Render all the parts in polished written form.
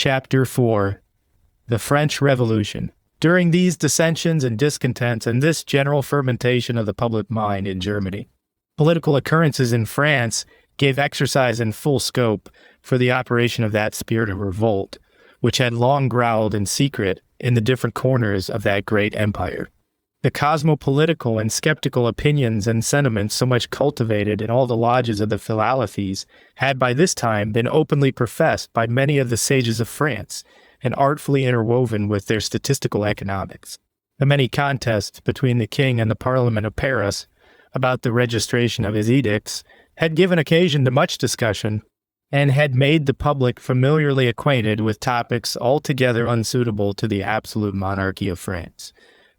Chapter 4. The French Revolution. During these dissensions and discontents and this general fermentation of the public mind in Germany, political occurrences in France gave exercise and full scope for the operation of that spirit of revolt, which had long growled in secret in the different corners of that great empire. The cosmopolitical and skeptical opinions and sentiments so much cultivated in all the lodges of the Philalethees had by this time been openly professed by many of the sages of France and artfully interwoven with their statistical economics. The many contests between the king and the Parliament of Paris about the registration of his edicts had given occasion to much discussion and had made the public familiarly acquainted with topics altogether unsuitable to the absolute monarchy of France.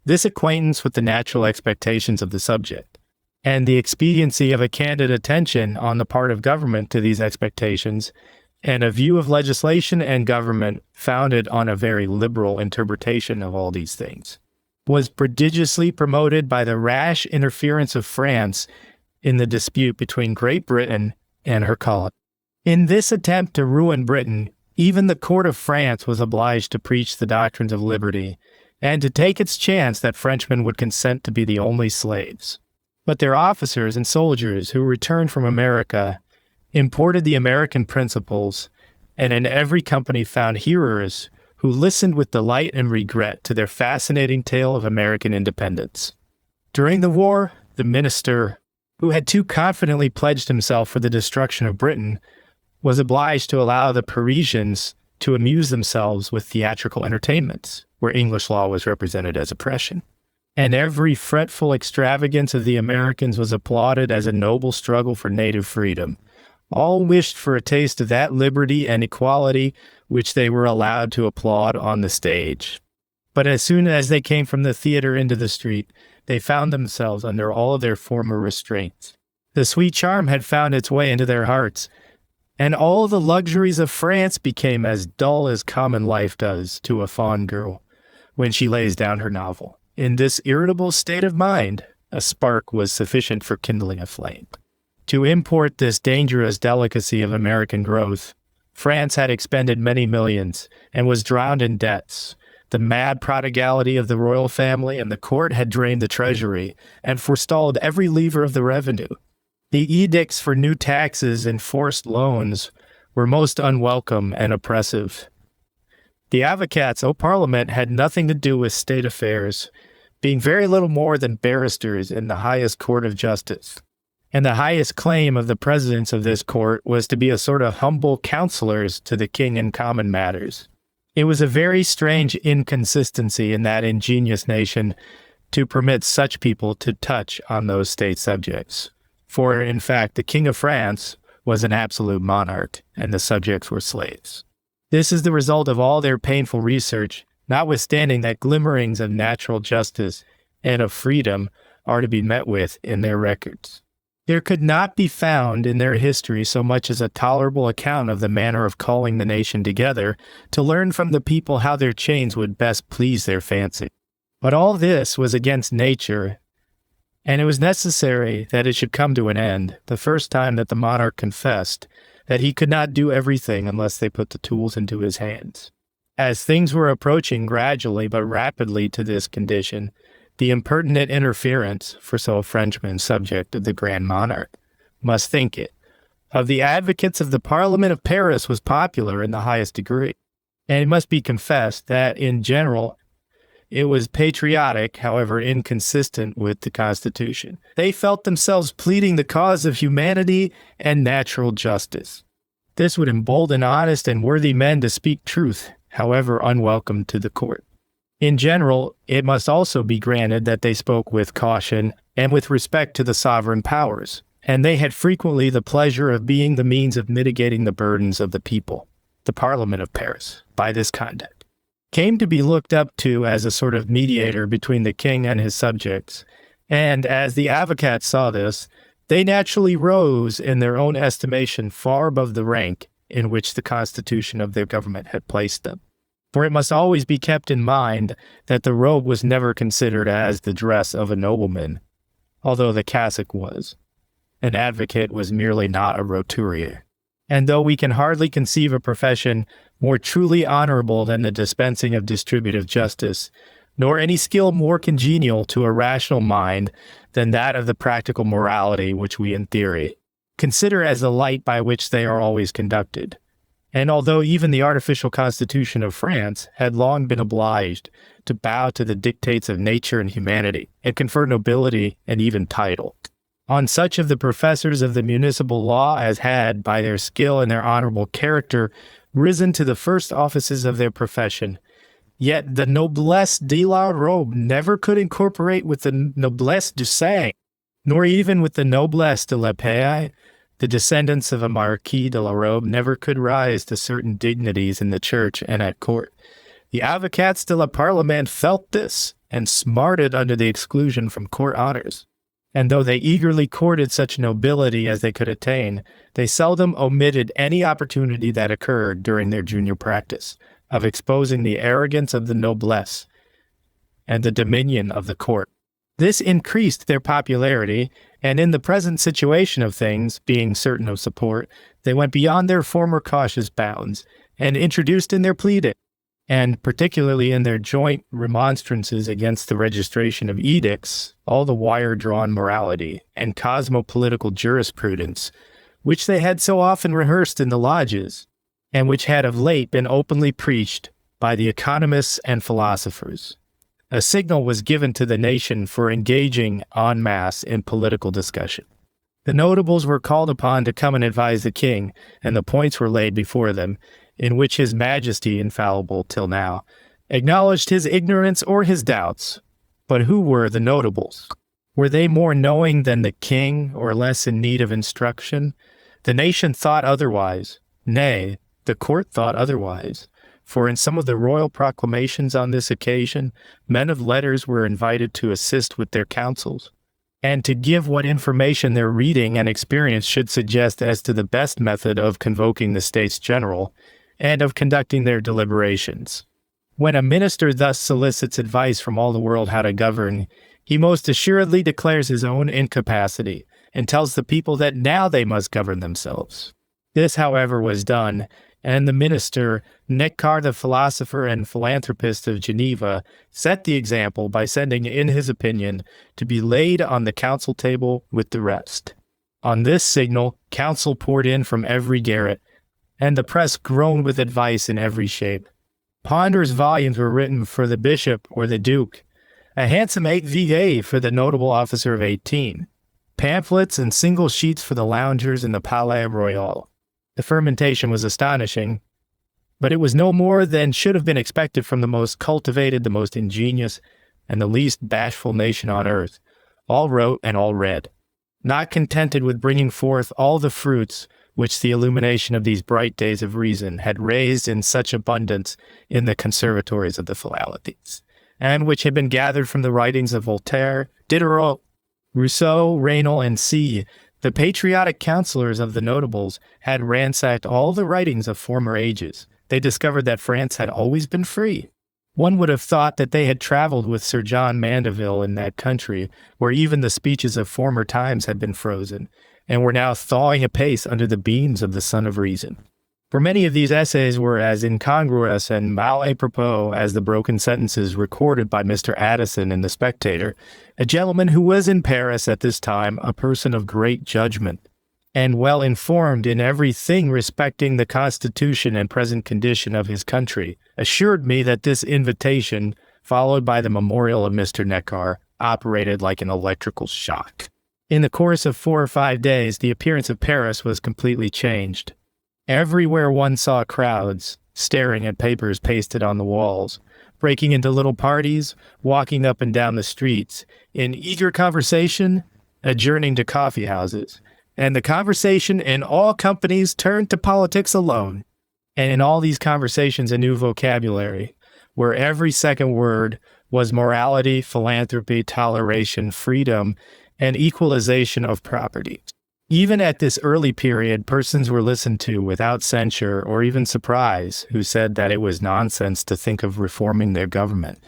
This acquaintance with the natural expectations of the subject, and the expediency of a candid attention on the part of government to these expectations, and a view of legislation and government founded on a very liberal interpretation of all these things, was prodigiously promoted by the rash interference of France in the dispute between Great Britain and her colony. In this attempt to ruin Britain, even the court of France was obliged to preach the doctrines of liberty, and to take its chance that Frenchmen would consent to be the only slaves. But their officers and soldiers who returned from America imported the American principles, and in every company found hearers who listened with delight and regret to their fascinating tale of American independence. During the war, the minister, who had too confidently pledged himself for the destruction of Britain, was obliged to allow the Parisians to amuse themselves with theatrical entertainments, where English law was represented as oppression. And every fretful extravagance of the Americans was applauded as a noble struggle for native freedom. All wished for a taste of that liberty and equality which they were allowed to applaud on the stage. But as soon as they came from the theater into the street, they found themselves under all of their former restraints. The sweet charm had found its way into their hearts, and all the luxuries of France became as dull as common life does to a fond girl when she lays down her novel. In this irritable state of mind, a spark was sufficient for kindling a flame. To import this dangerous delicacy of American growth, France had expended many millions and was drowned in debts. The mad prodigality of the royal family and the court had drained the treasury and forestalled every lever of the revenue. The edicts for new taxes and forced loans were most unwelcome and oppressive. The advocates au Parlement had nothing to do with state affairs, being very little more than barristers in the highest court of justice. And the highest claim of the presidents of this court was to be a sort of humble counselors to the king in common matters. It was a very strange inconsistency in that ingenious nation to permit such people to touch on those state subjects. For, in fact, the King of France was an absolute monarch, and the subjects were slaves. This is the result of all their painful research, notwithstanding that glimmerings of natural justice and of freedom are to be met with in their records. There could not be found in their history so much as a tolerable account of the manner of calling the nation together to learn from the people how their chains would best please their fancy. But all this was against nature, and it was necessary that it should come to an end the first time that the monarch confessed that he could not do everything unless they put the tools into his hands. As things were approaching gradually but rapidly to this condition, the impertinent interference, for so a Frenchman subject of the Grand Monarch must think it, of the advocates of the Parliament of Paris was popular in the highest degree, and it must be confessed that, in general, it was patriotic, however inconsistent with the Constitution. They felt themselves pleading the cause of humanity and natural justice. This would embolden honest and worthy men to speak truth, however unwelcome to the court. In general, it must also be granted that they spoke with caution and with respect to the sovereign powers, and they had frequently the pleasure of being the means of mitigating the burdens of the people. The Parliament of Paris, by this conduct, came to be looked up to as a sort of mediator between the king and his subjects, and as the advocates saw this, they naturally rose in their own estimation far above the rank in which the constitution of their government had placed them. For it must always be kept in mind that the robe was never considered as the dress of a nobleman, although the cassock was. An advocate was merely not a roturier. And though we can hardly conceive a profession more truly honorable than the dispensing of distributive justice, nor any skill more congenial to a rational mind than that of the practical morality which we in theory consider as the light by which they are always conducted. And although even the artificial constitution of France had long been obliged to bow to the dictates of nature and humanity, and confer nobility and even title on such of the professors of the municipal law as had, by their skill and their honorable character, risen to the first offices of their profession, yet the noblesse de la robe never could incorporate with the noblesse du sang, nor even with the noblesse de la pays. The descendants of a Marquis de la Robe never could rise to certain dignities in the church and at court. The avocats de la Parlement felt this, and smarted under the exclusion from court honors. And though they eagerly courted such nobility as they could attain, they seldom omitted any opportunity that occurred during their junior practice of exposing the arrogance of the noblesse and the dominion of the court. This increased their popularity, and in the present situation of things, being certain of support, they went beyond their former cautious bounds, and introduced in their pleading, and particularly in their joint remonstrances against the registration of edicts, all the wire-drawn morality and cosmopolitical jurisprudence, which they had so often rehearsed in the lodges, and which had of late been openly preached by the economists and philosophers. A signal was given to the nation for engaging en masse in political discussion. The notables were called upon to come and advise the king, and the points were laid before them, in which his majesty, infallible till now, acknowledged his ignorance or his doubts. But who were the notables? Were they more knowing than the king, or less in need of instruction? The nation thought otherwise. Nay, the court thought otherwise. For in some of the royal proclamations on this occasion, men of letters were invited to assist with their counsels, and to give what information their reading and experience should suggest as to the best method of convoking the States General, and of conducting their deliberations. When a minister thus solicits advice from all the world how to govern, he most assuredly declares his own incapacity, and tells the people that now they must govern themselves. This, however, was done, and the minister, Neckar the philosopher and philanthropist of Geneva, set the example by sending in his opinion to be laid on the council table with the rest. On this signal, counsel poured in from every garret, and the press groaned with advice in every shape. Ponderous volumes were written for the bishop or the duke, a handsome 8 VA for the notable officer of 18, pamphlets and single sheets for the loungers in the Palais Royal. The fermentation was astonishing, but it was no more than should have been expected from the most cultivated, the most ingenious, and the least bashful nation on earth. All wrote and all read, not contented with bringing forth all the fruits which the illumination of these bright days of reason had raised in such abundance in the conservatories of the philalities, and which had been gathered from the writings of Voltaire, Diderot, Rousseau, Raynal, and C. The patriotic counselors of the notables had ransacked all the writings of former ages. They discovered that France had always been free. One would have thought that they had traveled with Sir John Mandeville in that country, where even the speeches of former times had been frozen, and were now thawing apace under the beams of the sun of reason. For many of these essays were as incongruous and mal apropos as the broken sentences recorded by Mr. Addison in The Spectator, a gentleman who was in Paris at this time, a person of great judgment, and well informed in everything respecting the constitution and present condition of his country, assured me that this invitation, followed by the memorial of Mr. Neckar, operated like an electrical shock. In the course of 4 or 5 days, the appearance of Paris was completely changed. Everywhere one saw crowds, staring at papers pasted on the walls, breaking into little parties, walking up and down the streets, in eager conversation, adjourning to coffee houses, and the conversation in all companies turned to politics alone. And in all these conversations a new vocabulary, where every second word was morality, philanthropy, toleration, freedom, and equalization of property. Even at this early period, persons were listened to without censure or even surprise who said that it was nonsense to think of reforming their government,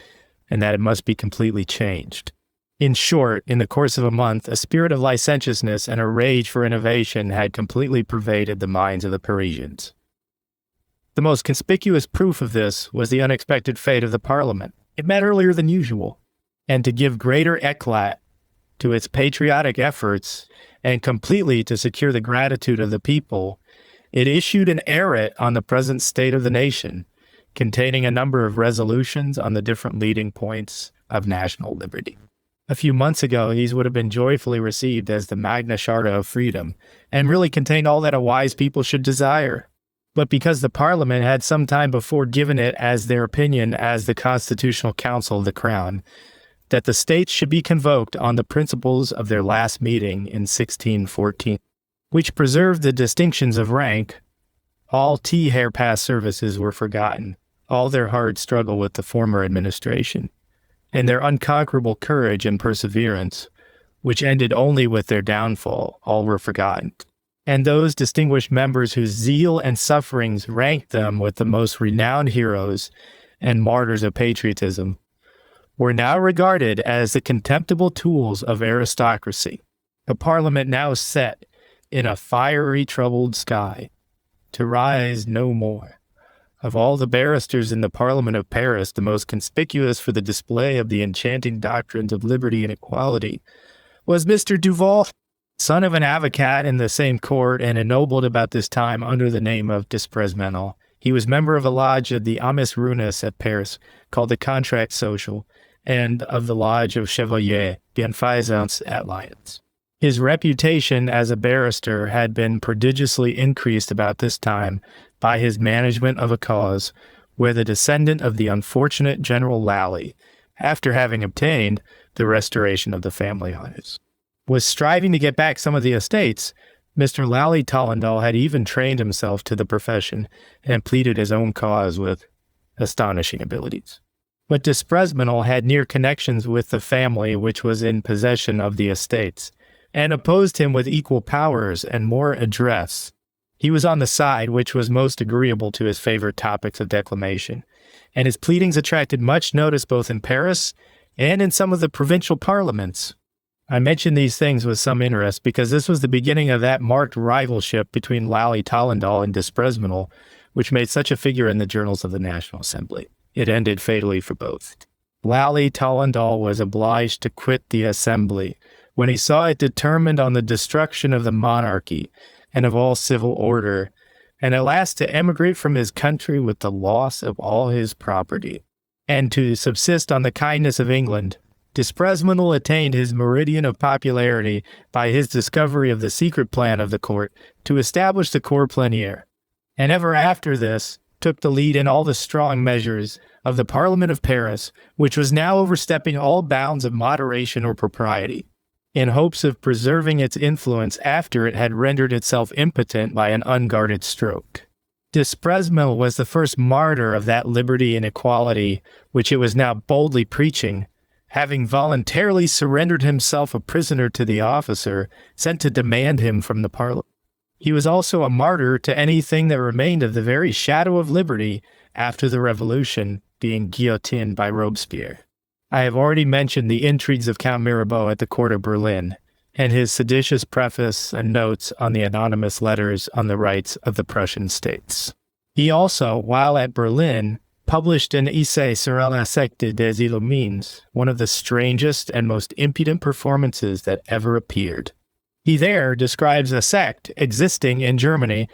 and that it must be completely changed. In short, in the course of a month, a spirit of licentiousness and a rage for innovation had completely pervaded the minds of the Parisians. The most conspicuous proof of this was the unexpected fate of the Parliament. It met earlier than usual, and to give greater éclat to its patriotic efforts and completely to secure the gratitude of the people, it issued an arret on the present state of the nation, containing a number of resolutions on the different leading points of national liberty. A few months ago, these would have been joyfully received as the Magna Charta of freedom, and really contained all that a wise people should desire. But because the Parliament had some time before given it as their opinion as the Constitutional Council of the Crown, that the states should be convoked on the principles of their last meeting in 1614, which preserved the distinctions of rank, all tea-hair past services were forgotten, all their hard struggle with the former administration, and their unconquerable courage and perseverance, which ended only with their downfall, all were forgotten. And those distinguished members whose zeal and sufferings ranked them with the most renowned heroes and martyrs of patriotism were now regarded as the contemptible tools of aristocracy. A parliament now set in a fiery troubled sky, to rise no more. Of all the barristers in the Parliament of Paris, the most conspicuous for the display of the enchanting doctrines of liberty and equality was Mr. Duval, son of an avocat in the same court and ennobled about this time under the name of Desprezmenil. He was member of a lodge of the Amis Runas at Paris, called the Contract Social, and of the Lodge of Chevalier, Bienfaisance at Lyons. His reputation as a barrister had been prodigiously increased about this time by his management of a cause where the descendant of the unfortunate General Lally, after having obtained the restoration of the family honors, was striving to get back some of the estates. Mr. Lally Tollendal had even trained himself to the profession and pleaded his own cause with astonishing abilities. But Desprezmenil had near connections with the family which was in possession of the estates, and opposed him with equal powers and more address. He was on the side which was most agreeable to his favorite topics of declamation, and his pleadings attracted much notice both in Paris and in some of the provincial parliaments. I mention these things with some interest because this was the beginning of that marked rivalship between Lally Tollendal and Desprezmenil, which made such a figure in the journals of the National Assembly. It ended fatally for both. Lally Tollendal was obliged to quit the Assembly when he saw it determined on the destruction of the monarchy and of all civil order, and at last to emigrate from his country with the loss of all his property, and to subsist on the kindness of England. Desprezmenil attained his meridian of popularity by his discovery of the secret plan of the court to establish the Cour Plénière, and ever after this took the lead in all the strong measures of the Parliament of Paris, which was now overstepping all bounds of moderation or propriety, in hopes of preserving its influence after it had rendered itself impotent by an unguarded stroke. Desprezmenil was the first martyr of that liberty and equality which it was now boldly preaching, having voluntarily surrendered himself a prisoner to the officer sent to demand him from the Parliament. He was also a martyr to anything that remained of the very shadow of liberty after the Revolution, being guillotined by Robespierre. I have already mentioned the intrigues of Count Mirabeau at the court of Berlin, and his seditious preface and notes on the anonymous letters on the rights of the Prussian states. He also, while at Berlin, published an essay sur la secte des Illumines, one of the strangest and most impudent performances that ever appeared. He there describes a sect existing in Germany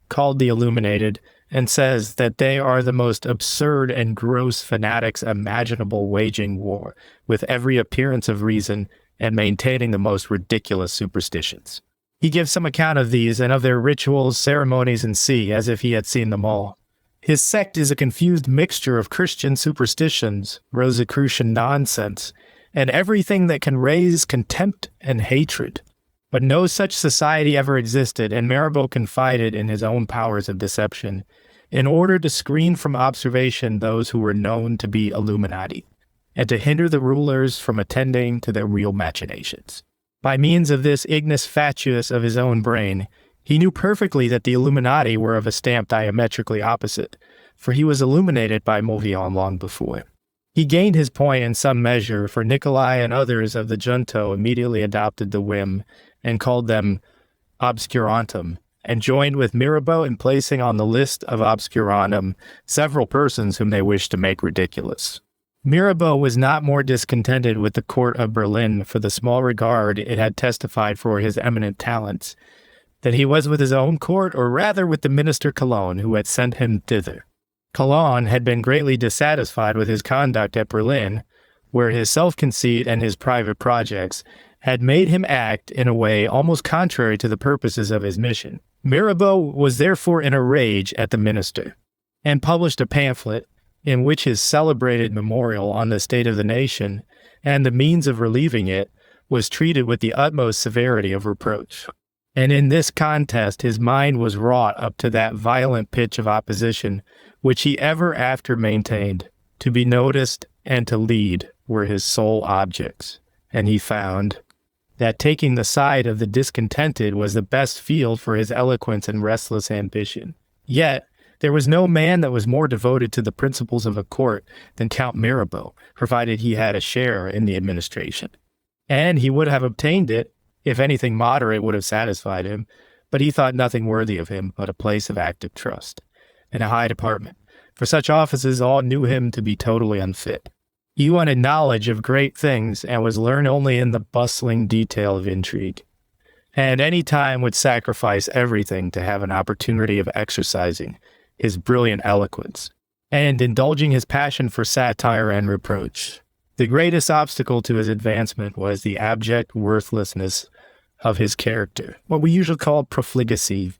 called the Illuminated, and says that they are the most absurd and gross fanatics imaginable, waging war with every appearance of reason and maintaining the most ridiculous superstitions. He gives some account of these and of their rituals, ceremonies, and as if he had seen them all. His sect is a confused mixture of Christian superstitions, Rosicrucian nonsense, and everything that can raise contempt and hatred. But no such society ever existed, and Mirabeau confided in his own powers of deception in order to screen from observation those who were known to be Illuminati, and to hinder the rulers from attending to their real machinations. By means of this ignis fatuus of his own brain, he knew perfectly that the Illuminati were of a stamp diametrically opposite, for he was illuminated by Mauvion long before. He gained his point in some measure, for Nicolai and others of the junto immediately adopted the whim and called them obscurantum, and joined with Mirabeau in placing on the list of obscurantum several persons whom they wished to make ridiculous. Mirabeau was not more discontented with the court of Berlin for the small regard it had testified for his eminent talents than he was with his own court, or rather with the minister Cologne, who had sent him thither. Cologne had been greatly dissatisfied with his conduct at Berlin, where his self-conceit and his private projects had made him act in a way almost contrary to the purposes of his mission. Mirabeau was therefore in a rage at the minister, and published a pamphlet in which his celebrated memorial on the state of the nation and the means of relieving it was treated with the utmost severity of reproach. And in this contest his mind was wrought up to that violent pitch of opposition which he ever after maintained. To be noticed and to lead were his sole objects, and he found that taking the side of the discontented was the best field for his eloquence and restless ambition. Yet there was no man that was more devoted to the principles of a court than Count Mirabeau, provided he had a share in the administration. And he would have obtained it if anything moderate would have satisfied him, but he thought nothing worthy of him but a place of active trust, and a high department. For such offices all knew him to be totally unfit. He wanted knowledge of great things, and was learned only in the bustling detail of intrigue, and any time would sacrifice everything to have an opportunity of exercising his brilliant eloquence, and indulging his passion for satire and reproach. The greatest obstacle to his advancement was the abject worthlessness of his character, what we usually call profligacy,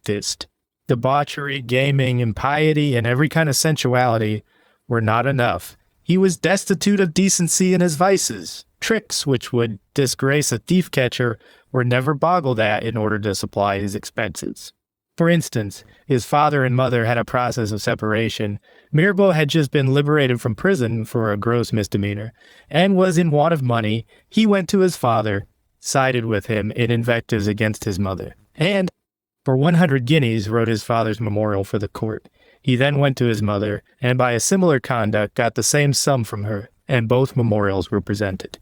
debauchery, gaming, impiety, and every kind of sensuality were not enough. He was destitute of decency in his vices. Tricks which would disgrace a thief-catcher were never boggled at in order to supply his expenses. For instance, his father and mother had a process of separation. Mirabeau had just been liberated from prison for a gross misdemeanor, and was in want of money. He went to his father, sided with him in invectives against his mother, and for 100 guineas wrote his father's memorial for the court. He then went to his mother, and by a similar conduct got the same sum from her, and both memorials were presented.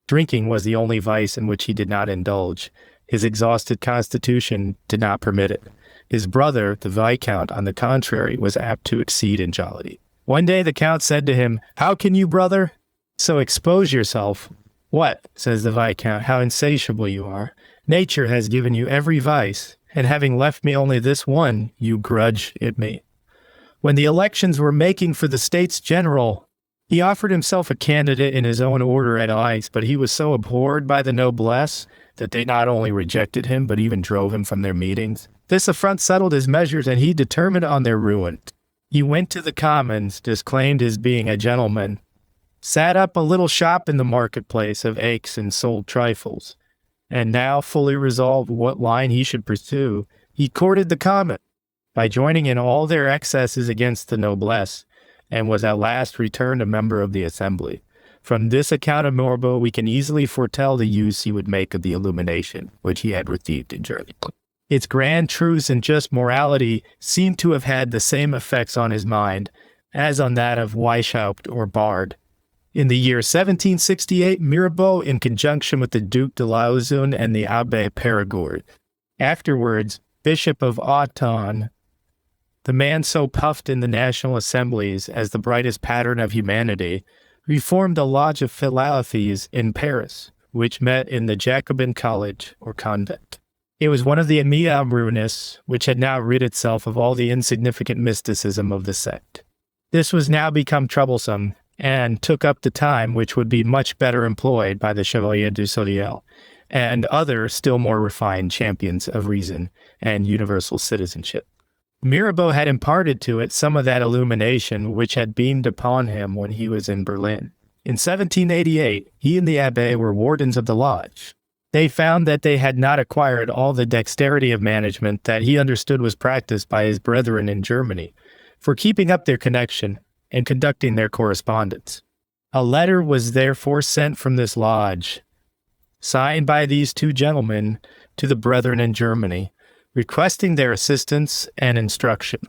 Drinking was the only vice in which he did not indulge. His exhausted constitution did not permit it. His brother, the Viscount, on the contrary, was apt to exceed in jollity. One day the Count said to him, "How can you, brother, so expose yourself?" "What?" says the Viscount, "how insatiable you are. Nature has given you every vice, and having left me only this one, you grudge it me." When the elections were making for the States General, he offered himself a candidate in his own order at Aix, but he was so abhorred by the noblesse that they not only rejected him, but even drove him from their meetings. This affront settled his measures, and he determined on their ruin. He went to the Commons, disclaimed his being a gentleman, sat up a little shop in the marketplace of Aix and sold trifles, and now, fully resolved what line he should pursue, he courted the Commons by joining in all their excesses against the noblesse, and was at last returned a member of the Assembly. From this account of Mirabeau, we can easily foretell the use he would make of the illumination which he had received in Germany. Its grand truths and just morality seem to have had the same effects on his mind as on that of Weishaupt or Bard. In the year 1768, Mirabeau, in conjunction with the Duc de Lauzun and the Abbé Perigord, afterwards Bishop of Autun, the man so puffed in the national assemblies as the brightest pattern of humanity, reformed a lodge of Philateles in Paris, which met in the Jacobin College or convent. It was one of the Amiens Brunis, which had now rid itself of all the insignificant mysticism of the sect. This was now become troublesome, and took up the time which would be much better employed by the Chevalier du Soleil and other still more refined champions of reason and universal citizenship. Mirabeau had imparted to it some of that illumination which had beamed upon him when he was in Berlin. In 1788, he and the abbé were wardens of the lodge. They found that they had not acquired all the dexterity of management that he understood was practiced by his brethren in Germany for keeping up their connection and conducting their correspondence. A letter was therefore sent from this lodge, signed by these two gentlemen, to the brethren in Germany, requesting their assistance and instruction.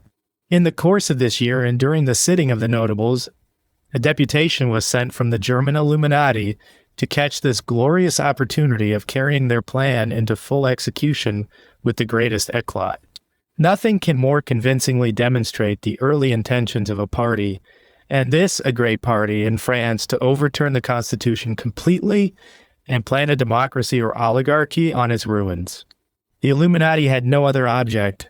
In the course of this year, and during the sitting of the notables, a deputation was sent from the German Illuminati to catch this glorious opportunity of carrying their plan into full execution with the greatest eclat. Nothing can more convincingly demonstrate the early intentions of a party, and this a great party in France, to overturn the Constitution completely and plant a democracy or oligarchy on its ruins. The Illuminati had no other object.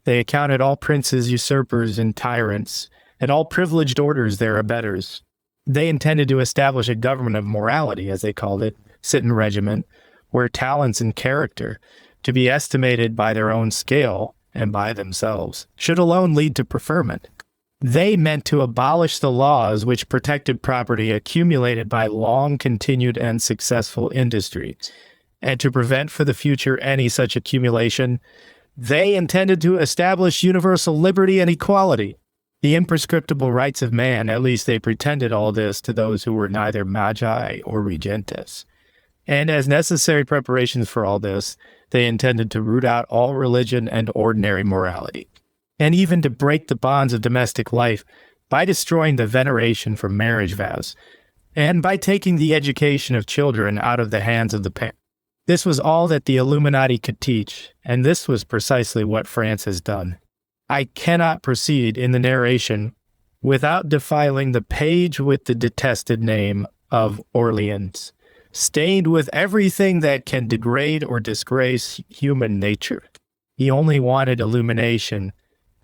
They accounted all princes usurpers and tyrants, and all privileged orders their abettors. They intended to establish a government of morality, as they called it, sit-in regiment, where talents and character, to be estimated by their own scale and by themselves, should alone lead to preferment. They meant to abolish the laws which protected property accumulated by long-continued and successful industry, and to prevent for the future any such accumulation, they intended to establish universal liberty and equality, the imprescriptible rights of man. At least they pretended all this to those who were neither magi or regentes. And as necessary preparations for all this, they intended to root out all religion and ordinary morality, and even to break the bonds of domestic life by destroying the veneration for marriage vows, and by taking the education of children out of the hands of the parents. This was all that the Illuminati could teach, and this was precisely what France has done. I cannot proceed in the narration without defiling the page with the detested name of Orleans, stained with everything that can degrade or disgrace human nature. He only wanted illumination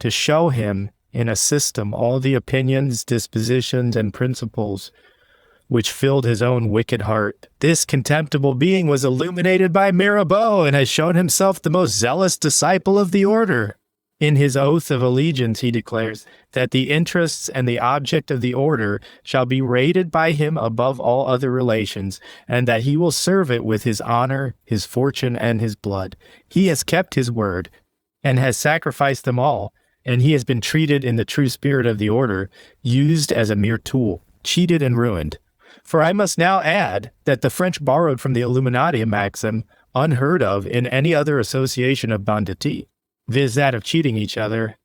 to show him in a system all the opinions, dispositions, and principles which filled his own wicked heart. This contemptible being was illuminated by Mirabeau and has shown himself the most zealous disciple of the order. In his oath of allegiance, he declares that the interests and the object of the order shall be rated by him above all other relations, and that he will serve it with his honor, his fortune, and his blood. He has kept his word and has sacrificed them all, and he has been treated in the true spirit of the order, used as a mere tool, cheated and ruined. For I must now add that the French borrowed from the Illuminati a maxim unheard of in any other association of banditti, viz. That of cheating each other.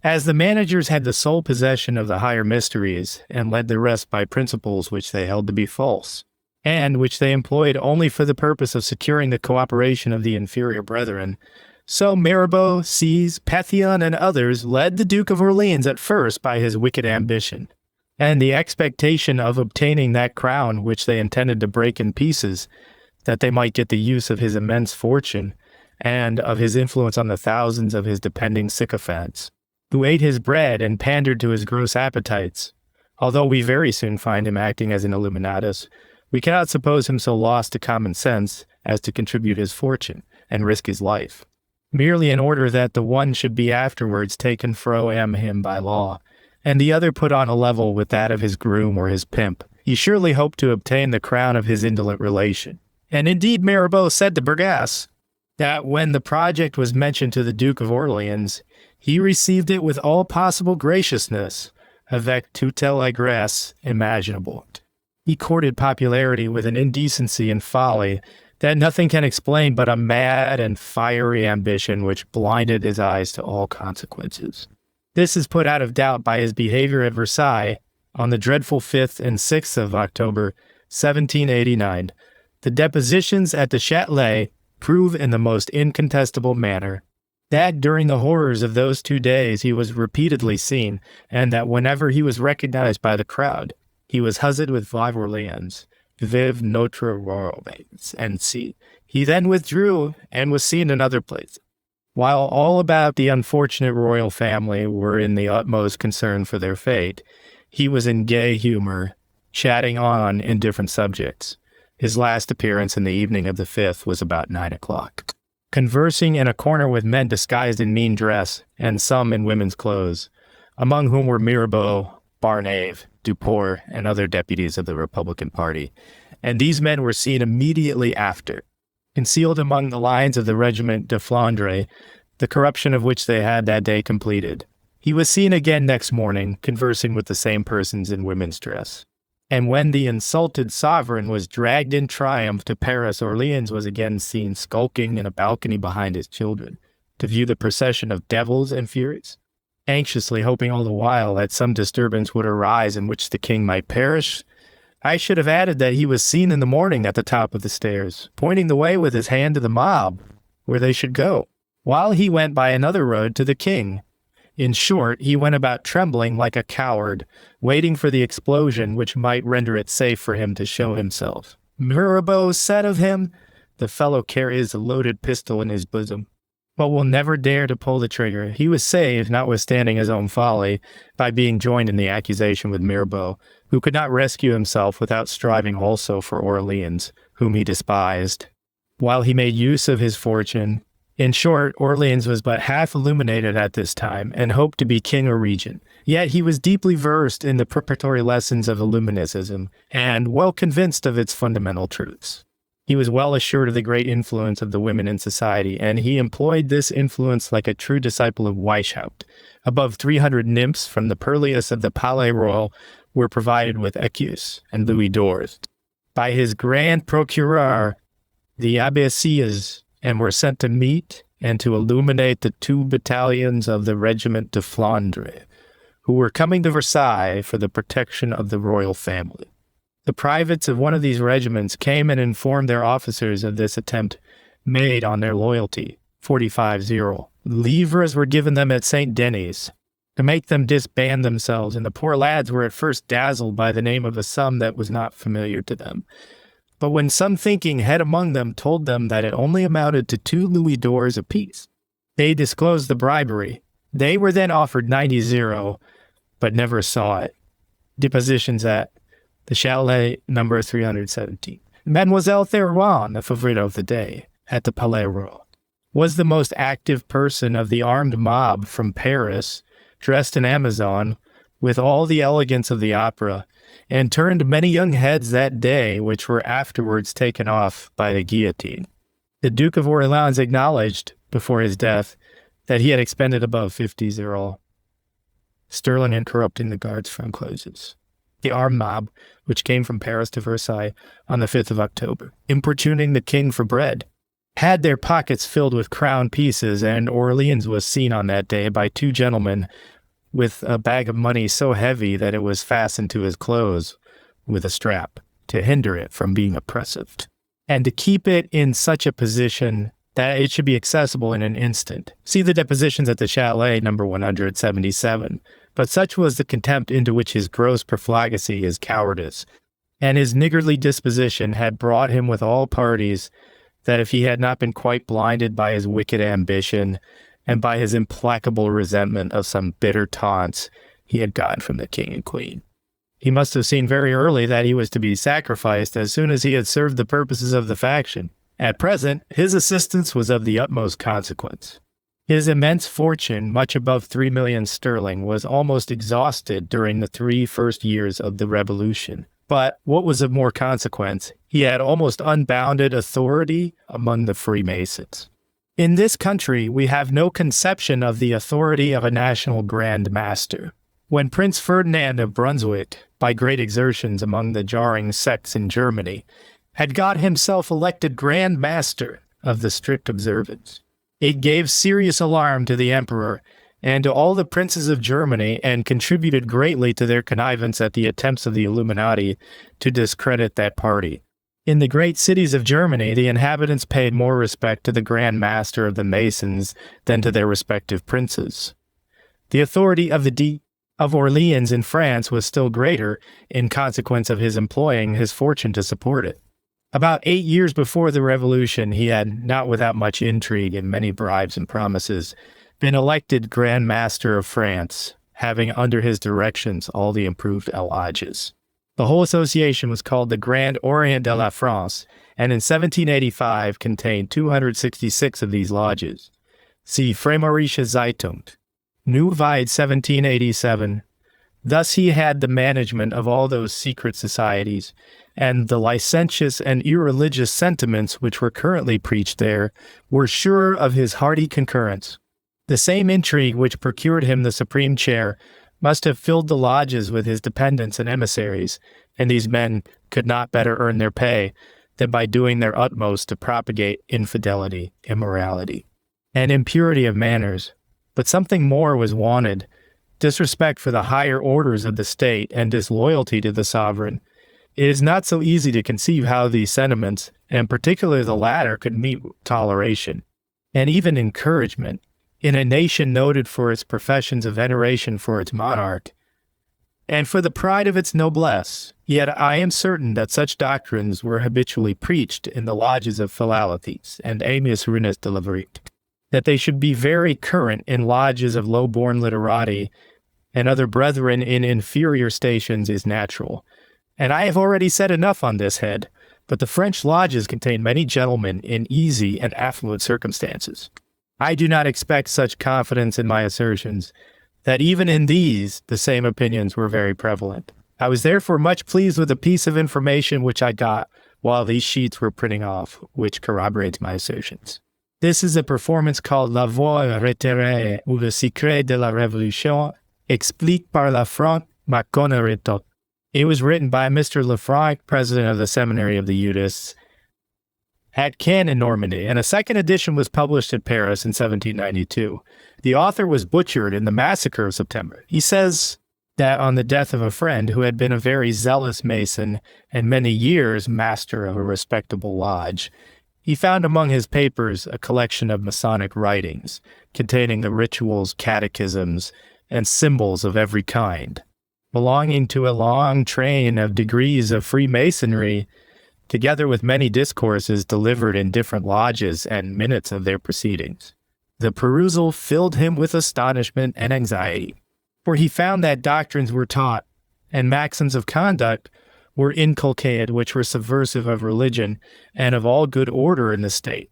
As the managers had the sole possession of the higher mysteries, and led the rest by principles which they held to be false, and which they employed only for the purpose of securing the cooperation of the inferior brethren, so Mirabeau, Cise, Pétion, and others led the Duke of Orleans at first by his wicked ambition, and the expectation of obtaining that crown which they intended to break in pieces, that they might get the use of his immense fortune, and of his influence on the thousands of his depending sycophants, who ate his bread and pandered to his gross appetites. Although we very soon find him acting as an Illuminatus, we cannot suppose him so lost to common sense as to contribute his fortune and risk his life, merely in order that the one should be afterwards taken from him by law, and the other put on a level with that of his groom or his pimp. He surely hoped to obtain the crown of his indolent relation. And indeed Mirabeau said to Bergasse that when the project was mentioned to the Duke of Orleans, he received it with all possible graciousness, avec toute l'aigresse imaginable. He courted popularity with an indecency and folly that nothing can explain but a mad and fiery ambition which blinded his eyes to all consequences. This is put out of doubt by his behavior at Versailles on the dreadful 5th and 6th of October, 1789. The depositions at the Châtelet prove in the most incontestable manner that during the horrors of those 2 days he was repeatedly seen, and that whenever he was recognized by the crowd, he was huzzed with Vive Orleans, Vive Notre Roi, and see. He then withdrew and was seen in other places. While all about the unfortunate royal family were in the utmost concern for their fate, he was in gay humor, chatting on indifferent subjects. His last appearance in the evening of the 5th was about 9 o'clock, conversing in a corner with men disguised in mean dress, and some in women's clothes, among whom were Mirabeau, Barnave, Duport, and other deputies of the Republican party, and these men were seen immediately after, concealed among the lines of the regiment de Flandre, the corruption of which they had that day completed. He was seen again next morning, conversing with the same persons in women's dress. And when the insulted sovereign was dragged in triumph to Paris, Orleans was again seen skulking in a balcony behind his children, to view the procession of devils and furies, anxiously hoping all the while that some disturbance would arise in which the king might perish. I should have added that he was seen in the morning at the top of the stairs, pointing the way with his hand to the mob, where they should go, while he went by another road to the king. In short, he went about trembling like a coward, waiting for the explosion which might render it safe for him to show himself. Mirabeau said of him, "The fellow carries a loaded pistol in his bosom, but will never dare to pull the trigger." He was saved, notwithstanding his own folly, by being joined in the accusation with Mirabeau, who could not rescue himself without striving also for Orleans, whom he despised, while he made use of his fortune. In short, Orleans was but half illuminated at this time, and hoped to be king or regent. Yet he was deeply versed in the preparatory lessons of Illuminism, and well convinced of its fundamental truths. He was well assured of the great influence of the women in society, and he employed this influence like a true disciple of Weishaupt. Above 300 nymphs from the purlieus of the Palais Royal were provided with écus and louis d'ors by his grand procureur, the abbessias, and were sent to meet and to illuminate the 2 battalions of the Regiment de Flandre, who were coming to Versailles for the protection of the royal family. The privates of one of these regiments came and informed their officers of this attempt made on their loyalty, 45-0. Livres were given them at St. Denis to make them disband themselves, and the poor lads were at first dazzled by the name of a sum that was not familiar to them. But when some thinking head among them told them that it only amounted to 2 louis d'ors apiece, they disclosed the bribery. They were then offered 90-0, but never saw it. Depositions at the Chalet, number 317. Mademoiselle Thérouin, the favorite of the day, at the Palais Royal, was the most active person of the armed mob from Paris, dressed in Amazon, with all the elegance of the opera, and turned many young heads that day, which were afterwards taken off by the guillotine. The Duke of Orleans acknowledged, before his death, that he had expended above 50-0 sterling in corrupting the guards' front closes. The armed mob, which came from Paris to Versailles on the 5th of October, importuning the king for bread, had their pockets filled with crown pieces, and Orleans was seen on that day by 2 gentlemen with a bag of money so heavy that it was fastened to his clothes with a strap to hinder it from being oppressive, and to keep it in such a position that it should be accessible in an instant. See the depositions at the Chalet, number 177. But such was the contempt into which his gross profligacy, his cowardice, and his niggardly disposition had brought him with all parties, that if he had not been quite blinded by his wicked ambition and by his implacable resentment of some bitter taunts he had gotten from the king and queen, he must have seen very early that he was to be sacrificed as soon as he had served the purposes of the faction. At present, his assistance was of the utmost consequence. His immense fortune, much above 3 million sterling, was almost exhausted during the 3 first years of the Revolution. But what was of more consequence, he had almost unbounded authority among the Freemasons. In this country, we have no conception of the authority of a national Grand Master. When Prince Ferdinand of Brunswick, by great exertions among the jarring sects in Germany, had got himself elected Grand Master of the strict observance, it gave serious alarm to the emperor and to all the princes of Germany, and contributed greatly to their connivance at the attempts of the Illuminati to discredit that party. In the great cities of Germany, the inhabitants paid more respect to the Grand Master of the Masons than to their respective princes. The authority of the Duke of Orleans in France was still greater in consequence of his employing his fortune to support it. About 8 years before the Revolution, he had, not without much intrigue and many bribes and promises, been elected Grand Master of France, having under his directions all the improved lodges. The whole association was called the Grand Orient de la France, and in 1785 contained 266 of these lodges. See Fräumerische Zeitung, Neuwied 1787. Thus he had the management of all those secret societies, and the licentious and irreligious sentiments which were currently preached there were sure of his hearty concurrence. The same intrigue which procured him the supreme chair must have filled the lodges with his dependents and emissaries, and these men could not better earn their pay than by doing their utmost to propagate infidelity, immorality, and impurity of manners. But something more was wanted: disrespect for the higher orders of the state and disloyalty to the sovereign. It is not so easy to conceive how these sentiments, and particularly the latter, could meet toleration. and even encouragement in a nation noted for its professions of veneration for its monarch, and for the pride of its noblesse. Yet I am certain that such doctrines were habitually preached in the lodges of Philaletes and Amius Ruinus de Leverite, that they should be very current in lodges of low-born literati and other brethren in inferior stations is natural. And I have already said enough on this head, but the French lodges contain many gentlemen in easy and affluent circumstances. I do not expect such confidence in my assertions, that even in these the same opinions were very prevalent. I was therefore much pleased with a piece of information which I got while these sheets were printing off, which corroborates my assertions. This is a performance called La Voix retirée ou le secret de la Révolution, explique par Lafranc Maconneretot. It was written by Mr. Lafranc, president of the Seminary of the Eudists, at Caen in Normandy, and a second edition was published at Paris in 1792. The author was butchered in the massacre of September. He says that on the death of a friend who had been a very zealous Mason and many years master of a respectable lodge, he found among his papers a collection of Masonic writings containing the rituals, catechisms, and symbols of every kind, belonging to a long train of degrees of Freemasonry, together with many discourses delivered in different lodges and minutes of their proceedings. The perusal filled him with astonishment and anxiety, for he found that doctrines were taught and maxims of conduct were inculcated which were subversive of religion and of all good order in the state,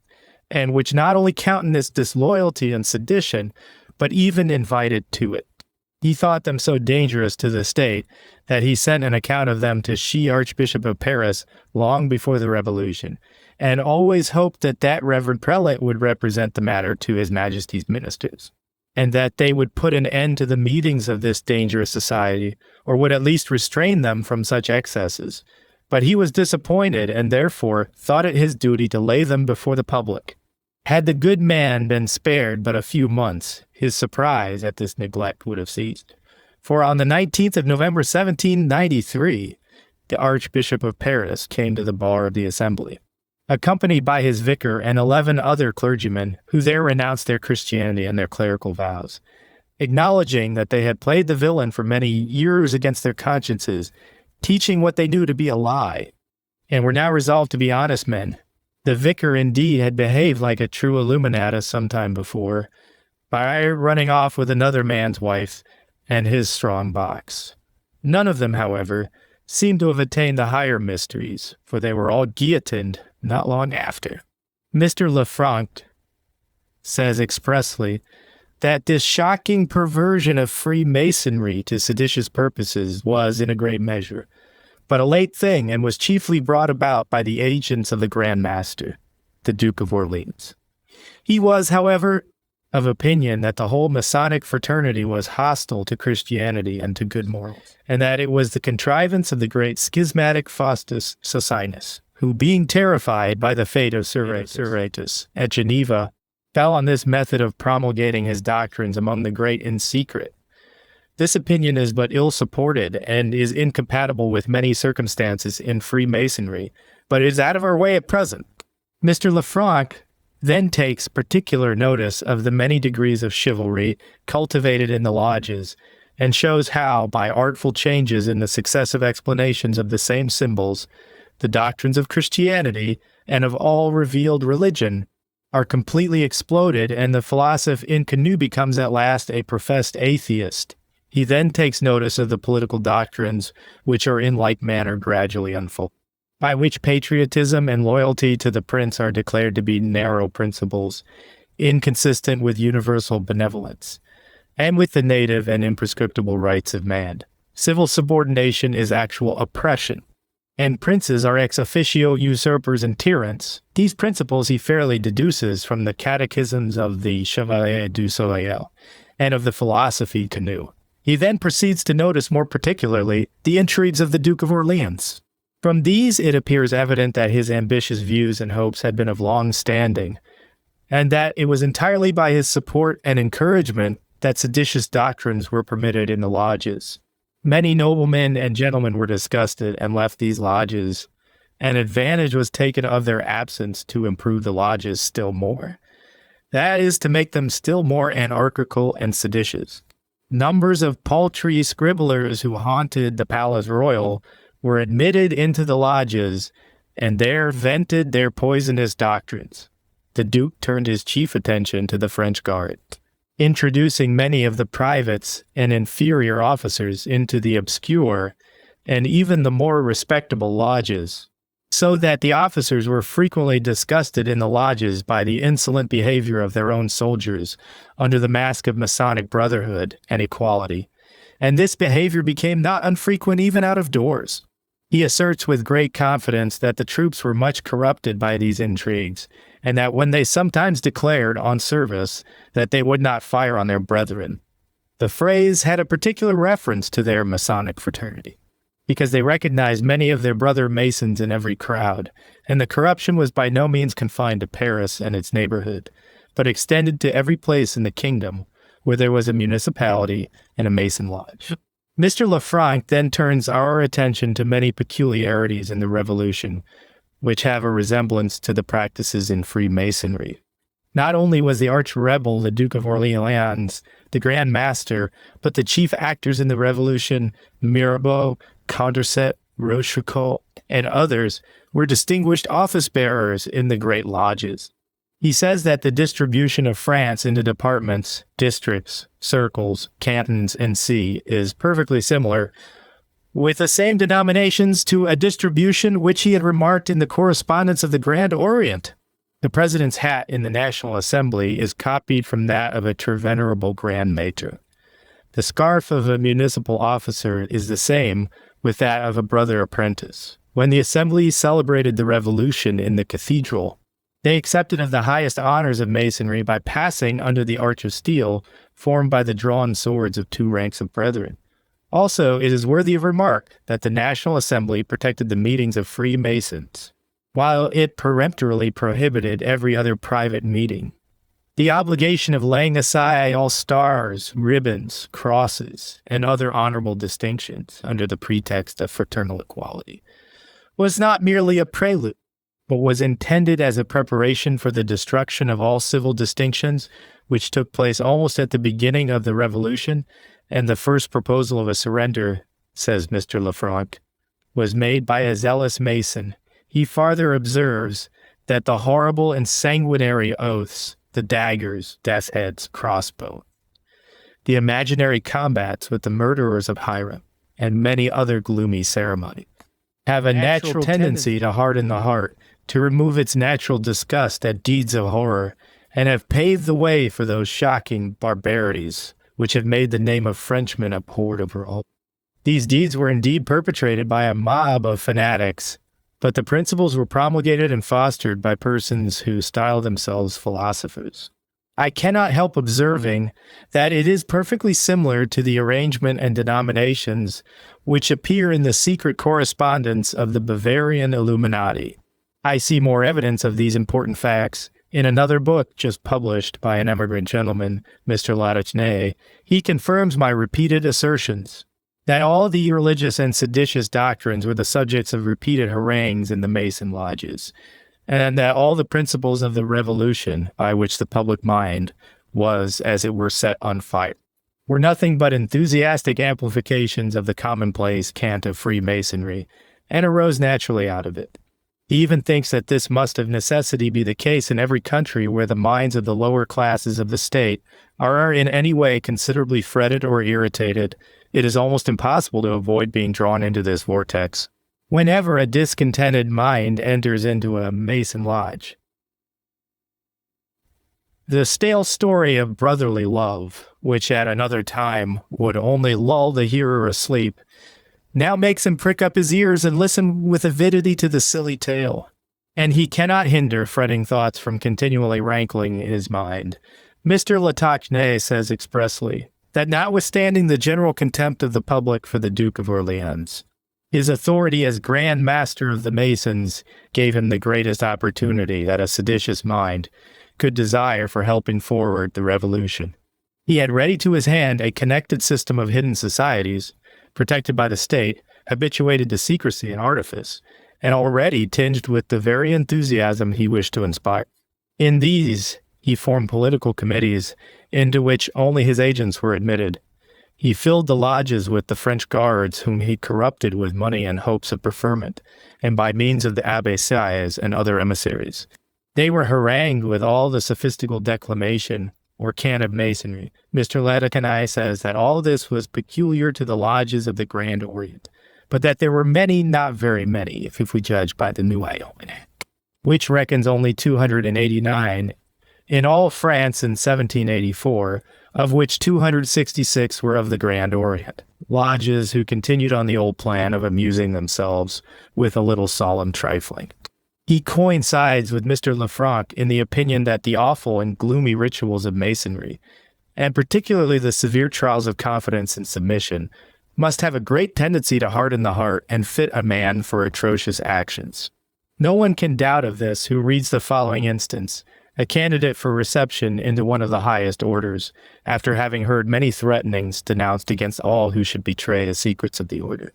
and which not only countenanced disloyalty and sedition, but even invited to it. He thought them so dangerous to the state that he sent an account of them to She Archbishop of Paris long before the Revolution, and always hoped that that reverend prelate would represent the matter to His Majesty's ministers, and that they would put an end to the meetings of this dangerous society, or would at least restrain them from such excesses. But he was disappointed, and therefore thought it his duty to lay them before the public. Had the good man been spared but a few months, his surprise at this neglect would have ceased. For on the 19th of November 1793, the Archbishop of Paris came to the bar of the assembly, accompanied by his vicar and 11 other clergymen, who there renounced their Christianity and their clerical vows, acknowledging that they had played the villain for many years against their consciences, teaching what they knew to be a lie, and were now resolved to be honest men. The vicar indeed had behaved like a true Illuminati some time before, by running off with another man's wife and his strong box. None of them, however, seemed to have attained the higher mysteries, for they were all guillotined not long after. Mr. Lafranc says expressly that this shocking perversion of Freemasonry to seditious purposes was, in a great measure, but a late thing, and was chiefly brought about by the agents of the Grand Master, the Duke of Orleans. He was, however, of opinion that the whole Masonic fraternity was hostile to Christianity and to good morals, and that it was the contrivance of the great schismatic Faustus Socinus, who, being terrified by the fate of Serratus at Geneva, fell on this method of promulgating his doctrines among the great in secret. This opinion is but ill supported and is incompatible with many circumstances in Freemasonry, but is out of our way at present. Mr. Lafranc then takes particular notice of the many degrees of chivalry cultivated in the lodges, and shows how, by artful changes in the successive explanations of the same symbols, the doctrines of Christianity and of all revealed religion are completely exploded, and the philosopher Inconnu becomes at last a professed atheist. He then takes notice of the political doctrines which are in like manner gradually unfolded, by which patriotism and loyalty to the prince are declared to be narrow principles, inconsistent with universal benevolence, and with the native and imprescriptible rights of man. Civil subordination is actual oppression, and princes are ex officio usurpers and tyrants. These principles he fairly deduces from the catechisms of the Chevalier du Soleil and of the philosophy Canoe. He then proceeds to notice more particularly the intrigues of the Duke of Orleans. From these it appears evident that his ambitious views and hopes had been of long standing, and that it was entirely by his support and encouragement that seditious doctrines were permitted in the lodges. Many noblemen and gentlemen were disgusted and left these lodges, and advantage was taken of their absence to improve the lodges still more. That is to make them still more anarchical and seditious. Numbers of paltry scribblers who haunted the palace royal were admitted into the lodges and there vented their poisonous doctrines. The Duke turned his chief attention to the French Guard, introducing many of the privates and inferior officers into the obscure and even the more respectable lodges, so that the officers were frequently disgusted in the lodges by the insolent behavior of their own soldiers under the mask of Masonic brotherhood and equality, and this behavior became not unfrequent even out of doors. He asserts with great confidence that the troops were much corrupted by these intrigues, and that when they sometimes declared on service that they would not fire on their brethren, the phrase had a particular reference to their Masonic fraternity, because they recognized many of their brother Masons in every crowd, and the corruption was by no means confined to Paris and its neighborhood, but extended to every place in the kingdom where there was a municipality and a Mason lodge. Mr. Lefranc then turns our attention to many peculiarities in the Revolution, which have a resemblance to the practices in Freemasonry. Not only was the arch-rebel, the Duke of Orleans, the Grand Master, but the chief actors in the Revolution, Mirabeau, Condorcet, Rochefoucauld, and others, were distinguished office-bearers in the great lodges. He says that the distribution of France into departments, districts, circles, cantons, and see is perfectly similar, with the same denominations, to a distribution which he had remarked in the correspondence of the Grand Orient. The president's hat in the National Assembly is copied from that of a venerable Grand Maître. The scarf of a municipal officer is the same with that of a brother apprentice. When the Assembly celebrated the Revolution in the cathedral, they accepted of the highest honors of Masonry by passing under the arch of steel formed by the drawn swords of two ranks of brethren. Also, it is worthy of remark that the National Assembly protected the meetings of Freemasons, while it peremptorily prohibited every other private meeting. The obligation of laying aside all stars, ribbons, crosses, and other honorable distinctions under the pretext of fraternal equality was not merely a prelude, but was intended as a preparation for the destruction of all civil distinctions, which took place almost at the beginning of the Revolution, and the first proposal of a surrender, says Mr. Lefranc, was made by a zealous Mason. He farther observes that the horrible and sanguinary oaths, the daggers, death's heads, crossbow, the imaginary combats with the murderers of Hiram, and many other gloomy ceremonies, have a natural tendency to harden the heart, to remove its natural disgust at deeds of horror, and have paved the way for those shocking barbarities which have made the name of Frenchman abhorred over all. These deeds were indeed perpetrated by a mob of fanatics, but the principles were promulgated and fostered by persons who style themselves philosophers. I cannot help observing that it is perfectly similar to the arrangement and denominations which appear in the secret correspondence of the Bavarian Illuminati. I see more evidence of these important facts in another book just published by an emigrant gentleman, Mr. Latouche. He confirms my repeated assertions that all the religious and seditious doctrines were the subjects of repeated harangues in the Mason lodges, and that all the principles of the Revolution, by which the public mind was, as it were, set on fire, were nothing but enthusiastic amplifications of the commonplace cant of Freemasonry, and arose naturally out of it. He even thinks that this must of necessity be the case in every country where the minds of the lower classes of the state are in any way considerably fretted or irritated. It is almost impossible to avoid being drawn into this vortex whenever a discontented mind enters into a Mason lodge. The stale story of brotherly love, which at another time would only lull the hearer asleep, now makes him prick up his ears and listen with avidity to the silly tale, and he cannot hinder fretting thoughts from continually rankling in his mind. Mr. Latouche says expressly that notwithstanding the general contempt of the public for the Duke of Orleans, his authority as Grand Master of the Masons gave him the greatest opportunity that a seditious mind could desire for helping forward the Revolution. He had ready to his hand a connected system of hidden societies, protected by the state, habituated to secrecy and artifice, and already tinged with the very enthusiasm he wished to inspire. In these, He formed political committees into which only his agents were admitted. He filled the lodges with the French guards whom he corrupted with money and hopes of preferment, and by means of the Abbé Sieyes and other emissaries. They were harangued with all the sophistical declamation or cant of masonry. Mr. Latouche says that all this was peculiar to the lodges of the Grand Orient, but that there were many, not very many, if we judge by the New Almanac, which reckons only 289 in all France in 1784, of which 266 were of the Grand Orient, lodges who continued on the old plan of amusing themselves with a little solemn trifling. He coincides with Mr. Lefranc in the opinion that the awful and gloomy rituals of masonry, and particularly the severe trials of confidence and submission, must have a great tendency to harden the heart and fit a man for atrocious actions. No one can doubt of this who reads the following instance. A candidate for reception into one of the highest orders, after having heard many threatenings denounced against all who should betray the secrets of the order,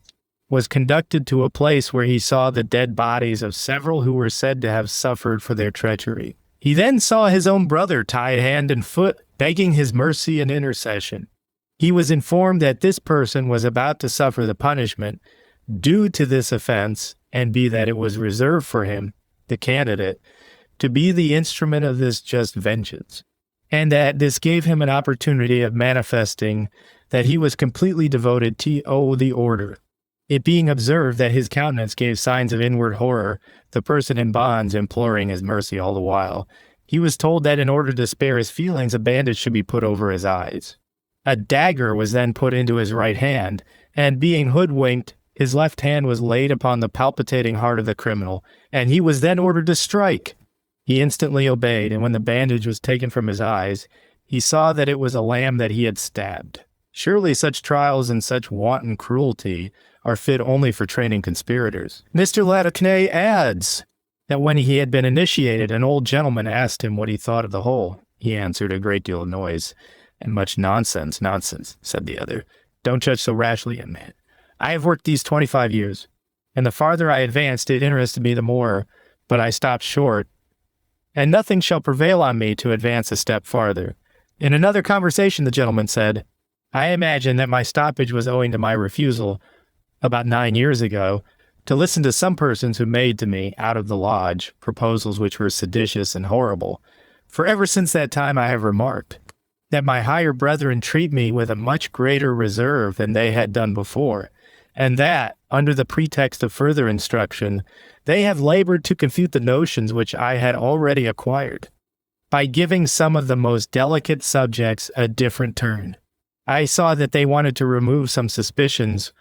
was conducted to a place where he saw the dead bodies of several who were said to have suffered for their treachery. He then saw his own brother tied hand and foot, begging his mercy and intercession. He was informed that this person was about to suffer the punishment due to this offense, and that it was reserved for him, the candidate, to be the instrument of this just vengeance, and that this gave him an opportunity of manifesting that he was completely devoted to the order. It being observed that his countenance gave signs of inward horror, the person in bonds imploring his mercy all the while, he was told that in order to spare his feelings, a bandage should be put over his eyes. A dagger was then put into his right hand, and being hoodwinked, his left hand was laid upon the palpitating heart of the criminal, and he was then ordered to strike. He instantly obeyed, and when the bandage was taken from his eyes, he saw that it was a lamb that he had stabbed. Surely such trials and such wanton cruelty are fit only for training conspirators. Mr. Latouche adds that when he had been initiated, an old gentleman asked him what he thought of the whole. He answered, "A great deal of noise, and much nonsense." "Nonsense," said the other. "Don't judge so rashly, young man. I have worked these 25 years, and the farther I advanced, it interested me the more, but I stopped short, and nothing shall prevail on me to advance a step farther." In another conversation, the gentleman said, "I imagine that my stoppage was owing to my refusal, about 9 years ago, to listen to some persons who made to me, out of the lodge, proposals which were seditious and horrible. For ever since that time I have remarked that my higher brethren treat me with a much greater reserve than they had done before, and that, under the pretext of further instruction, they have labored to confute the notions which I had already acquired, by giving some of the most delicate subjects a different turn. I saw that they wanted to remove some suspicions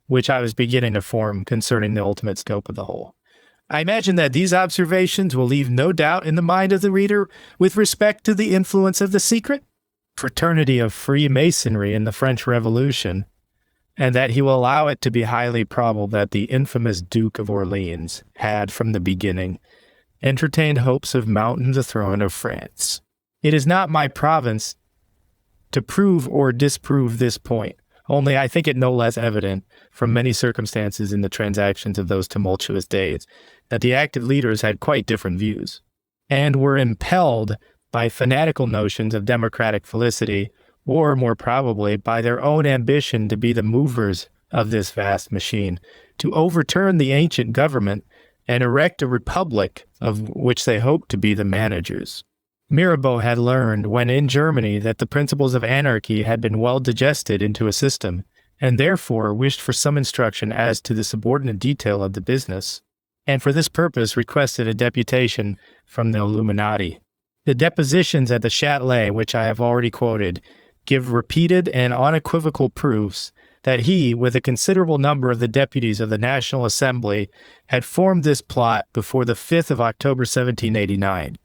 which I was beginning to form concerning the ultimate scope of the whole. I imagine that these observations will leave no doubt in the mind of the reader with respect to the influence of the secret fraternity of Freemasonry in the French Revolution, and that he will allow it to be highly probable that the infamous Duke of Orleans had, from the beginning, entertained hopes of mounting the throne of France. It is not my province to prove or disprove this point, only I think it no less evident, from many circumstances in the transactions of those tumultuous days, that the active leaders had quite different views, and were impelled by fanatical notions of democratic felicity, or more probably by their own ambition to be the movers of this vast machine, to overturn the ancient government and erect a republic of which they hoped to be the managers. Mirabeau had learned, when in Germany, that the principles of anarchy had been well digested into a system, and therefore wished for some instruction as to the subordinate detail of the business, and for this purpose requested a deputation from the Illuminati. The depositions at the Châtelet, which I have already quoted, give repeated and unequivocal proofs that he, with a considerable number of the deputies of the National Assembly, had formed this plot before the 5th of October 1789.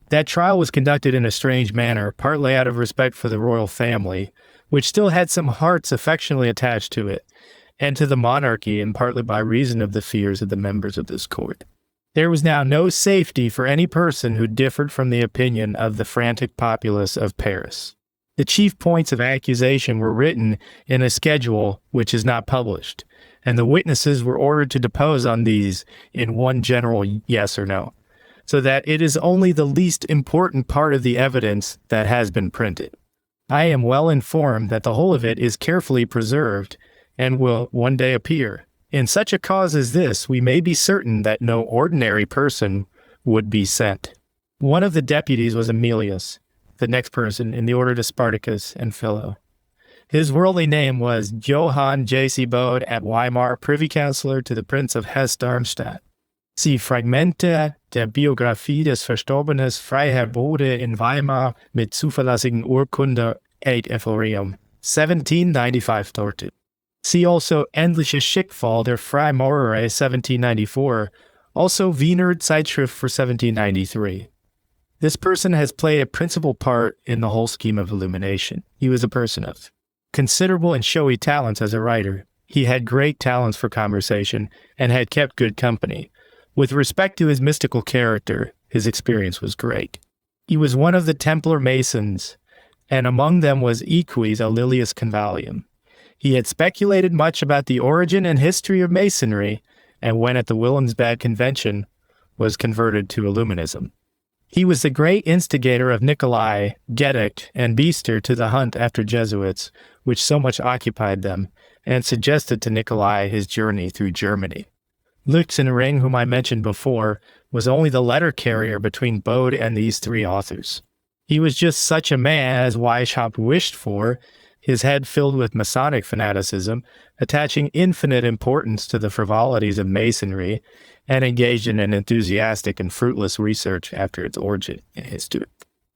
That trial was conducted in a strange manner, partly out of respect for the royal family, which still had some hearts affectionately attached to it, and to the monarchy, and partly by reason of the fears of the members of this court. There was now no safety for any person who differed from the opinion of the frantic populace of Paris. The chief points of accusation were written in a schedule which is not published, and the witnesses were ordered to depose on these in one general yes or no. so that it is only the least important part of the evidence that has been printed. I am well informed that the whole of it is carefully preserved and will one day appear. In such a cause as this, we may be certain that no ordinary person would be sent. One of the deputies was Emilius, the next person in the order to Spartacus and Philo. His worldly name was Johann J.C. Bode at Weimar, privy councillor to the Prince of Hesse-Darmstadt. See Fragmente der Biographie des Verstorbenen Freiherr Bode in Weimar mit zuverlässigen Urkunde et Ephorium, 1795 dort. See also Endliches Schickfall der Freimaurerei, 1794, also Wiener Zeitschrift for 1793. This person has played a principal part in the whole scheme of illumination. He was a person of considerable and showy talents as a writer. He had great talents for conversation and had kept good company. With respect to his mystical character, his experience was great. He was one of the Templar Masons, and among them was Eques Aurelius Convallium. He had speculated much about the origin and history of Masonry, and when at the Wilhelmsbad Convention, was converted to Illuminism. He was the great instigator of Nicolai, Gedecht, and Biester to the hunt after Jesuits, which so much occupied them, and suggested to Nicolai his journey through Germany. Luxenring, whom I mentioned before, was only the letter carrier between Bode and these three authors. He was just such a man as Weishaupt wished for, his head filled with Masonic fanaticism, attaching infinite importance to the frivolities of Masonry, and engaged in an enthusiastic and fruitless research after its origin and history.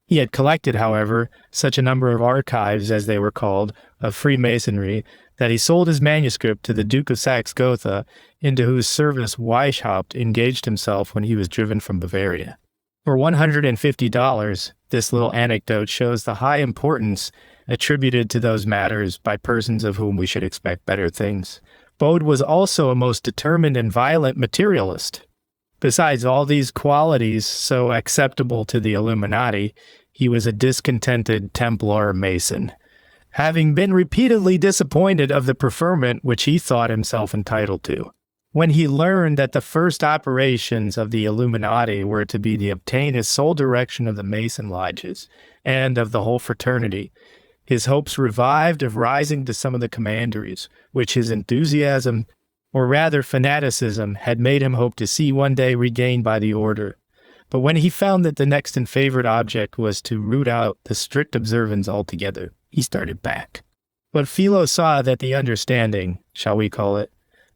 He had collected, however, such a number of archives, as they were called, of Freemasonry, that he sold his manuscript to the Duke of Saxe-Gotha, into whose service Weishaupt engaged himself when he was driven from Bavaria. For $150, this little anecdote shows the high importance attributed to those matters by persons of whom we should expect better things. Bode was also a most determined and violent materialist. Besides all these qualities so acceptable to the Illuminati, he was a discontented Templar Mason, having been repeatedly disappointed of the preferment which he thought himself entitled to. When he learned that the first operations of the Illuminati were to be to obtain his sole direction of the Mason lodges and of the whole fraternity, his hopes revived of rising to some of the commanderies, which his enthusiasm, or rather fanaticism, had made him hope to see one day regained by the order. But when he found that the next and favorite object was to root out the strict observance altogether, he started back. But Philo saw that the understanding, shall we call it,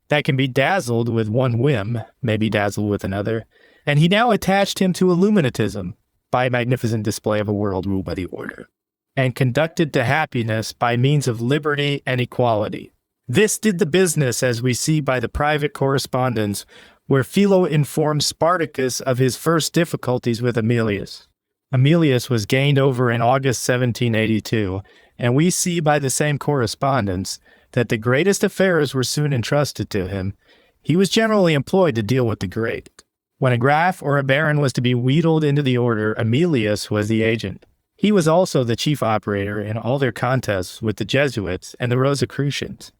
that can be dazzled with one whim, may be dazzled with another, and he now attached him to Illuminatism by a magnificent display of a world ruled by the order, and conducted to happiness by means of liberty and equality. This did the business, as we see by the private correspondence, where Philo informed Spartacus of his first difficulties with Emilius. Emilius was gained over in August 1782, and we see by the same correspondence that the greatest affairs were soon entrusted to him. He was generally employed to deal with the great. When a graf or a baron was to be wheedled into the order, Emilius was the agent. He was also the chief operator in all their contests with the Jesuits and the Rosicrucians.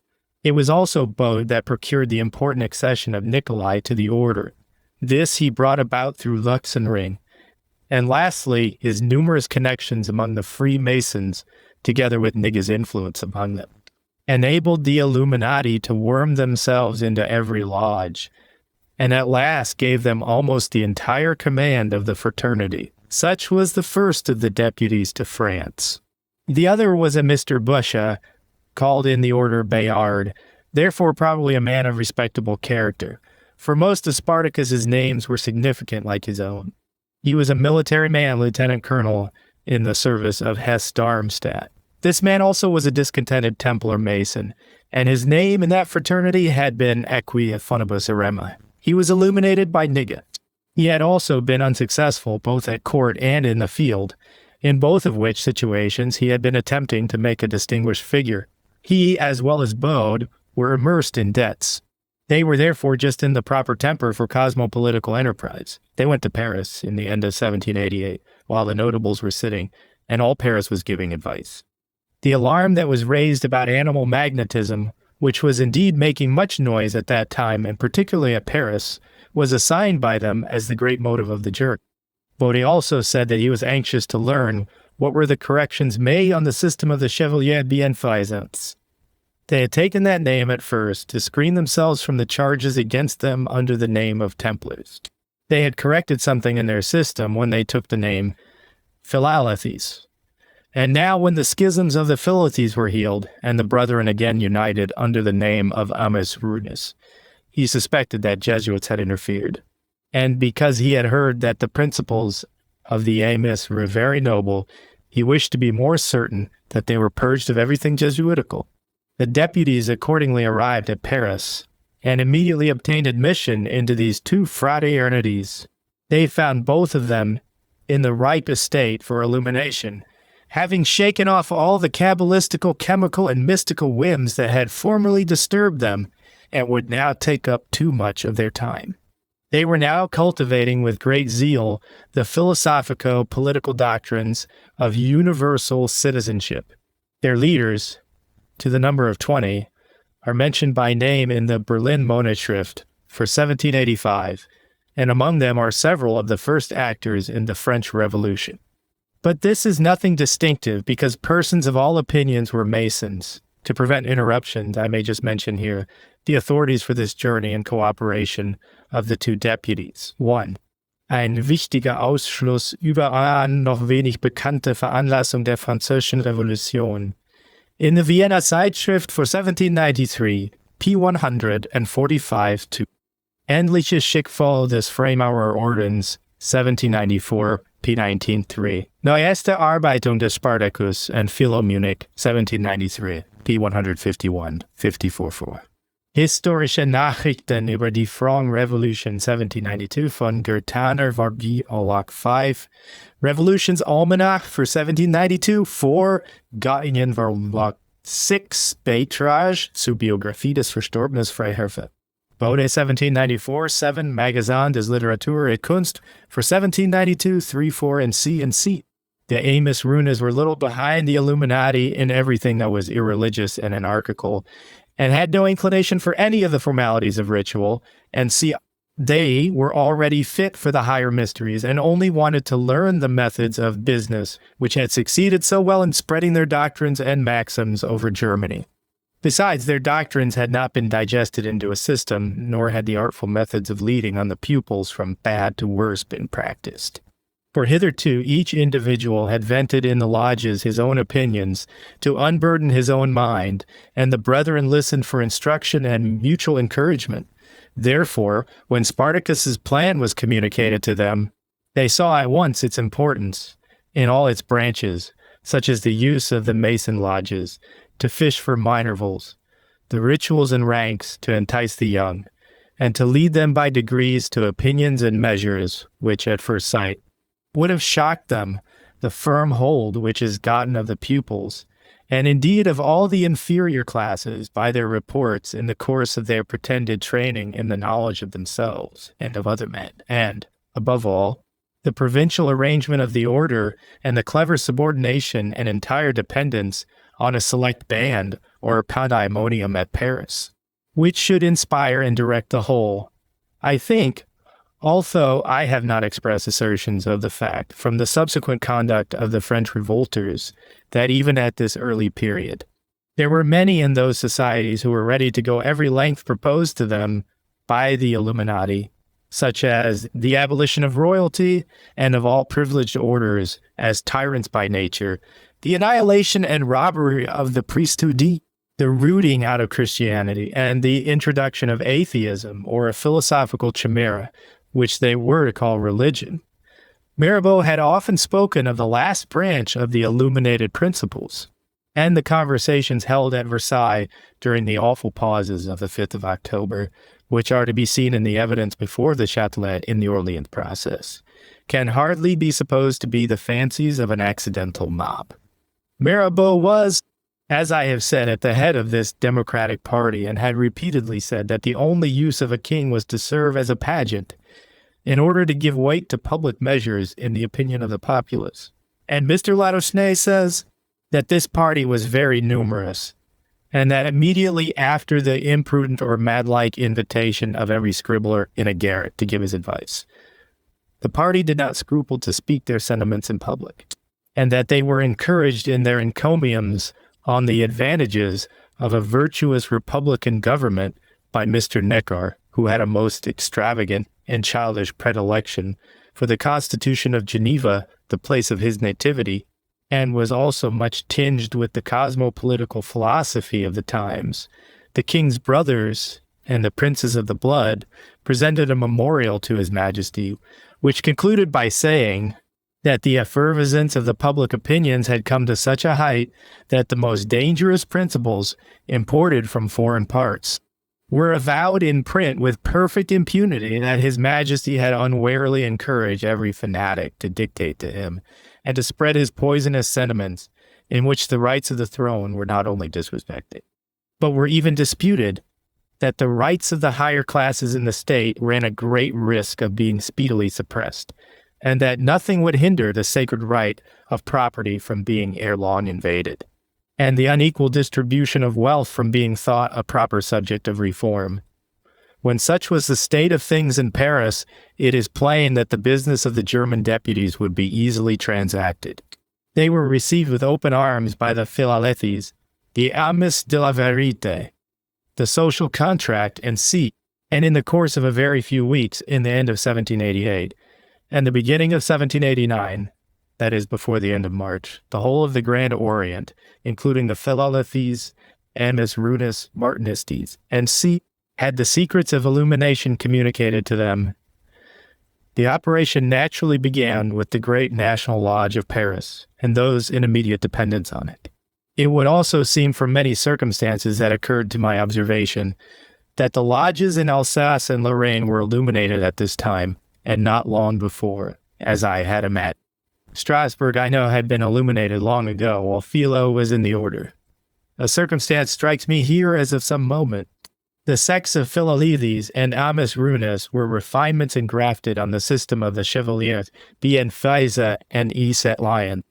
It was also Bode that procured the important accession of Nicolai to the order. This he brought about through Luxenring. And lastly, his numerous connections among the Freemasons, together with Nigge's influence among them, enabled the Illuminati to worm themselves into every lodge, and at last gave them almost the entire command of the fraternity. Such was the first of the deputies to France. The other was a Mr. Busha, called in the order Bayard, therefore probably a man of respectable character, for most of Spartacus's names were significant like his own. He was a military man, lieutenant colonel, in the service of Hesse-Darmstadt. This man also was a discontented Templar Mason, and his name in that fraternity had been Equi Funibus Erema. He was illuminated by Nigge. He had also been unsuccessful both at court and in the field, in both of which situations he had been attempting to make a distinguished figure. He, as well as Bode, were immersed in debts. They were therefore just in the proper temper for cosmopolitical enterprise. They went to Paris in the end of 1788, while the notables were sitting, and all Paris was giving advice. The alarm that was raised about animal magnetism, which was indeed making much noise at that time, and particularly at Paris, was assigned by them as the great motive of the journey. but he also said that he was anxious to learn what were the corrections made on the system of the Chevalier Bienfaisance. They had taken that name at first to screen themselves from the charges against them under the name of Templars. They had corrected something in their system when they took the name Philalethees. And now when the schisms of the Philalethees were healed, and the brethren again united under the name of Amos Ruinus, he suspected that Jesuits had interfered. And because he had heard that the principles of the Amos were very noble, he wished to be more certain that they were purged of everything Jesuitical. The deputies accordingly arrived at Paris and immediately obtained admission into these two fraternities. They found both of them in the ripe estate for illumination, having shaken off all the cabalistical, chemical, and mystical whims that had formerly disturbed them and would now take up too much of their time. They were now cultivating with great zeal the philosophico-political doctrines of universal citizenship. Their leaders, to the number of 20, are mentioned by name in the Berlin Monaschrift for 1785, and among them are several of the first actors in the French Revolution. But this is nothing distinctive because persons of all opinions were Masons. To prevent interruptions, I may just mention here the authorities for this journey and cooperation of the two deputies. 1. Ein wichtiger Ausschluss über eine noch wenig bekannte Veranlassung der Französischen Revolution. In the Vienna Zeitschrift for 1793, p. 145-2. Ähnliches Schicksal des Freimaurerordens, Ordens, 1794, p. 19-3. Neueste Arbeitung des Spartacus and Philo Munich, 1793, p. 151-54-4. Historische Nachrichten über die Franc Revolution 1792 von Gertaner Varby Olak 5. Revolutions Almanach for 1792 4. Göttingen Verlag 6. Beitrag zur Biografie des Verstorbenen Freiherr Bode 1794 7. Magasin des Literatur et Kunst for 1792 3, 4, and C. The Amos Runas were little behind the Illuminati in everything that was irreligious and anarchical, and had no inclination for any of the formalities of ritual, and they were already fit for the higher mysteries and only wanted to learn the methods of business, which had succeeded so well in spreading their doctrines and maxims over Germany. Besides, their doctrines had not been digested into a system, nor had the artful methods of leading on the pupils from bad to worse been practiced. For hitherto each individual had vented in the lodges his own opinions to unburden his own mind, and the brethren listened for instruction and mutual encouragement. Therefore, when Spartacus's plan was communicated to them, they saw at once its importance in all its branches, such as the use of the Mason lodges to fish for minervals, the rituals and ranks to entice the young, and to lead them by degrees to opinions and measures which, at first sight, would have shocked them, the firm hold which is gotten of the pupils, and indeed of all the inferior classes, by their reports in the course of their pretended training in the knowledge of themselves and of other men, and, above all, the provincial arrangement of the order and the clever subordination and entire dependence on a select band or pandemonium at Paris, which should inspire and direct the whole. I think, although I have not expressed assertions of the fact from the subsequent conduct of the French revolters, that even at this early period, there were many in those societies who were ready to go every length proposed to them by the Illuminati, such as the abolition of royalty and of all privileged orders as tyrants by nature, the annihilation and robbery of the priesthood, the rooting out of Christianity, and the introduction of atheism or a philosophical chimera, which they were to call religion. Mirabeau had often spoken of the last branch of the illuminated principles, and the conversations held at Versailles during the awful pauses of the 5th of October, which are to be seen in the evidence before the Châtelet in the Orleans process, can hardly be supposed to be the fancies of an accidental mob. Mirabeau was, as I have said, at the head of this democratic party, and had repeatedly said that the only use of a king was to serve as a pageant, in order to give weight to public measures in the opinion of the populace. And Mr. Ladouchnay says that this party was very numerous, and that immediately after the imprudent or mad-like invitation of every scribbler in a garret to give his advice, the party did not scruple to speak their sentiments in public, and that they were encouraged in their encomiums on the advantages of a virtuous republican government by Mr. Neckar, who had a most extravagant and childish predilection for the Constitution of Geneva, the place of his nativity, and was also much tinged with the cosmopolitical philosophy of the times. The king's brothers and the princes of the blood presented a memorial to his majesty, which concluded by saying that the effervescence of the public opinions had come to such a height that the most dangerous principles imported from foreign parts were avowed in print with perfect impunity, that his majesty had unwarily encouraged every fanatic to dictate to him and to spread his poisonous sentiments, in which the rights of the throne were not only disrespected, but were even disputed, that the rights of the higher classes in the state ran a great risk of being speedily suppressed, and that nothing would hinder the sacred right of property from being ere long invaded, and the unequal distribution of wealth from being thought a proper subject of reform. When such was the state of things in Paris, it is plain that the business of the German deputies would be easily transacted. They were received with open arms by the Philalethees, the Amis de la Vérité, the social contract and seat, and in the course of a very few weeks, in the end of 1788, and the beginning of 1789, that is, before the end of March, the whole of the Grand Orient, including the Philalethees, Amis Runis, Martinistes, and seat, had the secrets of illumination communicated to them. The operation naturally began with the great National Lodge of Paris and those in immediate dependence on it. It would also seem from many circumstances that occurred to my observation that the lodges in Alsace and Lorraine were illuminated at this time, and not long before, as I had imagined. Strasbourg, I know, had been illuminated long ago, while Philo was in the order. A circumstance strikes me here as of some moment. The sects of Philalethees and Amis Runis were refinements engrafted on the system of the Chevaliers Bienfaisant and Set Lion.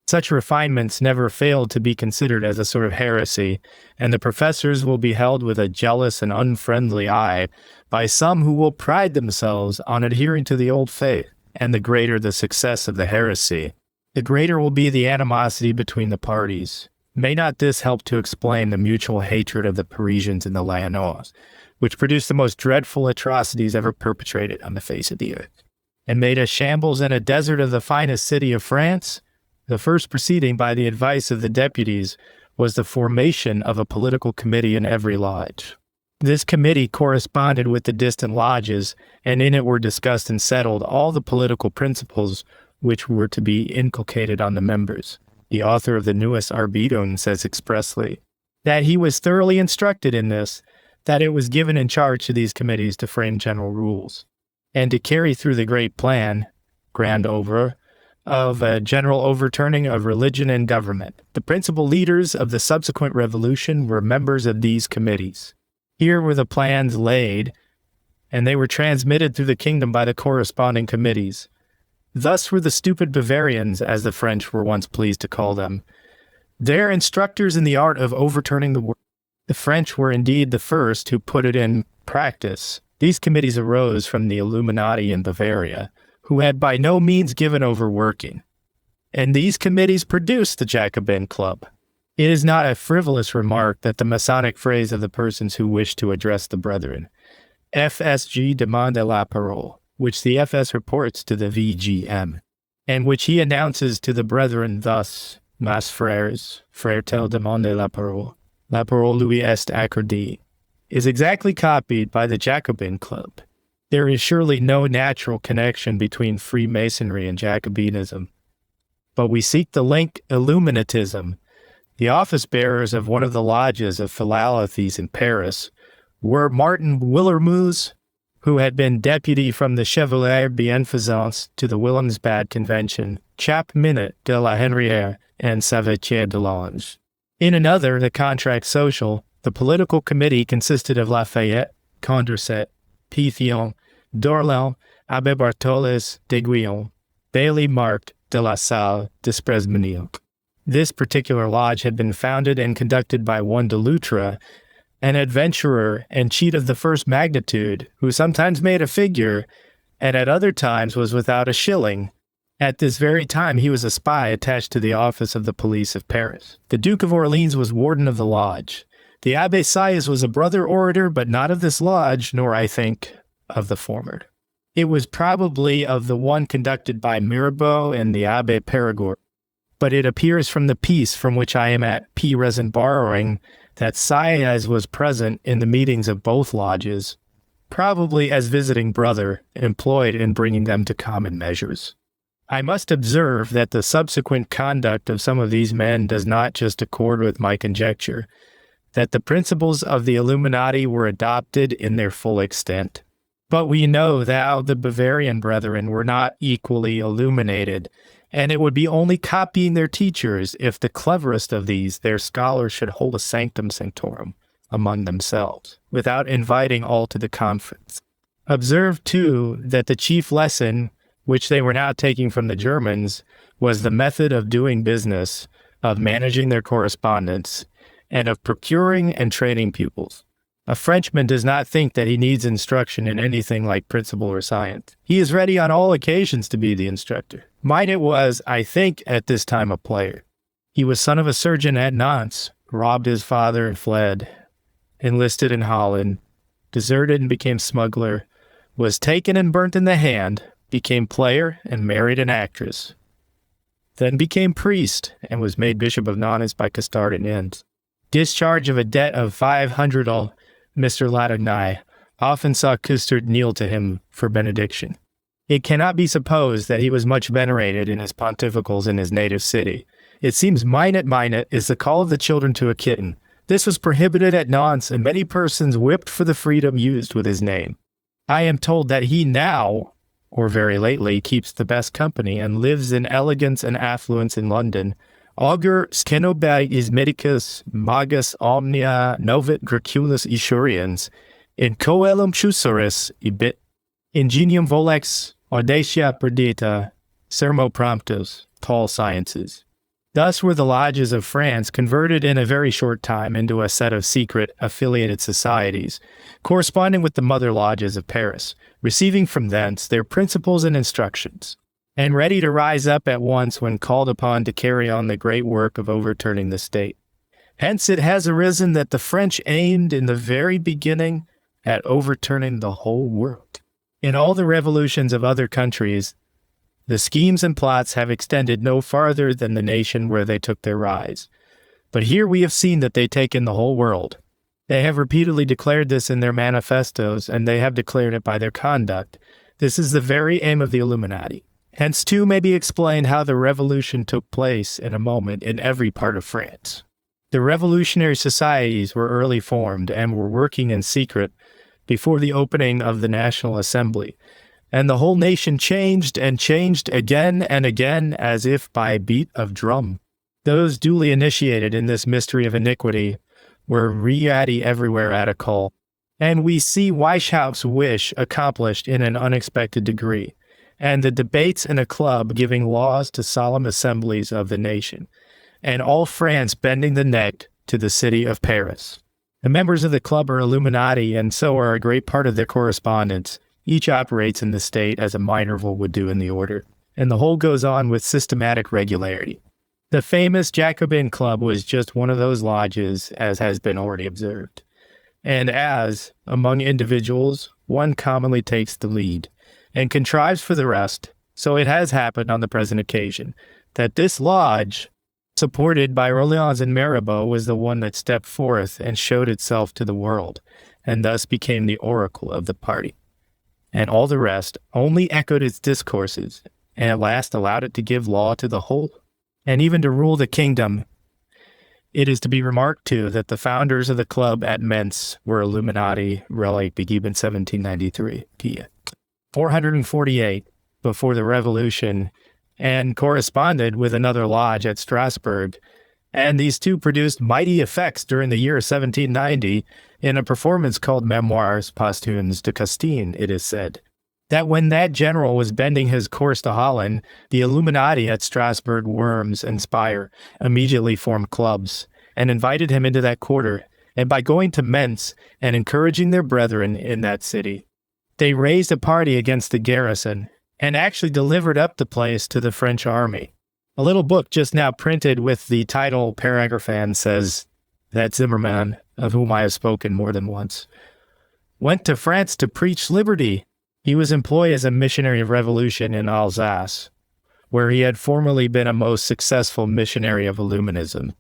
Such refinements never failed to be considered as a sort of heresy, and the professors will be held with a jealous and unfriendly eye by some who will pride themselves on adhering to the old faith, and the greater the success of the heresy, the greater will be the animosity between the parties. May not this help to explain the mutual hatred of the Parisians and the Lyonnais, which produced the most dreadful atrocities ever perpetrated on the face of the earth, and made a shambles and a desert of the finest city of France? The first proceeding by the advice of the deputies was the formation of a political committee in every lodge. This committee corresponded with the distant lodges, and in it were discussed and settled all the political principles which were to be inculcated on the members. The author of the newest Arbitrum says expressly that he was thoroughly instructed in this, that it was given in charge to these committees to frame general rules, and to carry through the great plan, grand over, of a general overturning of religion and government. The principal leaders of the subsequent revolution were members of these committees. Here were the plans laid, and they were transmitted through the kingdom by the corresponding committees. Thus were the stupid Bavarians, as the French were once pleased to call them, their instructors in the art of overturning the world. The French were indeed the first who put it in practice. These committees arose from the Illuminati in Bavaria, who had by no means given over working, and these committees produced the Jacobin Club. It is not a frivolous remark that the Masonic phrase of the persons who wish to address the brethren, FSG demande la parole, which the FS reports to the VGM, and which he announces to the brethren thus, Mas frères, frère-tel demande la parole lui est accordée, is exactly copied by the Jacobin Club. There is surely no natural connection between Freemasonry and Jacobinism, but we seek to link Illuminatism. The office-bearers of one of the lodges of Philalethees in Paris were Martin Willermoes, who had been deputy from the Chevalier Bienfaisance to the Willemsbad Convention, Chap Minute de la Henrière, and Savetier de Lange. In another, the Contract Social, the political committee consisted of Lafayette, Condorcet, Pétion, Dorlin, Abbé Bartholès d'Aiguillon, Bailly Marc de la Salle d'Espresmenil. This particular lodge had been founded and conducted by one de Loutre, an adventurer and cheat of the first magnitude, who sometimes made a figure and at other times was without a shilling. At this very time, he was a spy attached to the office of the police of Paris. The Duke of Orleans was warden of the lodge. The Abbé Sieyès was a brother orator, but not of this lodge, nor, I think, of the former. It was probably of the one conducted by Mirabeau and the Abbé Périgord. But it appears from the piece from which I am at present borrowing that Sieyès was present in the meetings of both lodges, probably as visiting brother, employed in bringing them to common measures. I must observe that the subsequent conduct of some of these men does not just accord with my conjecture, that the principles of the Illuminati were adopted in their full extent. But we know that the Bavarian brethren were not equally illuminated, and it would be only copying their teachers if the cleverest of these, their scholars, should hold a sanctum sanctorum among themselves, without inviting all to the conference. Observe, too, that the chief lesson which they were now taking from the Germans, was the method of doing business, of managing their correspondence, and of procuring and training pupils. A Frenchman does not think that he needs instruction in anything like principle or science. He is ready on all occasions to be the instructor. Mine it was, I think, at this time a player. He was son of a surgeon at Nantes, robbed his father and fled, enlisted in Holland, deserted and became smuggler, was taken and burnt in the hand, became player and married an actress, then became priest and was made Bishop of Nantes by Castard and Inns. Discharge of a debt of 500 Mr. Latagny often saw Custard kneel to him for benediction. It cannot be supposed that he was much venerated in his pontificals in his native city. It seems minute is the call of the children to a kitten. This was prohibited at Nantes, and many persons whipped for the freedom used with his name. I am told that he now, or very lately, keeps the best company and lives in elegance and affluence in London. Augur scenobatis medicus magus omnia novit graculus isuriens, in coelum chusoris ibit, ingenium volex audacia perdita, sermo promptus, tall sciences. Thus were the lodges of France converted in a very short time into a set of secret, affiliated societies, corresponding with the mother lodges of Paris, receiving from thence their principles and instructions, and ready to rise up at once when called upon to carry on the great work of overturning the state. Hence it has arisen that the French aimed in the very beginning at overturning the whole world. In all the revolutions of other countries, the schemes and plots have extended no farther than the nation where they took their rise. But here we have seen that they take in the whole world. They have repeatedly declared this in their manifestos, and they have declared it by their conduct. This is the very aim of the Illuminati. Hence, too, may be explained how the revolution took place in a moment in every part of France. The revolutionary societies were early formed and were working in secret before the opening of the National Assembly, and the whole nation changed and changed again and again as if by beat of drum. Those duly initiated in this mystery of iniquity were ready everywhere at a call, and we see Weishaupt's wish accomplished in an unexpected degree, and the debates in a club giving laws to solemn assemblies of the nation, and all France bending the neck to the city of Paris. The members of the club are Illuminati, and so are a great part of their correspondence. Each operates in the state as a minerval would do in the order, and the whole goes on with systematic regularity. The famous Jacobin Club was just one of those lodges, as has been already observed. And as, among individuals, one commonly takes the lead, and contrives for the rest, so it has happened on the present occasion, that this lodge, supported by Orleans and Mirabeau, was the one that stepped forth and showed itself to the world, and thus became the oracle of the party. And all the rest only echoed its discourses, and at last allowed it to give law to the whole, and even to rule the kingdom. It is to be remarked, too, that the founders of the club at Mentz were Illuminati, relic begeben 1793, 448, before the Revolution, and corresponded with another lodge at Strasbourg, and these two produced mighty effects during the year 1790 in a performance called Memoires Posthumes de Castine. It is said that when that general was bending his course to Holland, the Illuminati at Strasbourg, Worms, and Speyer immediately formed clubs and invited him into that quarter, and by going to Mentz and encouraging their brethren in that city, They raised a party against the garrison and actually delivered up the place to the French army. A little book just now printed with the title Paragraphan says that Zimmerman, of whom I have spoken more than once, went to France to preach liberty. He was employed as a missionary of revolution in Alsace, where he had formerly been a most successful missionary of Illuminism.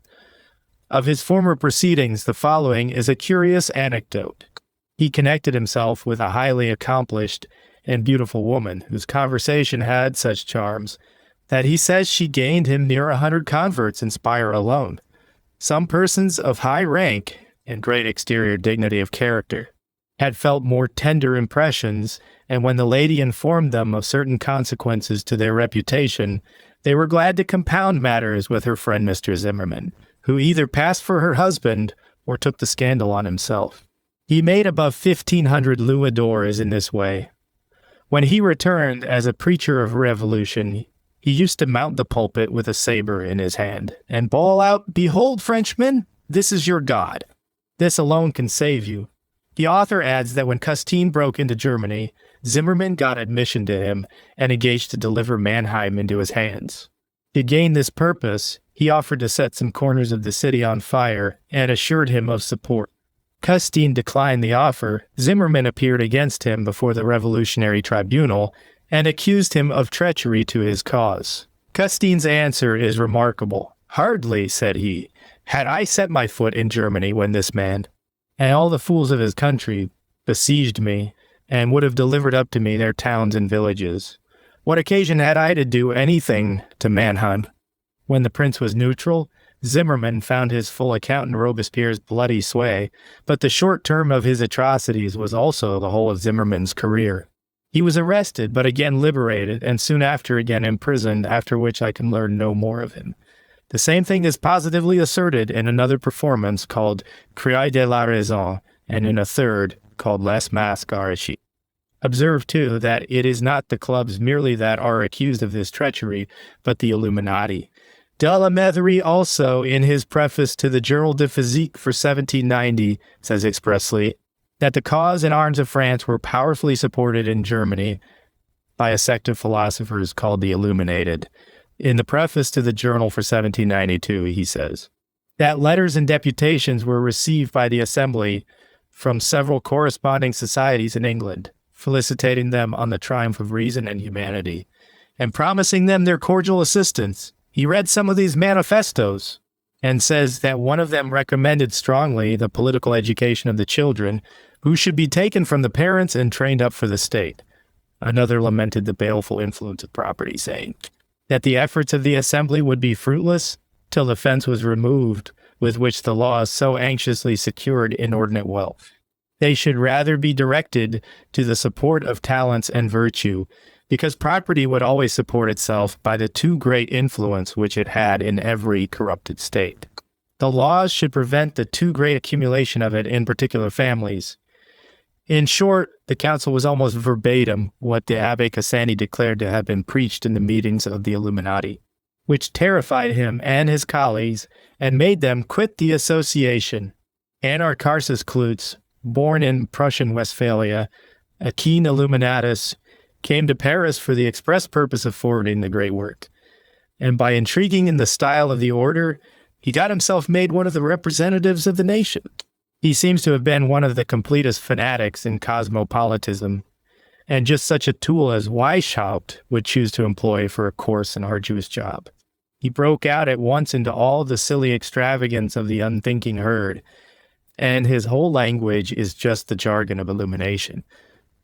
Of his former proceedings, the following is a curious anecdote. He connected himself with a highly accomplished and beautiful woman whose conversation had such charms that he says she gained him near 100 converts in Spire alone. Some persons of high rank and great exterior dignity of character had felt more tender impressions, and when the lady informed them of certain consequences to their reputation, they were glad to compound matters with her friend Mr. Zimmerman, who either passed for her husband or took the scandal on himself. He made above 1,500 louis d'ors in this way. When he returned as a preacher of revolution, he used to mount the pulpit with a saber in his hand and bawl out, "Behold, Frenchmen, this is your God. This alone can save you." The author adds that when Custine broke into Germany, Zimmerman got admission to him and engaged to deliver Mannheim into his hands. To gain this purpose, he offered to set some corners of the city on fire and assured him of support. Custine declined the offer. Zimmerman appeared against him before the Revolutionary Tribunal and accused him of treachery to his cause. Custine's answer is remarkable. "Hardly," said he, "had I set my foot in Germany when this man, and all the fools of his country, besieged me, and would have delivered up to me their towns and villages. What occasion had I to do anything to Mannheim?" When the prince was neutral, Zimmerman found his full account in Robespierre's bloody sway, but the short term of his atrocities was also the whole of Zimmerman's career. He was arrested, but again liberated, and soon after again imprisoned, after which I can learn no more of him. The same thing is positively asserted in another performance called Cri de la Raison, and in a third called Les Masques. Observe, too, that it is not the clubs merely that are accused of this treachery, but the Illuminati. De la Metherie also, in his preface to the Journal de Physique for 1790, says expressly that the cause and arms of France were powerfully supported in Germany by a sect of philosophers called the Illuminated. In the preface to the Journal for 1792, he says that letters and deputations were received by the Assembly from several corresponding societies in England, felicitating them on the triumph of reason and humanity, and promising them their cordial assistance. He read some of these manifestos and says that one of them recommended strongly the political education of the children, who should be taken from the parents and trained up for the state. Another lamented the baleful influence of property, saying that the efforts of the Assembly would be fruitless till the fence was removed with which the laws so anxiously secured inordinate wealth. They should rather be directed to the support of talents and virtue, because property would always support itself by the too great influence which it had in every corrupted state. The laws should prevent the too great accumulation of it in particular families. In short, the council was almost verbatim what the Abbé Cassani declared to have been preached in the meetings of the Illuminati, which terrified him and his colleagues and made them quit the association. Anarcharsis Klutz, born in Prussian Westphalia, a keen Illuminatus, came to Paris for the express purpose of forwarding the great work. And by intriguing in the style of the order, he got himself made one of the representatives of the nation. He seems to have been one of the completest fanatics in cosmopolitism, and just such a tool as Weishaupt would choose to employ for a coarse and arduous job. He broke out at once into all the silly extravagance of the unthinking herd, and his whole language is just the jargon of illumination.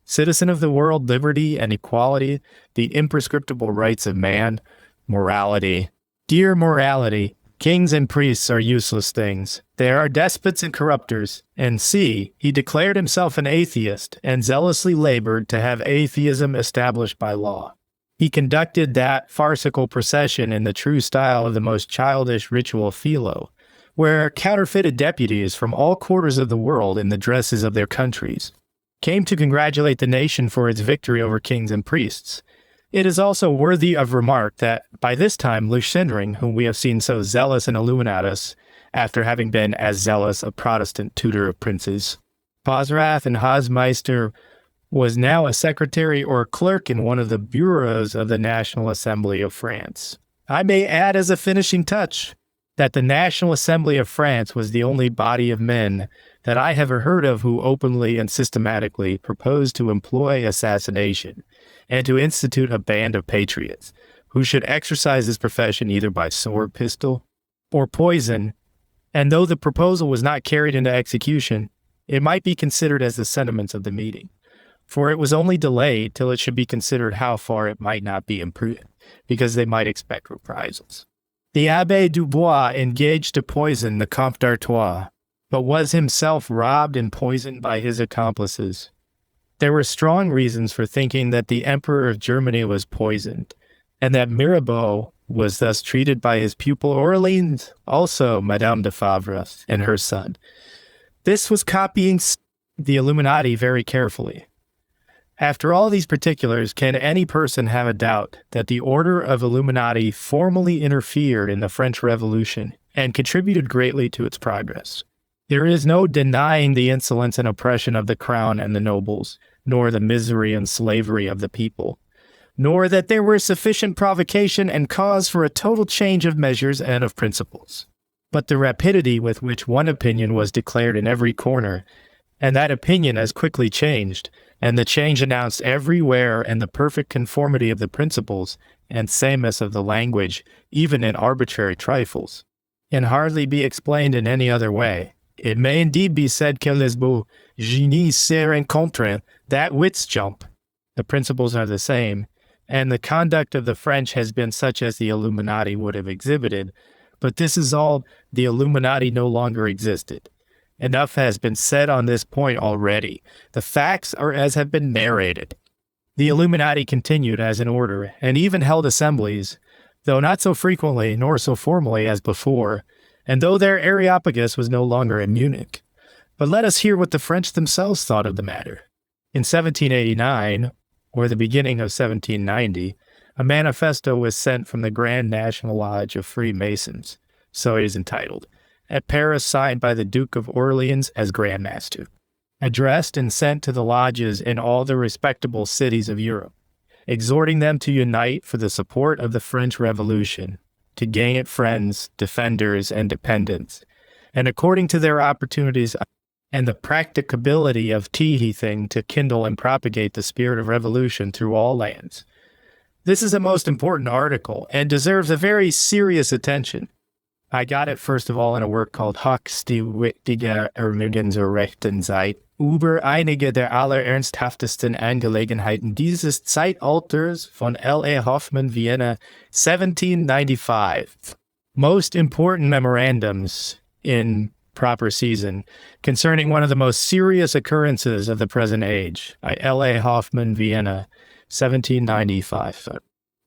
Citizen of the world, liberty and equality, the imprescriptible rights of man, morality. Dear morality, kings and priests are useless things. They are despots and corrupters. And see, he declared himself an atheist and zealously labored to have atheism established by law. He conducted that farcical procession in the true style of the most childish ritual philo, where counterfeited deputies from all quarters of the world in the dresses of their countries came to congratulate the nation for its victory over kings and priests. It is also worthy of remark that by this time Lushendring, whom we have seen so zealous an Illuminatus, after having been as zealous a Protestant tutor of princes, Pasrath and Hausmeister was now a secretary or clerk in one of the bureaus of the National Assembly of France. I may add as a finishing touch that the National Assembly of France was the only body of men that I have ever heard of who openly and systematically proposed to employ assassination and to institute a band of patriots who should exercise this profession either by sword, pistol, or poison. And though the proposal was not carried into execution, it might be considered as the sentiments of the meeting, for it was only delayed till it should be considered how far it might not be imprudent, because they might expect reprisals. The Abbé Dubois engaged to poison the Comte d'Artois, but was himself robbed and poisoned by his accomplices. There were strong reasons for thinking that the Emperor of Germany was poisoned, and that Mirabeau was thus treated by his pupil Orleans, also Madame de Favre and her son. This was copying the Illuminati very carefully. After all these particulars, can any person have a doubt that the Order of Illuminati formally interfered in the French Revolution and contributed greatly to its progress? There is no denying the insolence and oppression of the crown and the nobles, nor the misery and slavery of the people, nor that there were sufficient provocation and cause for a total change of measures and of principles. But the rapidity with which one opinion was declared in every corner, and that opinion as quickly changed, and the change announced everywhere, and the perfect conformity of the principles and sameness of the language, even in arbitrary trifles, can hardly be explained in any other way. It may indeed be said que les beaux génies se rencontrent, that wits jump. The principles are the same, and the conduct of the French has been such as the Illuminati would have exhibited, but this is all. The Illuminati no longer existed. Enough has been said on this point already. The facts are as have been narrated. The Illuminati continued as an order, and even held assemblies, though not so frequently nor so formally as before, and though their Areopagus was no longer in Munich. But let us hear what the French themselves thought of the matter. In 1789, or the beginning of 1790, a manifesto was sent from the Grand National Lodge of Freemasons, so it is entitled, at Paris, signed by the Duke of Orleans as Grand Master, addressed and sent to the lodges in all the respectable cities of Europe, exhorting them to unite for the support of the French Revolution, to gain it friends, defenders, and dependents, and according to their opportunities and the practicability of thing to kindle and propagate the spirit of revolution through all lands. This is a most important article and deserves a very serious attention. I got it first of all in a work called Hox die wichtige Ermüdungsrechtenzeit über einige der allerernsthaftesten Angelegenheiten dieses Zeitalters von L.A. Hoffman, Vienna, 1795. Most important memorandums in proper season concerning one of the most serious occurrences of the present age by L.A. Hoffman, Vienna, 1795.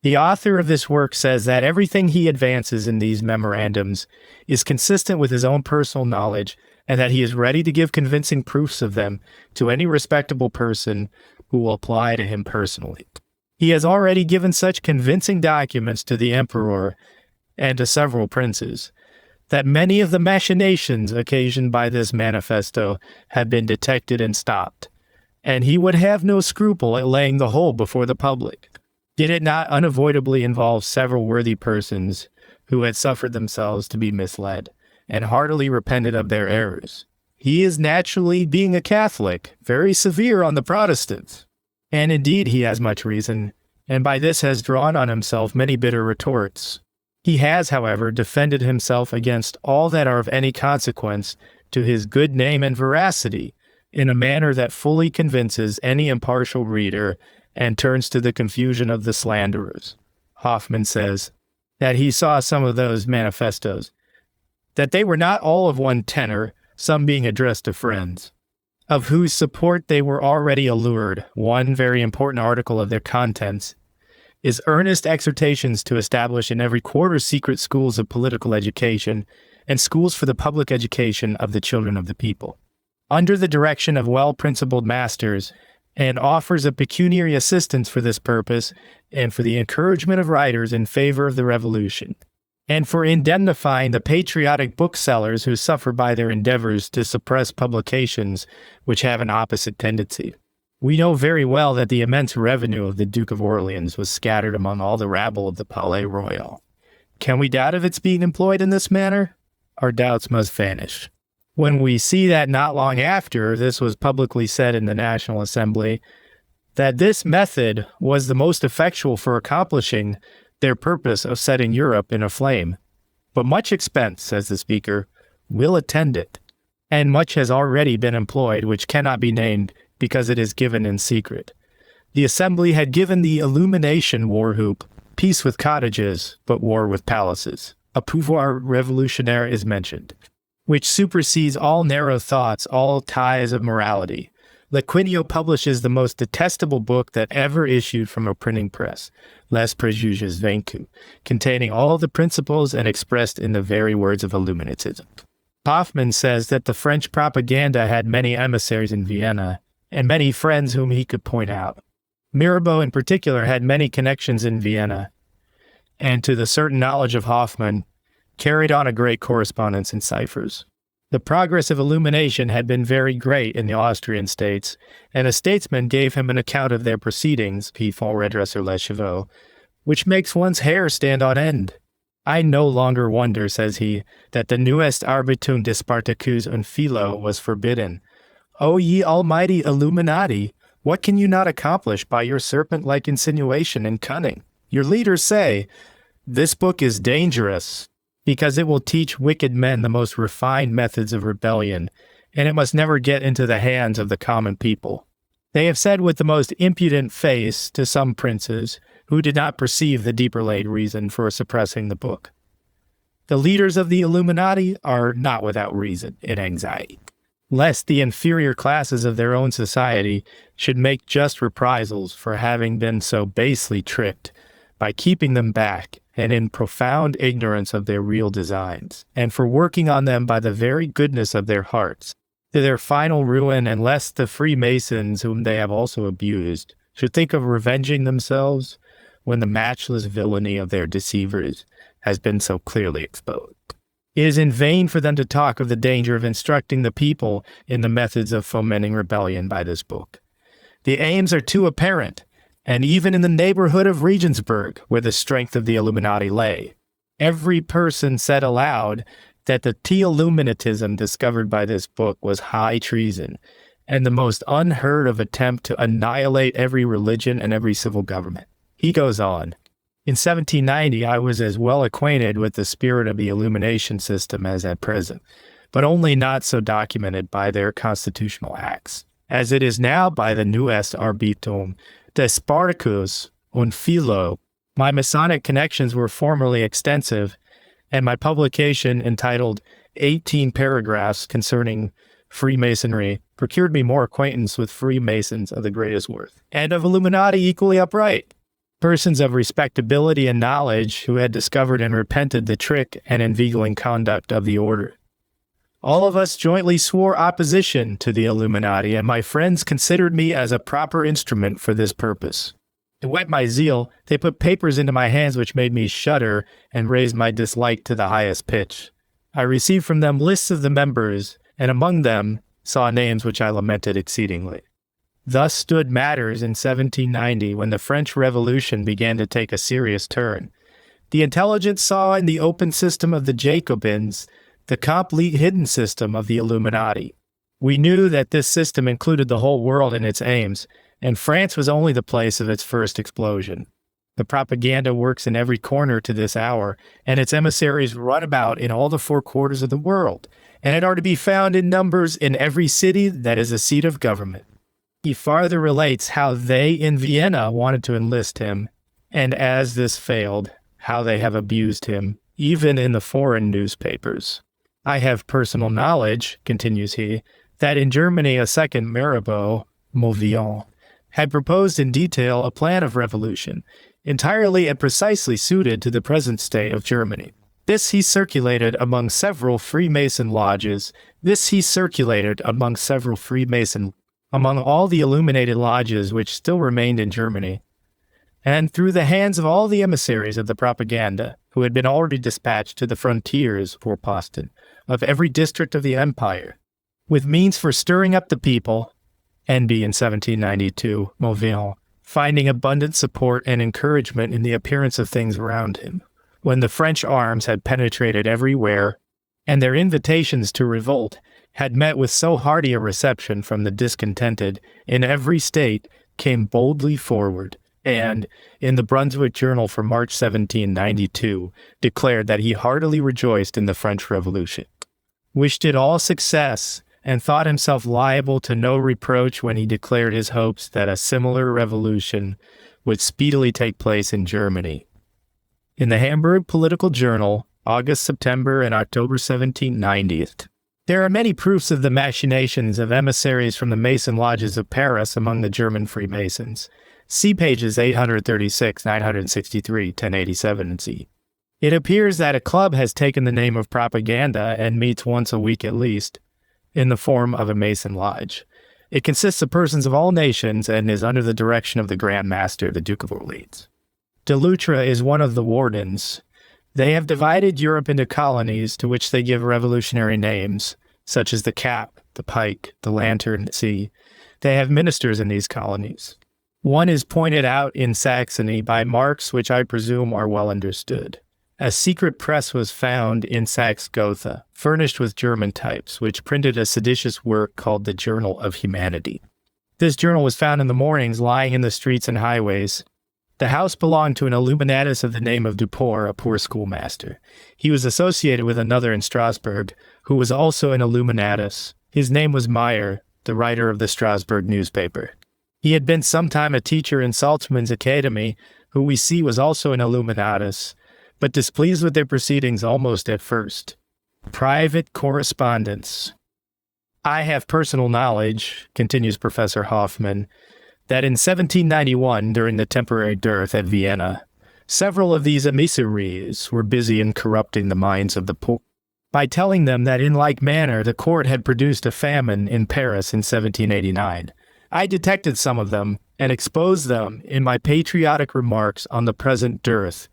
The author of this work says that everything he advances in these memorandums is consistent with his own personal knowledge, and that he is ready to give convincing proofs of them to any respectable person who will apply to him personally. He has already given such convincing documents to the emperor and to several princes that many of the machinations occasioned by this manifesto have been detected and stopped, and he would have no scruple at laying the whole before the public, did it not unavoidably involve several worthy persons who had suffered themselves to be misled, and heartily repented of their errors. He is naturally, being a Catholic, very severe on the Protestants, and indeed he has much reason, and by this has drawn on himself many bitter retorts. He has, however, defended himself against all that are of any consequence to his good name and veracity, in a manner that fully convinces any impartial reader and turns to the confusion of the slanderers. Hoffman says that he saw some of those manifestos, that they were not all of one tenor, some being addressed to friends, of whose support they were already allured. One very important article of their contents is earnest exhortations to establish in every quarter secret schools of political education and schools for the public education of the children of the people, under the direction of well-principled masters, and offers a pecuniary assistance for this purpose and for the encouragement of writers in favor of the revolution, and for indemnifying the patriotic booksellers who suffer by their endeavors to suppress publications which have an opposite tendency. We know very well that the immense revenue of the Duke of Orleans was scattered among all the rabble of the Palais Royal. Can we doubt of its being employed in this manner? Our doubts must vanish. When we see that not long after this was publicly said in the National Assembly, that this method was the most effectual for accomplishing their purpose of setting Europe in a flame. But much expense, says the speaker, will attend it, and much has already been employed which cannot be named because it is given in secret. The Assembly had given the Illumination war whoop, peace with cottages, but war with palaces. A pouvoir revolutionnaire is mentioned, which supersedes all narrow thoughts, all ties of morality. Lequinio publishes the most detestable book that ever issued from a printing press, Les Préjugés Vaincus, containing all the principles and expressed in the very words of Illuminatism. Hoffmann says that the French propaganda had many emissaries in Vienna, and many friends whom he could point out. Mirabeau in particular had many connections in Vienna, and to the certain knowledge of Hoffmann, carried on a great correspondence in ciphers. The progress of illumination had been very great in the Austrian states, and a statesman gave him an account of their proceedings, P. Redresser Les Chevaux, which makes one's hair stand on end. I no longer wonder, says he, that the newest Arbeitung des Spartacus und Philo was forbidden. O ye almighty Illuminati, what can you not accomplish by your serpent-like insinuation and cunning? Your leaders say, this book is dangerous, because it will teach wicked men the most refined methods of rebellion, and it must never get into the hands of the common people. They have said with the most impudent face to some princes, who did not perceive the deeper laid reason for suppressing the book. The leaders of the Illuminati are not without reason in anxiety, lest the inferior classes of their own society should make just reprisals for having been so basely tricked, by keeping them back and in profound ignorance of their real designs, and for working on them by the very goodness of their hearts, to their final ruin, and lest the Freemasons, whom they have also abused, should think of revenging themselves when the matchless villainy of their deceivers has been so clearly exposed. It is in vain for them to talk of the danger of instructing the people in the methods of fomenting rebellion by this book. The aims are too apparent, and even in the neighborhood of Regensburg, where the strength of the Illuminati lay, every person said aloud that the Illuminatism discovered by this book was high treason, and the most unheard of attempt to annihilate every religion and every civil government. He goes on, in 1790 I was as well acquainted with the spirit of the illumination system as at present, but only not so documented by their constitutional acts, as it is now by the newest Arbeitung des Spartacus und Philo. My Masonic connections were formerly extensive, and my publication entitled 18 Paragraphs Concerning Freemasonry procured me more acquaintance with Freemasons of the greatest worth, and of Illuminati equally upright, persons of respectability and knowledge who had discovered and repented the trick and inveigling conduct of the order. All of us jointly swore opposition to the Illuminati, and my friends considered me as a proper instrument for this purpose. To whet my zeal, they put papers into my hands which made me shudder and raised my dislike to the highest pitch. I received from them lists of the members, and among them saw names which I lamented exceedingly. Thus stood matters in 1790, when the French Revolution began to take a serious turn. The intelligence saw in the open system of the Jacobins the complete hidden system of the Illuminati. We knew that this system included the whole world in its aims, and France was only the place of its first explosion. The propaganda works in every corner to this hour, and its emissaries run about in all the four quarters of the world, and it are to be found in numbers in every city that is a seat of government. He farther relates how they in Vienna wanted to enlist him, and as this failed, how they have abused him, even in the foreign newspapers. I have personal knowledge, continues he, that in Germany a second Mirabeau, Mauvion, had proposed in detail a plan of revolution, entirely and precisely suited to the present state of Germany. This he circulated among several Freemason lodges. Among all the illuminated lodges which still remained in Germany, and through the hands of all the emissaries of the propaganda, who had been already dispatched to the frontiers, for Posten, of every district of the empire, with means for stirring up the people, envy in 1792, Mauvillon, finding abundant support and encouragement in the appearance of things around him. When the French arms had penetrated everywhere, and their invitations to revolt had met with so hearty a reception from the discontented in every state, came boldly forward, and, in the Brunswick Journal for March 1792, declared that he heartily rejoiced in the French Revolution, wished it all success, and thought himself liable to no reproach when he declared his hopes that a similar revolution would speedily take place in Germany. In the Hamburg Political Journal, August, September, and October 1790, there are many proofs of the machinations of emissaries from the Mason lodges of Paris among the German Freemasons. See pages 836, 963, 1087, and see. It appears that a club has taken the name of propaganda and meets once a week at least, in the form of a Mason lodge. It consists of persons of all nations and is under the direction of the Grand Master, the Duke of Orleans. De Loutre is one of the wardens. They have divided Europe into colonies to which they give revolutionary names, such as the Cap, the Pike, the Lantern, the Sea. They have ministers in these colonies. One is pointed out in Saxony by marks which I presume are well understood. A secret press was found in Saxe-Gotha, furnished with German types, which printed a seditious work called the Journal of Humanity. This journal was found in the mornings lying in the streets and highways. The house belonged to an Illuminatus of the name of Duport, a poor schoolmaster. He was associated with another in Strasbourg, who was also an Illuminatus. His name was Meyer, the writer of the Strasbourg newspaper. He had been sometime a teacher in Salzmann's Academy, who we see was also an Illuminatus, but displeased with their proceedings almost at first. Private correspondence. I have personal knowledge, continues Professor Hoffman, that in 1791, during the temporary dearth at Vienna, several of these emissaries were busy in corrupting the minds of the poor by telling them that in like manner the court had produced a famine in Paris in 1789. I detected some of them and exposed them in my patriotic remarks on the present dearth,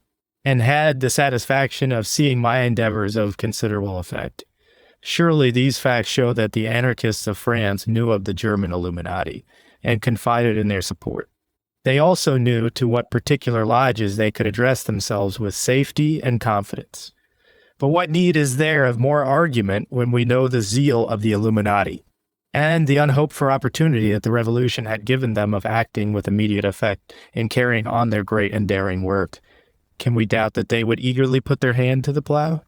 and had the satisfaction of seeing my endeavors of considerable effect. Surely these facts show that the anarchists of France knew of the German Illuminati, and confided in their support. They also knew to what particular lodges they could address themselves with safety and confidence. But what need is there of more argument when we know the zeal of the Illuminati, and the unhoped-for opportunity that the Revolution had given them of acting with immediate effect in carrying on their great and daring work? Can we doubt that they would eagerly put their hand to the plow?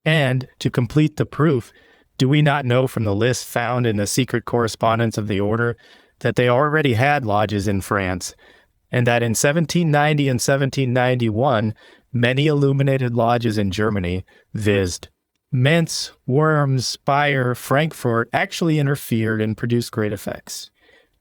And, to complete the proof, do we not know from the list found in the secret correspondence of the order that they already had lodges in France, and that in 1790 and 1791, many illuminated lodges in Germany, viz., Mentz, Worms, Speyer, Frankfurt, actually interfered and produced great effects.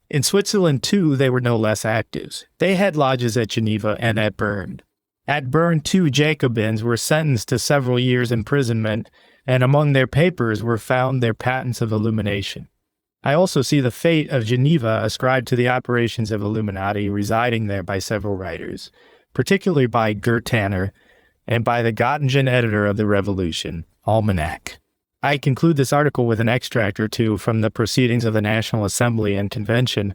In Switzerland, too, they were no less active. They had lodges at Geneva and at Bern. At Bern, too, Jacobins were sentenced to several years' imprisonment, and among their papers were found their patents of illumination. I also see the fate of Geneva ascribed to the operations of Illuminati residing there by several writers, particularly by Gert Tanner and by the Göttingen editor of the Revolution, Almanac. I conclude this article with an extract or two from the proceedings of the National Assembly and Convention,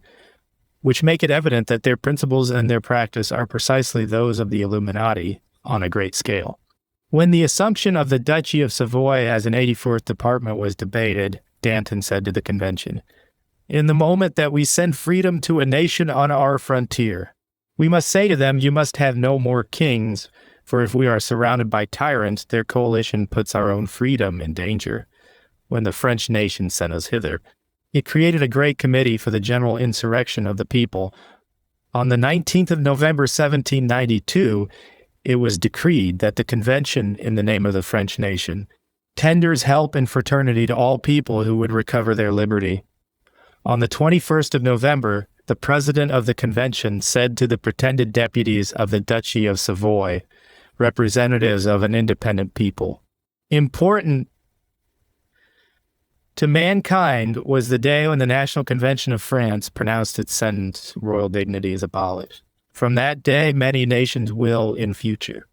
which make it evident that their principles and their practice are precisely those of the Illuminati on a great scale. When the assumption of the Duchy of Savoy as an 84th department was debated, Danton said to the convention, "In the moment that we send freedom to a nation on our frontier, we must say to them, you must have no more kings, for if we are surrounded by tyrants, their coalition puts our own freedom in danger. When the French nation sent us hither, it created a great committee for the general insurrection of the people. On the 19th of November, 1792, it was decreed that the convention, in the name of the French nation, tenders help and fraternity to all people who would recover their liberty. On the 21st of November, the president of the convention said to the pretended deputies of the Duchy of Savoy, representatives of an independent people, important to mankind was the day when the National Convention of France pronounced its sentence, royal dignity is abolished. From that day, many nations will, in future,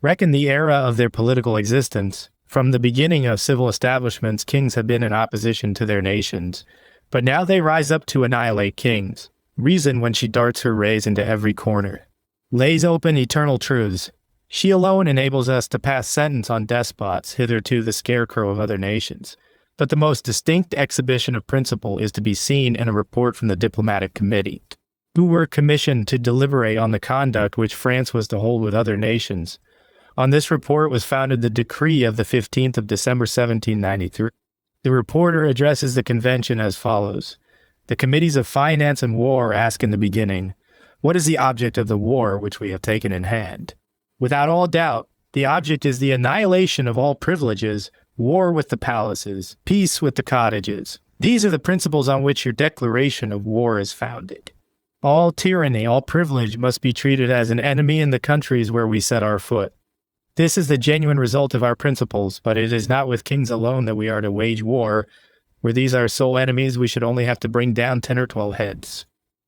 reckon the era of their political existence. From the beginning of civil establishments, kings have been in opposition to their nations, But now they rise up to annihilate kings. Reason, when she darts her rays into every corner, lays open eternal truths. She alone enables us to pass sentence on despots, hitherto the scarecrow of other nations. But the most distinct exhibition of principle is to be seen in a report from the diplomatic committee, who were commissioned to deliberate on the conduct which France was to hold with other nations. On this report was founded the decree of the 15th of December 1793. The reporter addresses the convention as follows. The committees of finance and war ask in the beginning, what is the object of the war which we have taken in hand? Without all doubt, the object is the annihilation of all privileges, war with the palaces, peace with the cottages. These are the principles on which your declaration of war is founded. All tyranny, all privilege must be treated as an enemy in the countries where we set our foot. This is the genuine result of our principles, but it is not with kings alone that we are to wage war. Were these our sole enemies, we should only have to bring down 10 or 12 heads.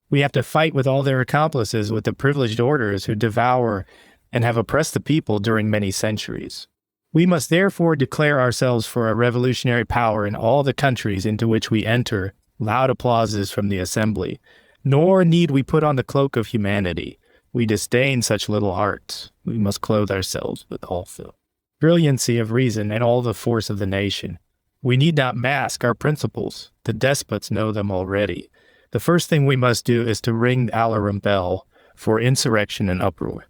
We have to fight with all their accomplices, with the privileged orders who devour and have oppressed the people during many centuries. We must therefore declare ourselves for a revolutionary power in all the countries into which we enter. Loud applauses from the assembly. Nor need we put on the cloak of humanity. We disdain such little arts. We must clothe ourselves with all the brilliancy of reason and all the force of the nation. We need not mask our principles. The despots know them already. The first thing we must do is to ring the alarum bell for insurrection and uproar.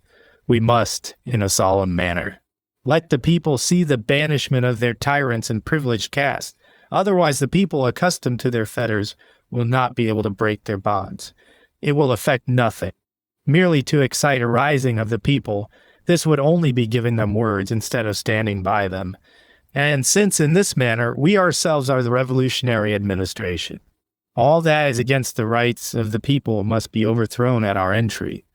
We must, in a solemn manner, let the people see the banishment of their tyrants and privileged caste. Otherwise, the people accustomed to their fetters will not be able to break their bonds. It will effect nothing. Merely to excite a rising of the people, this would only be giving them words instead of standing by them. And since in this manner we ourselves are the revolutionary administration, all that is against the rights of the people must be overthrown at our entry.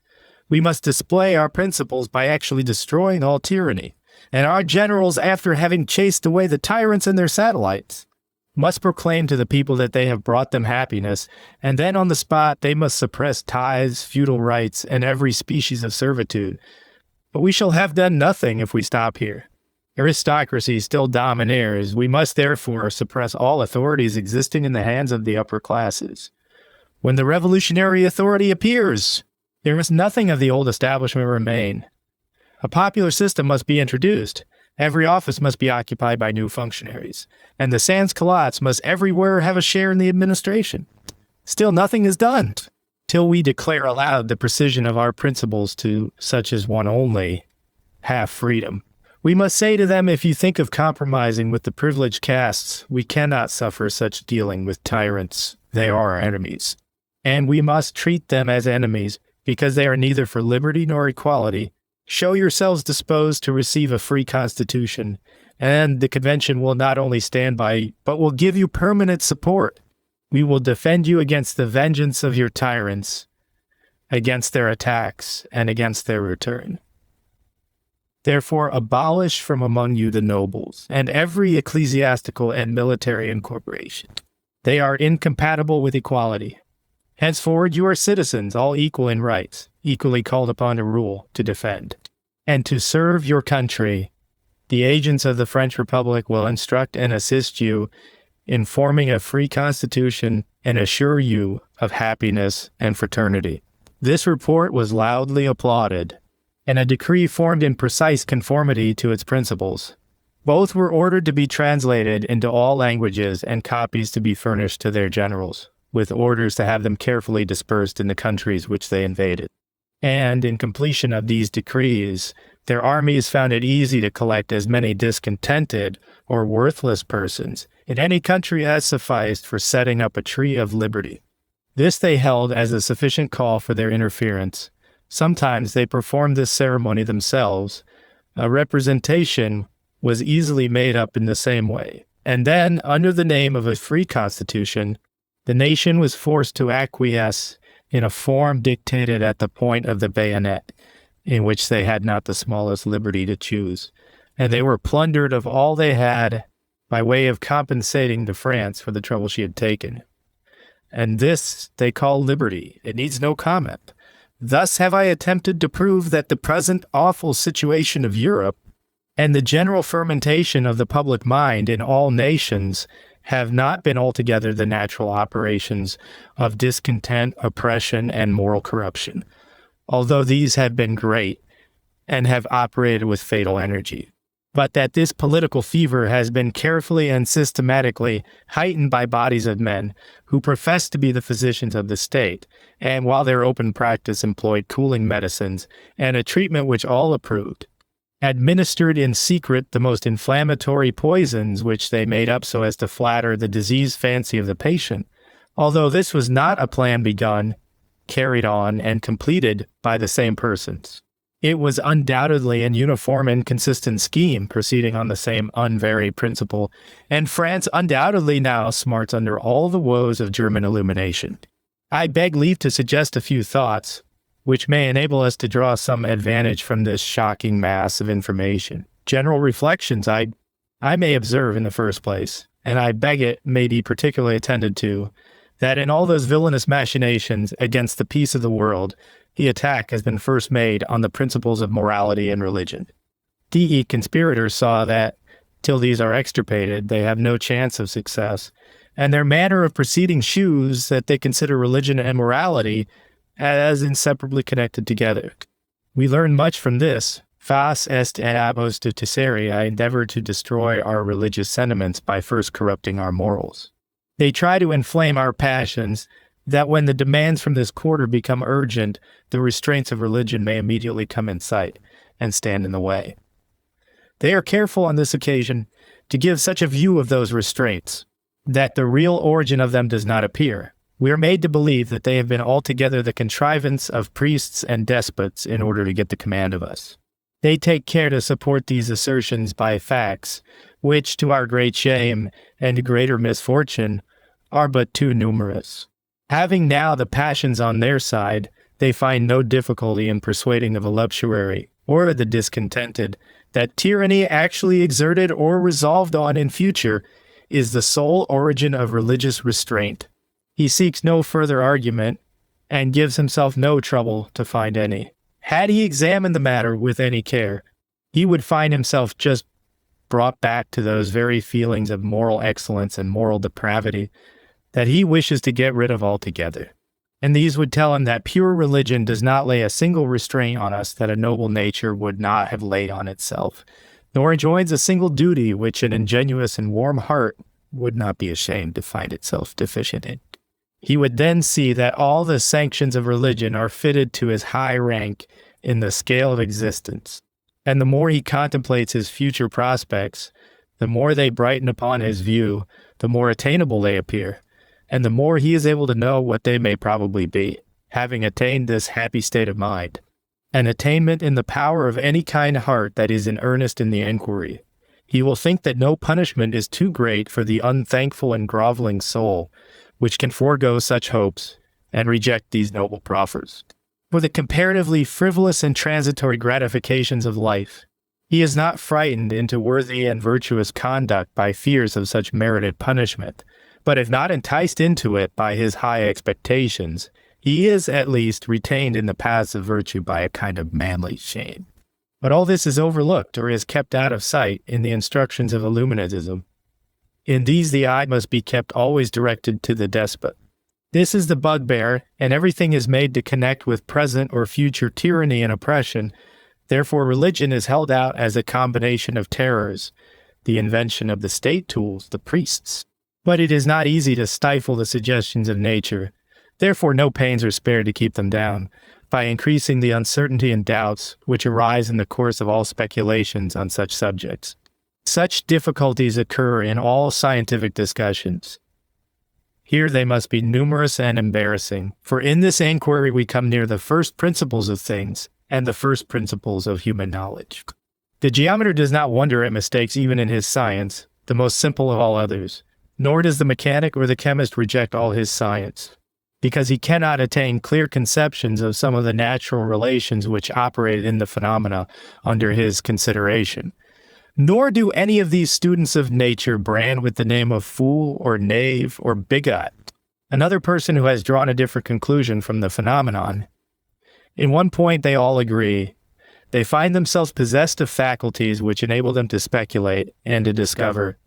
We must display our principles by actually destroying all tyranny, and our generals, after having chased away the tyrants and their satellites, must proclaim to the people that they have brought them happiness, and then on the spot they must suppress tithes, feudal rights, and every species of servitude. But we shall have done nothing if we stop here. Aristocracy still domineers. We must therefore suppress all authorities existing in the hands of the upper classes. When the revolutionary authority appears, there must nothing of the old establishment remain. A popular system must be introduced. Every office must be occupied by new functionaries, and the sans-culottes must everywhere have a share in the administration. Still nothing is done, till we declare aloud the precision of our principles to such as one only have freedom. We must say to them, if you think of compromising with the privileged castes, we cannot suffer such dealing with tyrants. They are our enemies. And we must treat them as enemies, because they are neither for liberty nor equality. Show yourselves disposed to receive a free constitution, and the convention will not only stand by, but will give you permanent support. We will defend you against the vengeance of your tyrants, against their attacks, and against their return. Therefore, abolish from among you the nobles, and every ecclesiastical and military incorporation. They are incompatible with equality. Henceforward you are citizens, all equal in rights, equally called upon to rule, to defend, and to serve your country. The agents of the French Republic will instruct and assist you in forming a free constitution and assure you of happiness and fraternity. This report was loudly applauded, and a decree formed in precise conformity to its principles. Both were ordered to be translated into all languages and copies to be furnished to their generals, with orders to have them carefully dispersed in the countries which they invaded. And in completion of these decrees, their armies found it easy to collect as many discontented or worthless persons in any country as sufficed for setting up a tree of liberty. This they held as a sufficient call for their interference. Sometimes they performed this ceremony themselves. A representation was easily made up in the same way. And then, under the name of a free constitution, the nation was forced to acquiesce in a form dictated at the point of the bayonet, in which they had not the smallest liberty to choose, and they were plundered of all they had by way of compensating to France for the trouble she had taken. And this they call liberty. It needs no comment. Thus have I attempted to prove that the present awful situation of Europe and the general fermentation of the public mind in all nations have not been altogether the natural operations of discontent, oppression, and moral corruption, although these have been great and have operated with fatal energy, but that this political fever has been carefully and systematically heightened by bodies of men who profess to be the physicians of the state, and while their open practice employed cooling medicines and a treatment which all approved, administered in secret the most inflammatory poisons which they made up so as to flatter the diseased fancy of the patient, although this was not a plan begun, carried on, and completed by the same persons. It was undoubtedly an uniform and consistent scheme proceeding on the same unvaried principle, and France undoubtedly now smarts under all the woes of German illumination. I beg leave to suggest a few thoughts, which may enable us to draw some advantage from this shocking mass of information. General reflections I may observe in the first place, and I beg it may be particularly attended to, that in all those villainous machinations against the peace of the world, the attack has been first made on the principles of morality and religion. The conspirators saw that, till these are extirpated, they have no chance of success, and their manner of proceeding shews that they consider religion and morality as inseparably connected together. We learn much from this. Fas est abos de tessere, I endeavor to destroy our religious sentiments by first corrupting our morals. They try to inflame our passions, that when the demands from this quarter become urgent, the restraints of religion may immediately come in sight and stand in the way. They are careful on this occasion to give such a view of those restraints, that the real origin of them does not appear. We are made to believe that they have been altogether the contrivance of priests and despots in order to get the command of us. They take care to support these assertions by facts, which, to our great shame and greater misfortune, are but too numerous. Having now the passions on their side, they find no difficulty in persuading the voluptuary or the discontented that tyranny actually exerted or resolved on in future is the sole origin of religious restraint. He seeks no further argument, and gives himself no trouble to find any. Had he examined the matter with any care, he would find himself just brought back to those very feelings of moral excellence and moral depravity that he wishes to get rid of altogether. And these would tell him that pure religion does not lay a single restraint on us that a noble nature would not have laid on itself, nor enjoins a single duty which an ingenuous and warm heart would not be ashamed to find itself deficient in. He would then see that all the sanctions of religion are fitted to his high rank in the scale of existence, and the more he contemplates his future prospects, the more they brighten upon his view, the more attainable they appear, and the more he is able to know what they may probably be, having attained this happy state of mind, an attainment in the power of any kind heart that is in earnest in the inquiry. He will think that no punishment is too great for the unthankful and groveling soul, which can forego such hopes and reject these noble proffers. For the comparatively frivolous and transitory gratifications of life, he is not frightened into worthy and virtuous conduct by fears of such merited punishment, but if not enticed into it by his high expectations, he is at least retained in the paths of virtue by a kind of manly shame. But all this is overlooked or is kept out of sight in the instructions of Illuminatism. In these the eye must be kept always directed to the despot. This is the bugbear, and everything is made to connect with present or future tyranny and oppression. Therefore religion is held out as a combination of terrors, the invention of the state tools, the priests. But it is not easy to stifle the suggestions of nature. Therefore no pains are spared to keep them down, by increasing the uncertainty and doubts which arise in the course of all speculations on such subjects. Such difficulties occur in all scientific discussions. Here they must be numerous and embarrassing, for in this inquiry we come near the first principles of things and the first principles of human knowledge. The geometer does not wonder at mistakes even in his science, the most simple of all others, nor does the mechanic or the chemist reject all his science, because he cannot attain clear conceptions of some of the natural relations which operate in the phenomena under his consideration. Nor do any of these students of nature brand with the name of fool or knave or bigot another person who has drawn a different conclusion from the phenomenon. In one point they all agree. They find themselves possessed of faculties which enable them to speculate and to discover.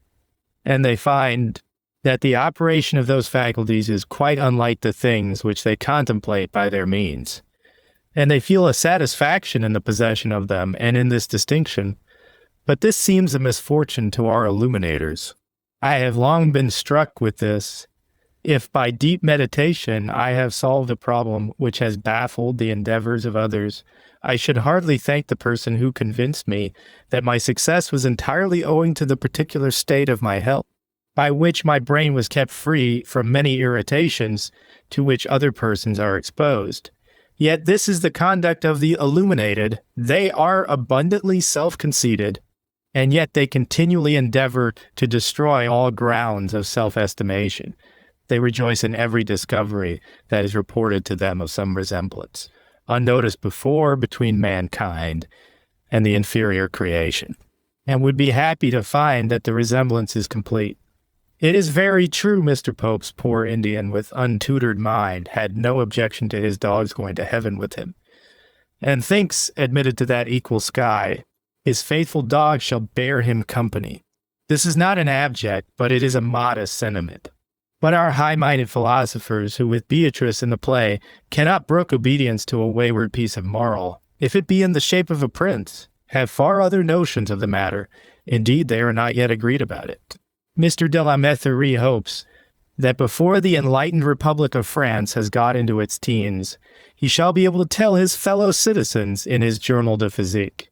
And they find that the operation of those faculties is quite unlike the things which they contemplate by their means, and they feel a satisfaction in the possession of them and in this distinction. But this seems a misfortune to our illuminators. I have long been struck with this. If by deep meditation I have solved a problem which has baffled the endeavors of others, I should hardly thank the person who convinced me that my success was entirely owing to the particular state of my health, by which my brain was kept free from many irritations to which other persons are exposed. Yet this is the conduct of the illuminated. They are abundantly self-conceited, and yet they continually endeavor to destroy all grounds of self-estimation. They rejoice in every discovery that is reported to them of some resemblance, unnoticed before, between mankind and the inferior creation, and would be happy to find that the resemblance is complete. It is very true Mr. Pope's poor Indian with untutored mind had no objection to his dogs going to heaven with him, and thinks, admitted to that equal sky, his faithful dog shall bear him company. This is not an abject, but it is a modest sentiment. But our high-minded philosophers, who with Beatrice in the play cannot brook obedience to a wayward piece of moral, if it be in the shape of a prince, have far other notions of the matter. Indeed, they are not yet agreed about it. Mr. de la Metherie hopes that before the enlightened Republic of France has got into its teens, he shall be able to tell his fellow citizens in his Journal de Physique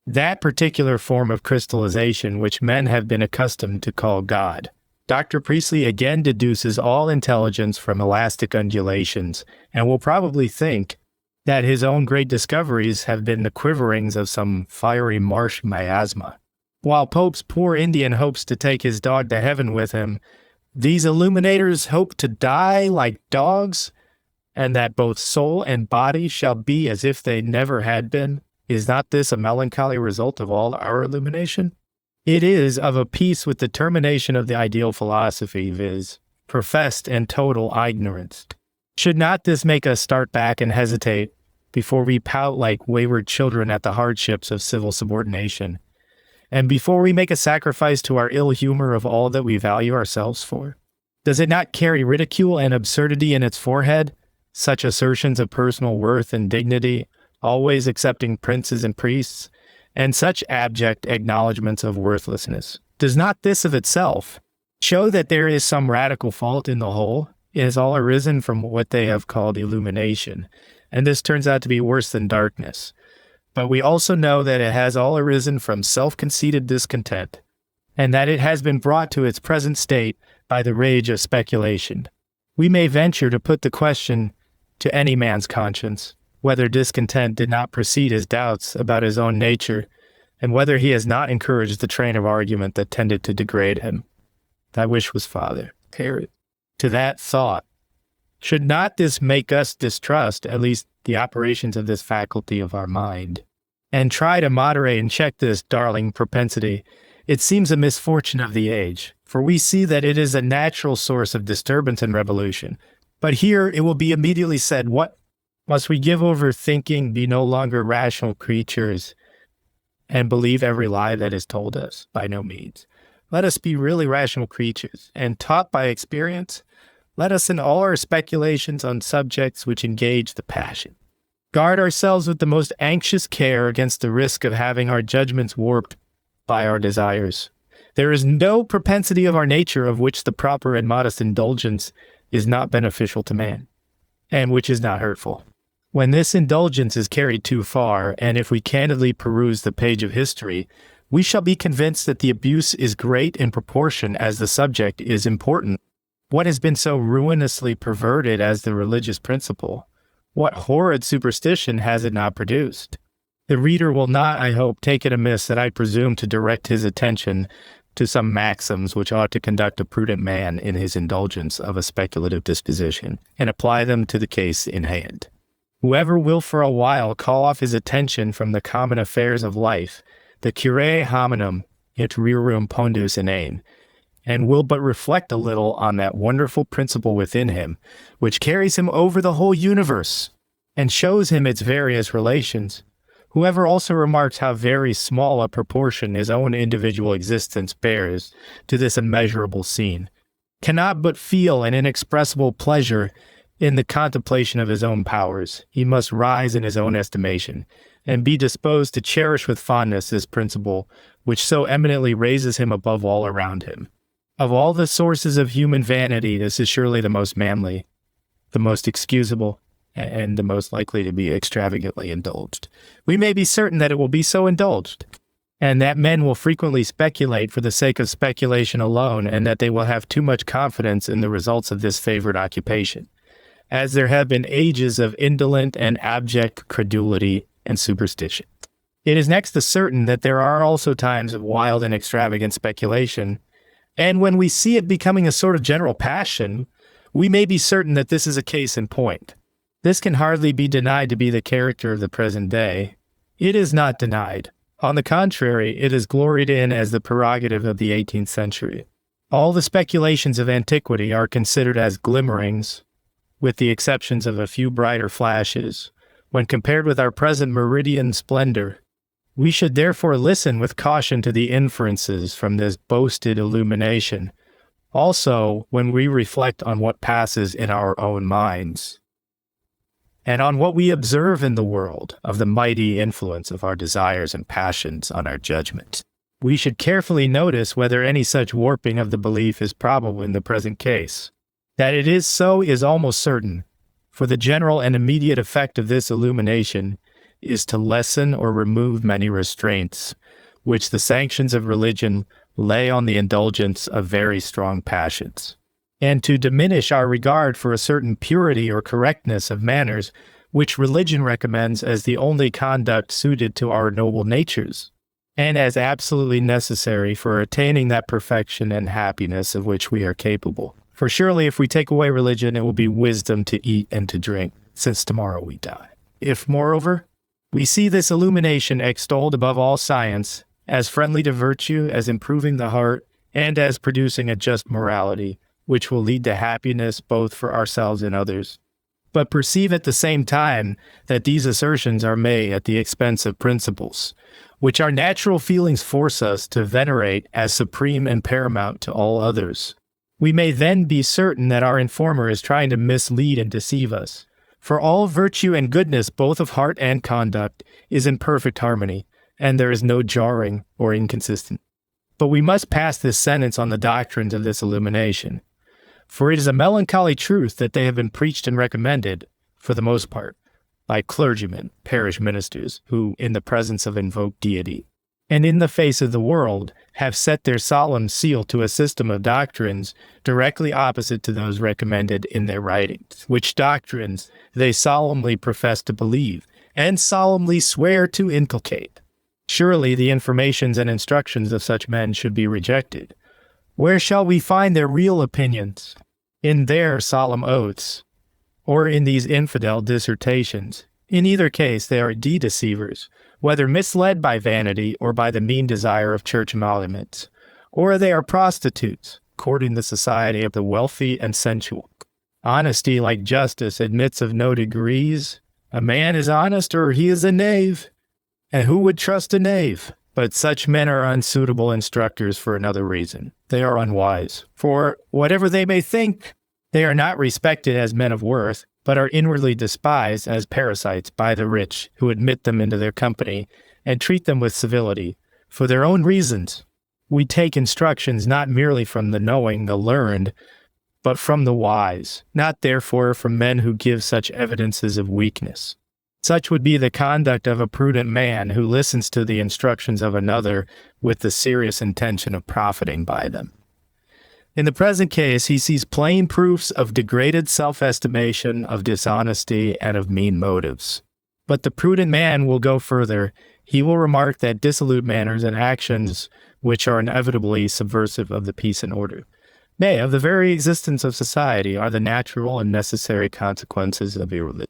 that particular form of crystallization which men have been accustomed to call God. Dr. Priestley again deduces all intelligence from elastic undulations, and will probably think that his own great discoveries have been the quiverings of some fiery marsh miasma. While Pope's poor Indian hopes to take his dog to heaven with him, these illuminators hope to die like dogs, and that both soul and body shall be as if they never had been. Is not this a melancholy result of all our illumination? It is of a piece with the termination of the ideal philosophy, viz., professed and total ignorance. Should not this make us start back and hesitate before we pout like wayward children at the hardships of civil subordination, and before we make a sacrifice to our ill humor of all that we value ourselves for? Does it not carry ridicule and absurdity in its forehead, such assertions of personal worth and dignity, always excepting princes and priests, and such abject acknowledgments of worthlessness? Does not this of itself show that there is some radical fault in the whole? It has all arisen from what they have called illumination, and this turns out to be worse than darkness. But we also know that it has all arisen from self-conceited discontent, and that it has been brought to its present state by the rage of speculation. We may venture to put the question to any man's conscience, whether discontent did not precede his doubts about his own nature, and whether he has not encouraged the train of argument that tended to degrade him. Thy wish was, Father, Herod. To that thought, should not this make us distrust at least the operations of this faculty of our mind, and try to moderate and check this darling propensity? It seems a misfortune of the age, for we see that it is a natural source of disturbance and revolution. But here it will be immediately said, what? Must we give over thinking, be no longer rational creatures, and believe every lie that is told us? By no means. Let us be really rational creatures, and taught by experience, let us in all our speculations on subjects which engage the passion guard ourselves with the most anxious care against the risk of having our judgments warped by our desires. There is no propensity of our nature of which the proper and modest indulgence is not beneficial to man, and which is not hurtful. When this indulgence is carried too far, and if we candidly peruse the page of history, we shall be convinced that the abuse is great in proportion as the subject is important. What has been so ruinously perverted as the religious principle? What horrid superstition has it not produced? The reader will not, I hope, take it amiss that I presume to direct his attention to some maxims which ought to conduct a prudent man in his indulgence of a speculative disposition, and apply them to the case in hand. Whoever will for a while call off his attention from the common affairs of life, the curae hominum et rerum pondus inane, and will but reflect a little on that wonderful principle within him, which carries him over the whole universe, and shows him its various relations. Whoever also remarks how very small a proportion his own individual existence bears to this immeasurable scene, cannot but feel an inexpressible pleasure in the contemplation of his own powers. He must rise in his own estimation, and be disposed to cherish with fondness this principle which so eminently raises him above all around him. Of all the sources of human vanity, this is surely the most manly, the most excusable, and the most likely to be extravagantly indulged. We may be certain that it will be so indulged, and that men will frequently speculate for the sake of speculation alone, and that they will have too much confidence in the results of this favorite occupation, as there have been ages of indolent and abject credulity and superstition. It is next to certain that there are also times of wild and extravagant speculation, and when we see it becoming a sort of general passion, we may be certain that this is a case in point. This can hardly be denied to be the character of the present day. It is not denied. On the contrary, it is gloried in as the prerogative of the 18th century. All the speculations of antiquity are considered as glimmerings, with the exceptions of a few brighter flashes. When compared with our present meridian splendor, we should therefore listen with caution to the inferences from this boasted illumination, also when we reflect on what passes in our own minds, and on what we observe in the world of the mighty influence of our desires and passions on our judgment. We should carefully notice whether any such warping of the belief is probable in the present case. That it is so is almost certain, for the general and immediate effect of this illumination is to lessen or remove many restraints, which the sanctions of religion lay on the indulgence of very strong passions, and to diminish our regard for a certain purity or correctness of manners, which religion recommends as the only conduct suited to our noble natures, and as absolutely necessary for attaining that perfection and happiness of which we are capable. For surely if we take away religion, it will be wisdom to eat and to drink, since tomorrow we die. If, moreover, we see this illumination extolled above all science, as friendly to virtue, as improving the heart, and as producing a just morality, which will lead to happiness both for ourselves and others, but perceive at the same time that these assertions are made at the expense of principles, which our natural feelings force us to venerate as supreme and paramount to all others, we may then be certain that our informer is trying to mislead and deceive us. For all virtue and goodness, both of heart and conduct, is in perfect harmony, and there is no jarring or inconsistent. But we must pass this sentence on the doctrines of this illumination, for it is a melancholy truth that they have been preached and recommended, for the most part, by clergymen, parish ministers, who, in the presence of invoked deity, and in the face of the world, have set their solemn seal to a system of doctrines directly opposite to those recommended in their writings, which doctrines they solemnly profess to believe, and solemnly swear to inculcate. Surely the informations and instructions of such men should be rejected. Where shall we find their real opinions? In their solemn oaths, or in these infidel dissertations? In either case, they are deceivers, whether misled by vanity or by the mean desire of church emoluments, or they are prostitutes, courting the society of the wealthy and sensual. Honesty, like justice, admits of no degrees. A man is honest or he is a knave, and who would trust a knave? But such men are unsuitable instructors for another reason. They are unwise, for whatever they may think, they are not respected as men of worth, but are inwardly despised as parasites by the rich, who admit them into their company and treat them with civility, for their own reasons. We take instructions not merely from the knowing, the learned, but from the wise, not therefore from men who give such evidences of weakness. Such would be the conduct of a prudent man who listens to the instructions of another with the serious intention of profiting by them. In the present case, he sees plain proofs of degraded self-estimation, of dishonesty, and of mean motives. But the prudent man will go further. He will remark that dissolute manners and actions, which are inevitably subversive of the peace and order, nay, of the very existence of society, are the natural and necessary consequences of irreligion.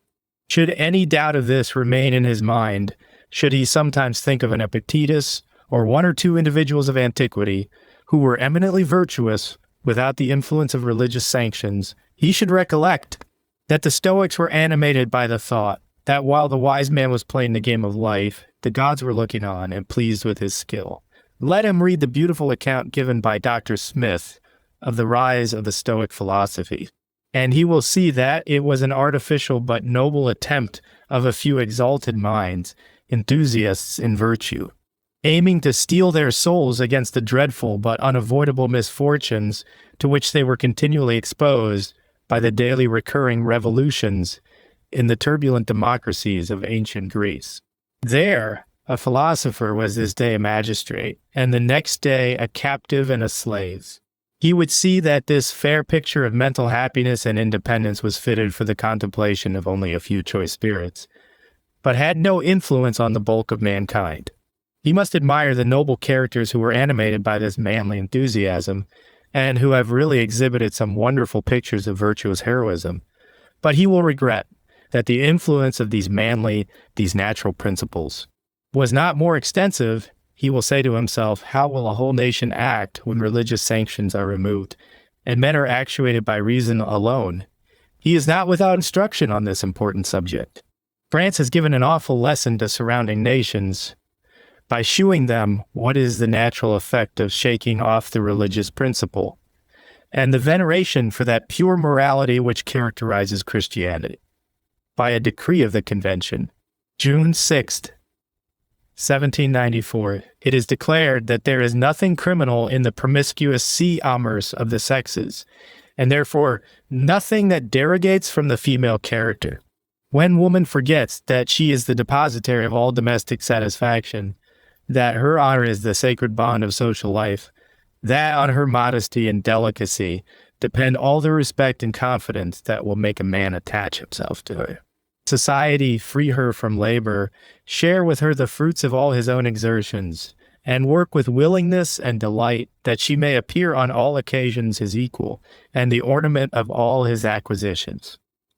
Should any doubt of this remain in his mind, should he sometimes think of an Epictetus or one or two individuals of antiquity who were eminently virtuous without the influence of religious sanctions, he should recollect that the Stoics were animated by the thought that while the wise man was playing the game of life, the gods were looking on and pleased with his skill. Let him read the beautiful account given by Dr. Smith of the rise of the Stoic philosophy. And he will see that it was an artificial but noble attempt of a few exalted minds, enthusiasts in virtue, aiming to steel their souls against the dreadful but unavoidable misfortunes to which they were continually exposed by the daily recurring revolutions in the turbulent democracies of ancient Greece. There, a philosopher was this day a magistrate, and the next day a captive and a slave. He would see that this fair picture of mental happiness and independence was fitted for the contemplation of only a few choice spirits, but had no influence on the bulk of mankind. He must admire the noble characters who were animated by this manly enthusiasm, and who have really exhibited some wonderful pictures of virtuous heroism, but he will regret that the influence of these natural principles was not more extensive. He will say to himself, how will a whole nation act when religious sanctions are removed, and men are actuated by reason alone? He is not without instruction on this important subject. France has given an awful lesson to surrounding nations by shewing them what is the natural effect of shaking off the religious principle, and the veneration for that pure morality which characterizes Christianity. By a decree of the Convention, June 6th, 1794, it is declared that there is nothing criminal in the promiscuous amours of the sexes, and therefore nothing that derogates from the female character. When woman forgets that she is the depositary of all domestic satisfaction, that her honor is the sacred bond of social life, that on her modesty and delicacy depend all the respect and confidence that will make a man attach himself to her. Society free her from labor, share with her the fruits of all his own exertions, and work with willingness and delight that she may appear on all occasions his equal, and the ornament of all his acquisitions.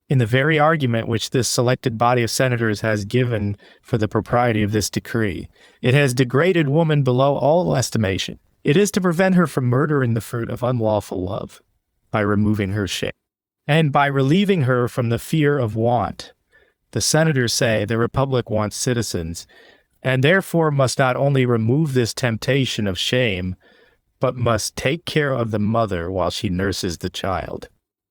In the very argument which this selected body of senators has given for the propriety of this decree, it has degraded woman below all estimation. It is to prevent her from murdering the fruit of unlawful love, by removing her shame, and by relieving her from the fear of want. The senators say the Republic wants citizens, and therefore must not only remove this temptation of shame, but must take care of the mother while she nurses the child.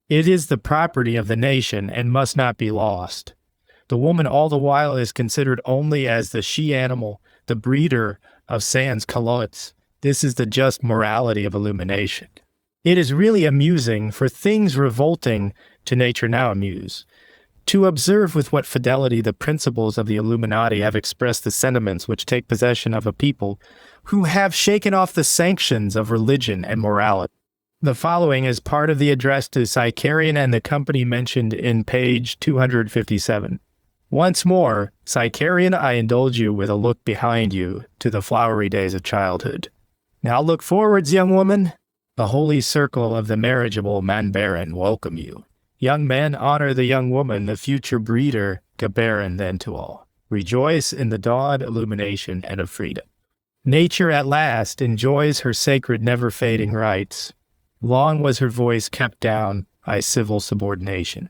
It is the property of the nation and must not be lost. The woman all the while is considered only as the she-animal, the breeder of sans culottes. This is the just morality of illumination. It is really amusing, for things revolting to nature now amuse, to observe with what fidelity the principles of the Illuminati have expressed the sentiments which take possession of a people who have shaken off the sanctions of religion and morality. The following is part of the address to Sicarian and the company mentioned in page 257. Once more, Sicarian, I indulge you with a look behind you to the flowery days of childhood. Now look forwards, young woman. The holy circle of the marriageable man baron welcome you. Young men, honor the young woman, the future breeder, Gabaron then to all. Rejoice in the dawn, illumination, and of freedom. Nature at last enjoys her sacred never-fading rights. Long was her voice kept down by civil subordination.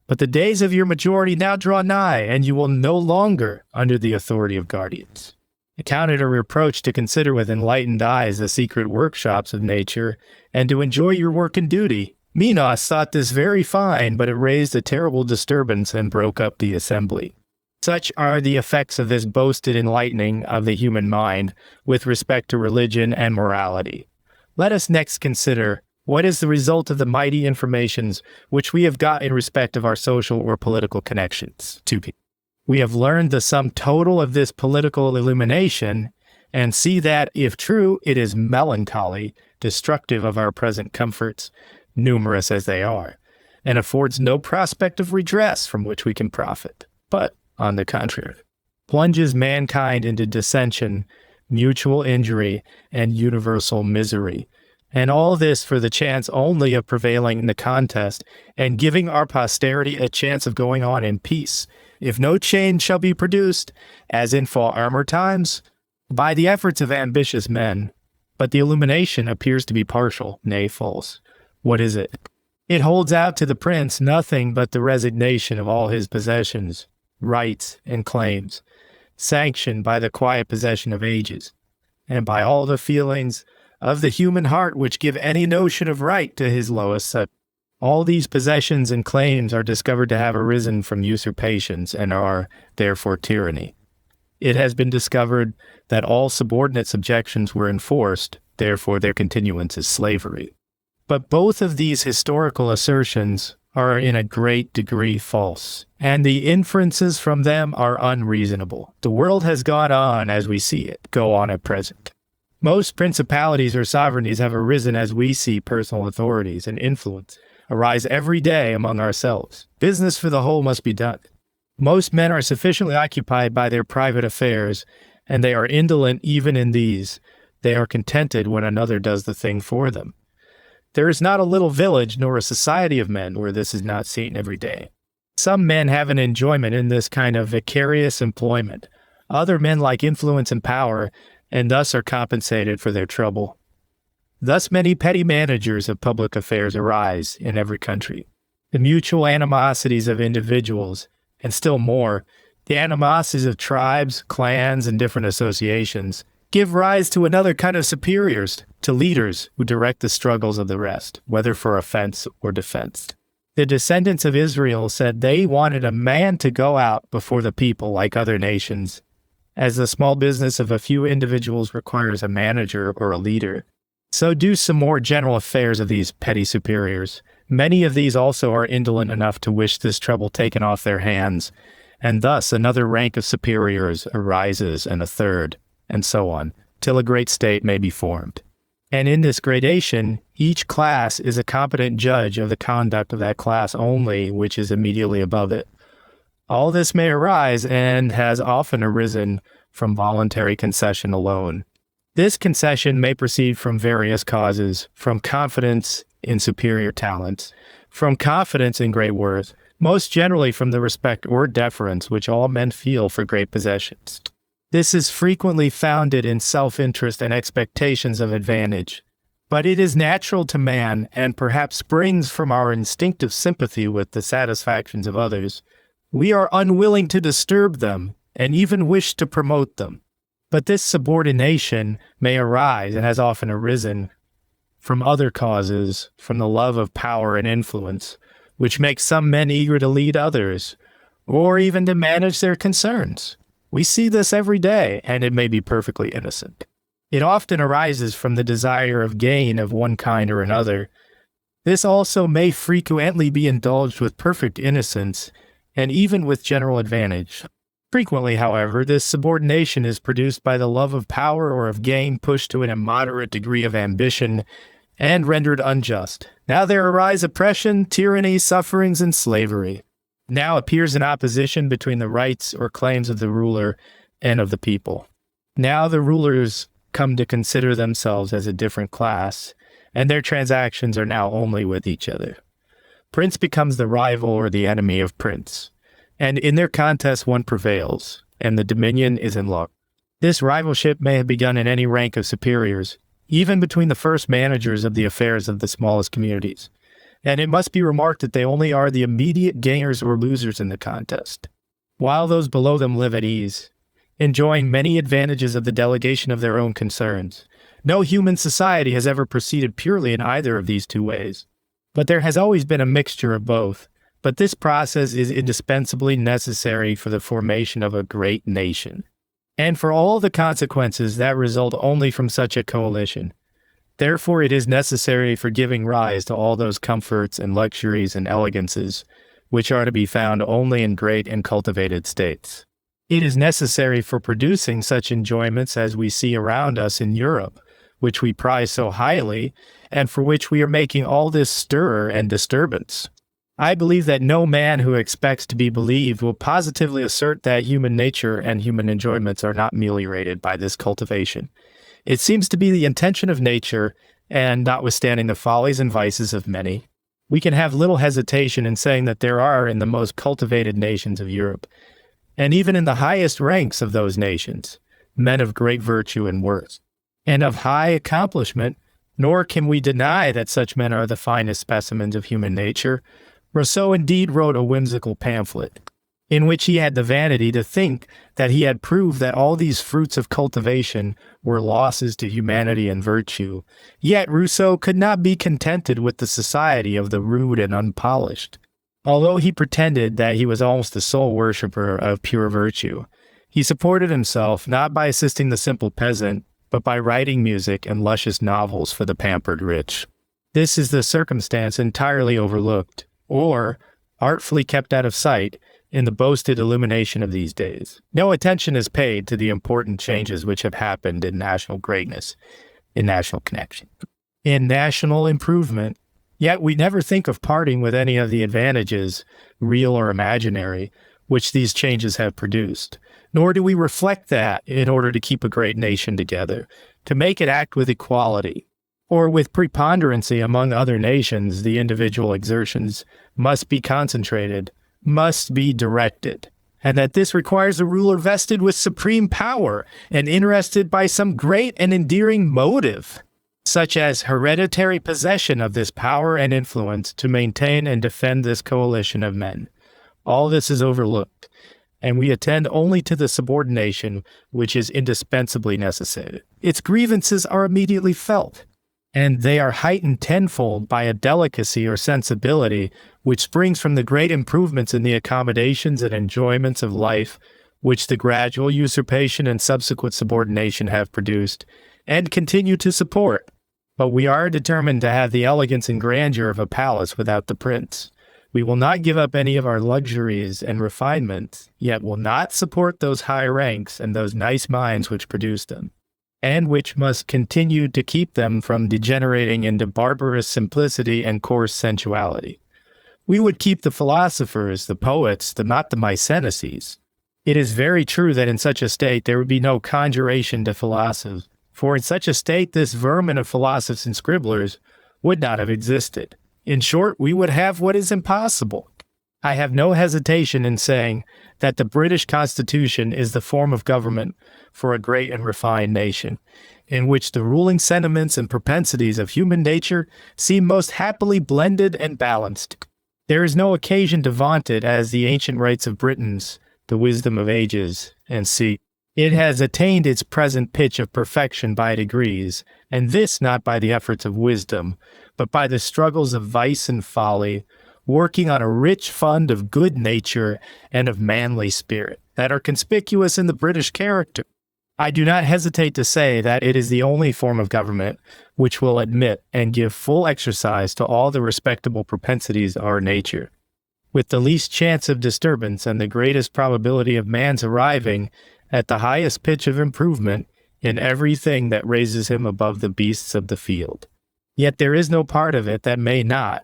But the days of your majority now draw nigh, and you will no longer under the authority of guardians. Account it a reproach to consider with enlightened eyes the secret workshops of nature, and to enjoy your work and duty. Minos thought this very fine, but it raised a terrible disturbance and broke up the assembly. Such are the effects of this boasted enlightening of the human mind with respect to religion and morality. Let us next consider what is the result of the mighty informations which we have got in respect of our social or political connections to people. We have learned the sum total of this political illumination, and see that, if true, it is melancholy, destructive of our present comforts, numerous as they are, and affords no prospect of redress from which we can profit, but, on the contrary, plunges mankind into dissension, mutual injury, and universal misery, and all this for the chance only of prevailing in the contest, and giving our posterity a chance of going on in peace, if no change shall be produced, as in former times, by the efforts of ambitious men. But the illumination appears to be partial, nay, false. What is it? It holds out to the prince nothing but the resignation of all his possessions, rights, and claims, sanctioned by the quiet possession of ages, and by all the feelings of the human heart which give any notion of right to his lowest set. All these possessions and claims are discovered to have arisen from usurpations and are, therefore, tyranny. It has been discovered that all subordinate subjections were enforced, therefore their continuance is slavery. But both of these historical assertions are in a great degree false, and the inferences from them are unreasonable. The world has gone on as we see it go on at present. Most principalities or sovereignties have arisen as we see personal authorities and influence arise every day among ourselves. Business for the whole must be done. Most men are sufficiently occupied by their private affairs, and they are indolent even in these. They are contented when another does the thing for them. There is not a little village nor a society of men where this is not seen every day. Some men have an enjoyment in this kind of vicarious employment. Other men like influence and power, and thus are compensated for their trouble. Thus many petty managers of public affairs arise in every country. The mutual animosities of individuals, and still more, the animosities of tribes, clans, and different associations, give rise to another kind of superiors, to leaders who direct the struggles of the rest, whether for offense or defense. The descendants of Israel said they wanted a man to go out before the people like other nations, as the small business of a few individuals requires a manager or a leader. So do some more general affairs of these petty superiors. Many of these also are indolent enough to wish this trouble taken off their hands, and thus another rank of superiors arises, and a third, and so on, till a great state may be formed. And in this gradation, each class is a competent judge of the conduct of that class only which is immediately above it. All this may arise, and has often arisen, from voluntary concession alone. This concession may proceed from various causes, from confidence in superior talents, from confidence in great worth, most generally from the respect or deference which all men feel for great possessions. This is frequently founded in self-interest and expectations of advantage, but it is natural to man, and perhaps springs from our instinctive sympathy with the satisfactions of others. We are unwilling to disturb them, and even wish to promote them. But this subordination may arise, and has often arisen, from other causes, from the love of power and influence, which makes some men eager to lead others, or even to manage their concerns. We see this every day, and it may be perfectly innocent. It often arises from the desire of gain of one kind or another. This also may frequently be indulged with perfect innocence, and even with general advantage. Frequently, however, this subordination is produced by the love of power or of gain pushed to an immoderate degree of ambition and rendered unjust. Now there arise oppression, tyranny, sufferings, and slavery. Now appears an opposition between the rights or claims of the ruler and of the people. Now the rulers come to consider themselves as a different class, and their transactions are now only with each other. Prince becomes the rival or the enemy of prince, and in their contest one prevails, and the dominion is in luck. This rivalship may have begun in any rank of superiors, even between the first managers of the affairs of the smallest communities, and it must be remarked that they only are the immediate gainers or losers in the contest, while those below them live at ease, enjoying many advantages of the delegation of their own concerns. No human society has ever proceeded purely in either of these two ways, but there has always been a mixture of both. But this process is indispensably necessary for the formation of a great nation, and for all the consequences that result only from such a coalition. Therefore it is necessary for giving rise to all those comforts and luxuries and elegances which are to be found only in great and cultivated states. It is necessary for producing such enjoyments as we see around us in Europe, which we prize so highly, and for which we are making all this stir and disturbance. I believe that no man who expects to be believed will positively assert that human nature and human enjoyments are not ameliorated by this cultivation. It seems to be the intention of nature, and notwithstanding the follies and vices of many, we can have little hesitation in saying that there are in the most cultivated nations of Europe, and even in the highest ranks of those nations, men of great virtue and worth, and of high accomplishment, nor can we deny that such men are the finest specimens of human nature. Rousseau indeed wrote a whimsical pamphlet, in which he had the vanity to think that he had proved that all these fruits of cultivation were losses to humanity and virtue. Yet Rousseau could not be contented with the society of the rude and unpolished. Although he pretended that he was almost the sole worshipper of pure virtue, he supported himself not by assisting the simple peasant, but by writing music and luscious novels for the pampered rich. This is the circumstance entirely overlooked, or artfully kept out of sight, in the boasted illumination of these days. No attention is paid to the important changes which have happened in national greatness, in national connection, in national improvement. Yet we never think of parting with any of the advantages, real or imaginary, which these changes have produced. Nor do we reflect that in order to keep a great nation together, to make it act with equality, or with preponderancy among other nations. The individual exertions must be concentrated, must be directed, and that this requires a ruler vested with supreme power and interested by some great and endearing motive, such as hereditary possession of this power and influence to maintain and defend this coalition of men. All this is overlooked, and we attend only to the subordination which is indispensably necessary. Its grievances are immediately felt, and they are heightened tenfold by a delicacy or sensibility which springs from the great improvements in the accommodations and enjoyments of life which the gradual usurpation and subsequent subordination have produced, and continue to support. But we are determined to have the elegance and grandeur of a palace without the prince. We will not give up any of our luxuries and refinements, yet will not support those high ranks and those nice minds which produce them, and which must continue to keep them from degenerating into barbarous simplicity and coarse sensuality. We would keep the philosophers, the poets, not the Mycenases. It is very true that in such a state there would be no conjuration to philosophy, for in such a state this vermin of philosophers and scribblers would not have existed. In short, we would have what is impossible. I have no hesitation in saying that the British Constitution is the form of government for a great and refined nation, in which the ruling sentiments and propensities of human nature seem most happily blended and balanced. There is no occasion to vaunt it as the ancient rights of Britons, the wisdom of ages, and see. It has attained its present pitch of perfection by degrees, and this not by the efforts of wisdom, but by the struggles of vice and folly, working on a rich fund of good nature and of manly spirit that are conspicuous in the British character. I do not hesitate to say that it is the only form of government which will admit and give full exercise to all the respectable propensities of our nature, with the least chance of disturbance and the greatest probability of man's arriving at the highest pitch of improvement in everything that raises him above the beasts of the field. Yet there is no part of it that may not,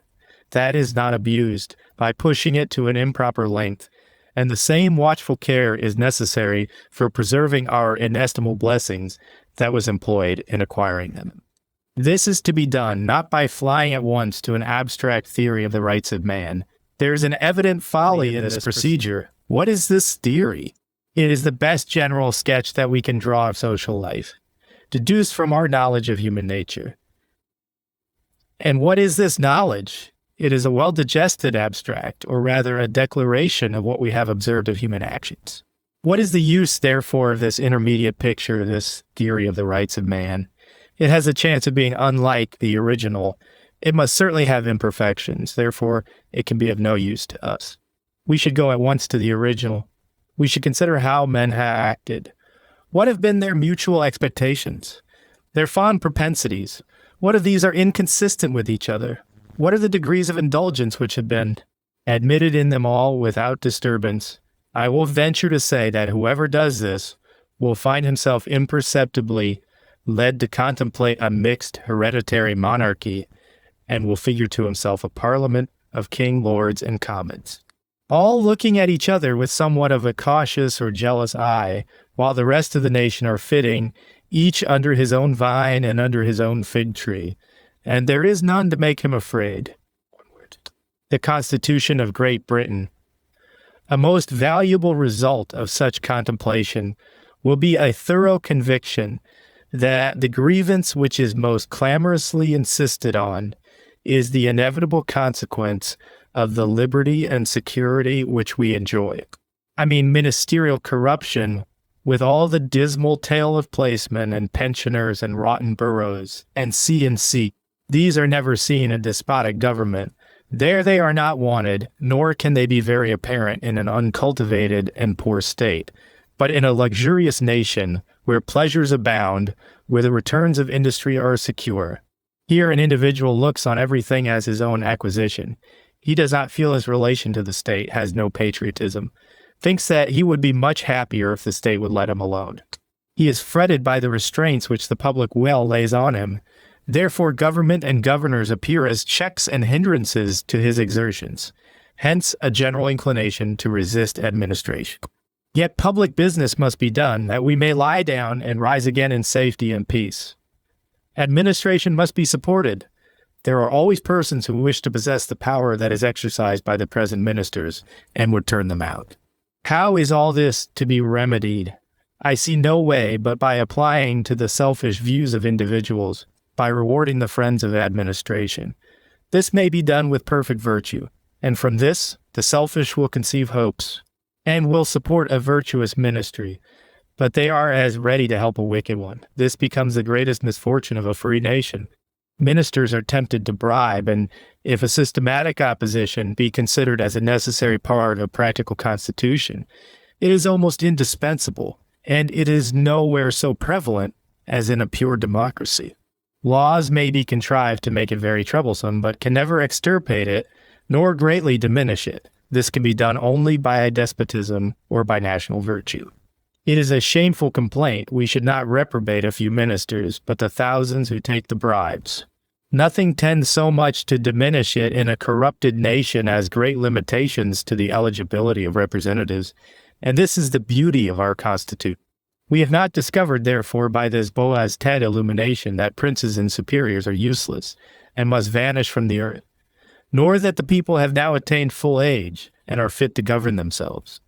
that is not abused, by pushing it to an improper length, and the same watchful care is necessary for preserving our inestimable blessings that was employed in acquiring them. This is to be done not by flying at once to an abstract theory of the rights of man. There is an evident folly in this procedure. What is this theory? It is the best general sketch that we can draw of social life, deduced from our knowledge of human nature. And what is this knowledge? It is a well-digested abstract, or rather a declaration of what we have observed of human actions. What is the use, therefore, of this intermediate picture, this theory of the rights of man? It has a chance of being unlike the original. It must certainly have imperfections, therefore it can be of no use to us. We should go at once to the original. We should consider how men have acted. What have been their mutual expectations? Their fond propensities? What of these are inconsistent with each other? What are the degrees of indulgence which have been admitted in them all without disturbance? I will venture to say that whoever does this will find himself imperceptibly led to contemplate a mixed hereditary monarchy, and will figure to himself a parliament of king, lords, and commons, all looking at each other with somewhat of a cautious or jealous eye, while the rest of the nation are fitting, each under his own vine and under his own fig tree, and there is none to make him afraid. The Constitution of Great Britain. A most valuable result of such contemplation will be a thorough conviction that the grievance which is most clamorously insisted on is the inevitable consequence of the liberty and security which we enjoy. Ministerial corruption, with all the dismal tale of placemen and pensioners and rotten boroughs and C&C. These are never seen in despotic government. There they are not wanted, nor can they be very apparent in an uncultivated and poor state. But in a luxurious nation, where pleasures abound, where the returns of industry are secure, here an individual looks on everything as his own acquisition. He does not feel his relation to the state, has no patriotism, thinks that he would be much happier if the state would let him alone. He is fretted by the restraints which the public will lays on him. Therefore government and governors appear as checks and hindrances to his exertions. Hence a general inclination to resist administration. Yet public business must be done, that we may lie down and rise again in safety and peace. Administration must be supported. There are always persons who wish to possess the power that is exercised by the present ministers, and would turn them out. How is all this to be remedied? I see no way but by applying to the selfish views of individuals, by rewarding the friends of administration. This may be done with perfect virtue, and from this the selfish will conceive hopes, and will support a virtuous ministry. But they are as ready to help a wicked one. This becomes the greatest misfortune of a free nation. Ministers are tempted to bribe, and if a systematic opposition be considered as a necessary part of practical constitution, it is almost indispensable, and it is nowhere so prevalent as in a pure democracy. Laws may be contrived to make it very troublesome, but can never extirpate it, nor greatly diminish it. This can be done only by a despotism or by national virtue. It is a shameful complaint. We should not reprobate a few ministers, but the thousands who take the bribes. Nothing tends so much to diminish it in a corrupted nation as great limitations to the eligibility of representatives, and this is the beauty of our Constitution. We have not discovered, therefore, by this Boaz-Ted illumination that princes and superiors are useless and must vanish from the earth, nor that the people have now attained full age and are fit to govern themselves.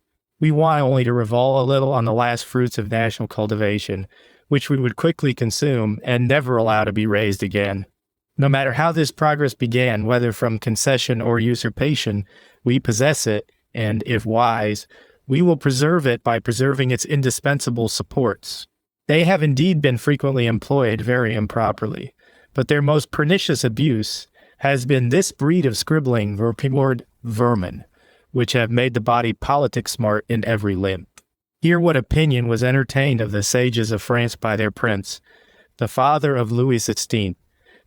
We want only to revolve a little on the last fruits of national cultivation, which we would quickly consume and never allow to be raised again. No matter how this progress began, whether from concession or usurpation, we possess it, and, if wise, we will preserve it by preserving its indispensable supports. They have indeed been frequently employed very improperly, but their most pernicious abuse has been this breed of scribbling vermin, which have made the body politic smart in every limb. Hear what opinion was entertained of the sages of France by their prince, the father of Louis XVI,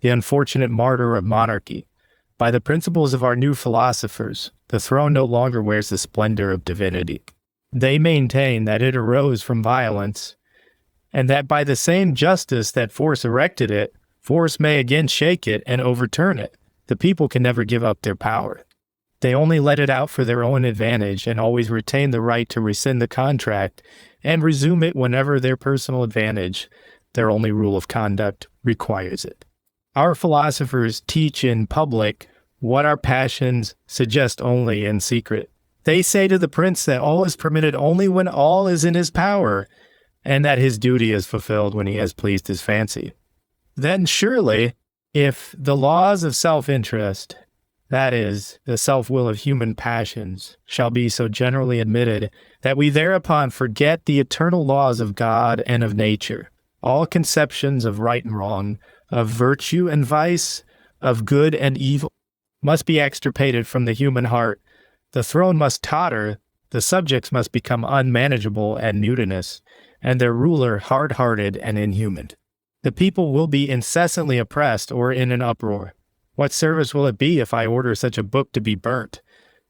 the unfortunate martyr of monarchy. By the principles of our new philosophers, the throne no longer wears the splendor of divinity. They maintain that it arose from violence, and that by the same justice that force erected it, force may again shake it and overturn it. The people can never give up their power. They only let it out for their own advantage and always retain the right to rescind the contract and resume it whenever their personal advantage, their only rule of conduct, requires it. Our philosophers teach in public what our passions suggest only in secret. They say to the prince that all is permitted only when all is in his power, and that his duty is fulfilled when he has pleased his fancy. Then surely, if the laws of self-interest, that is, the self-will of human passions, shall be so generally admitted that we thereupon forget the eternal laws of God and of nature, all conceptions of right and wrong, of virtue and vice, of good and evil, must be extirpated from the human heart. The throne must totter, the subjects must become unmanageable and mutinous, and their ruler hard-hearted and inhuman. The people will be incessantly oppressed or in an uproar. What service will it be if I order such a book to be burnt?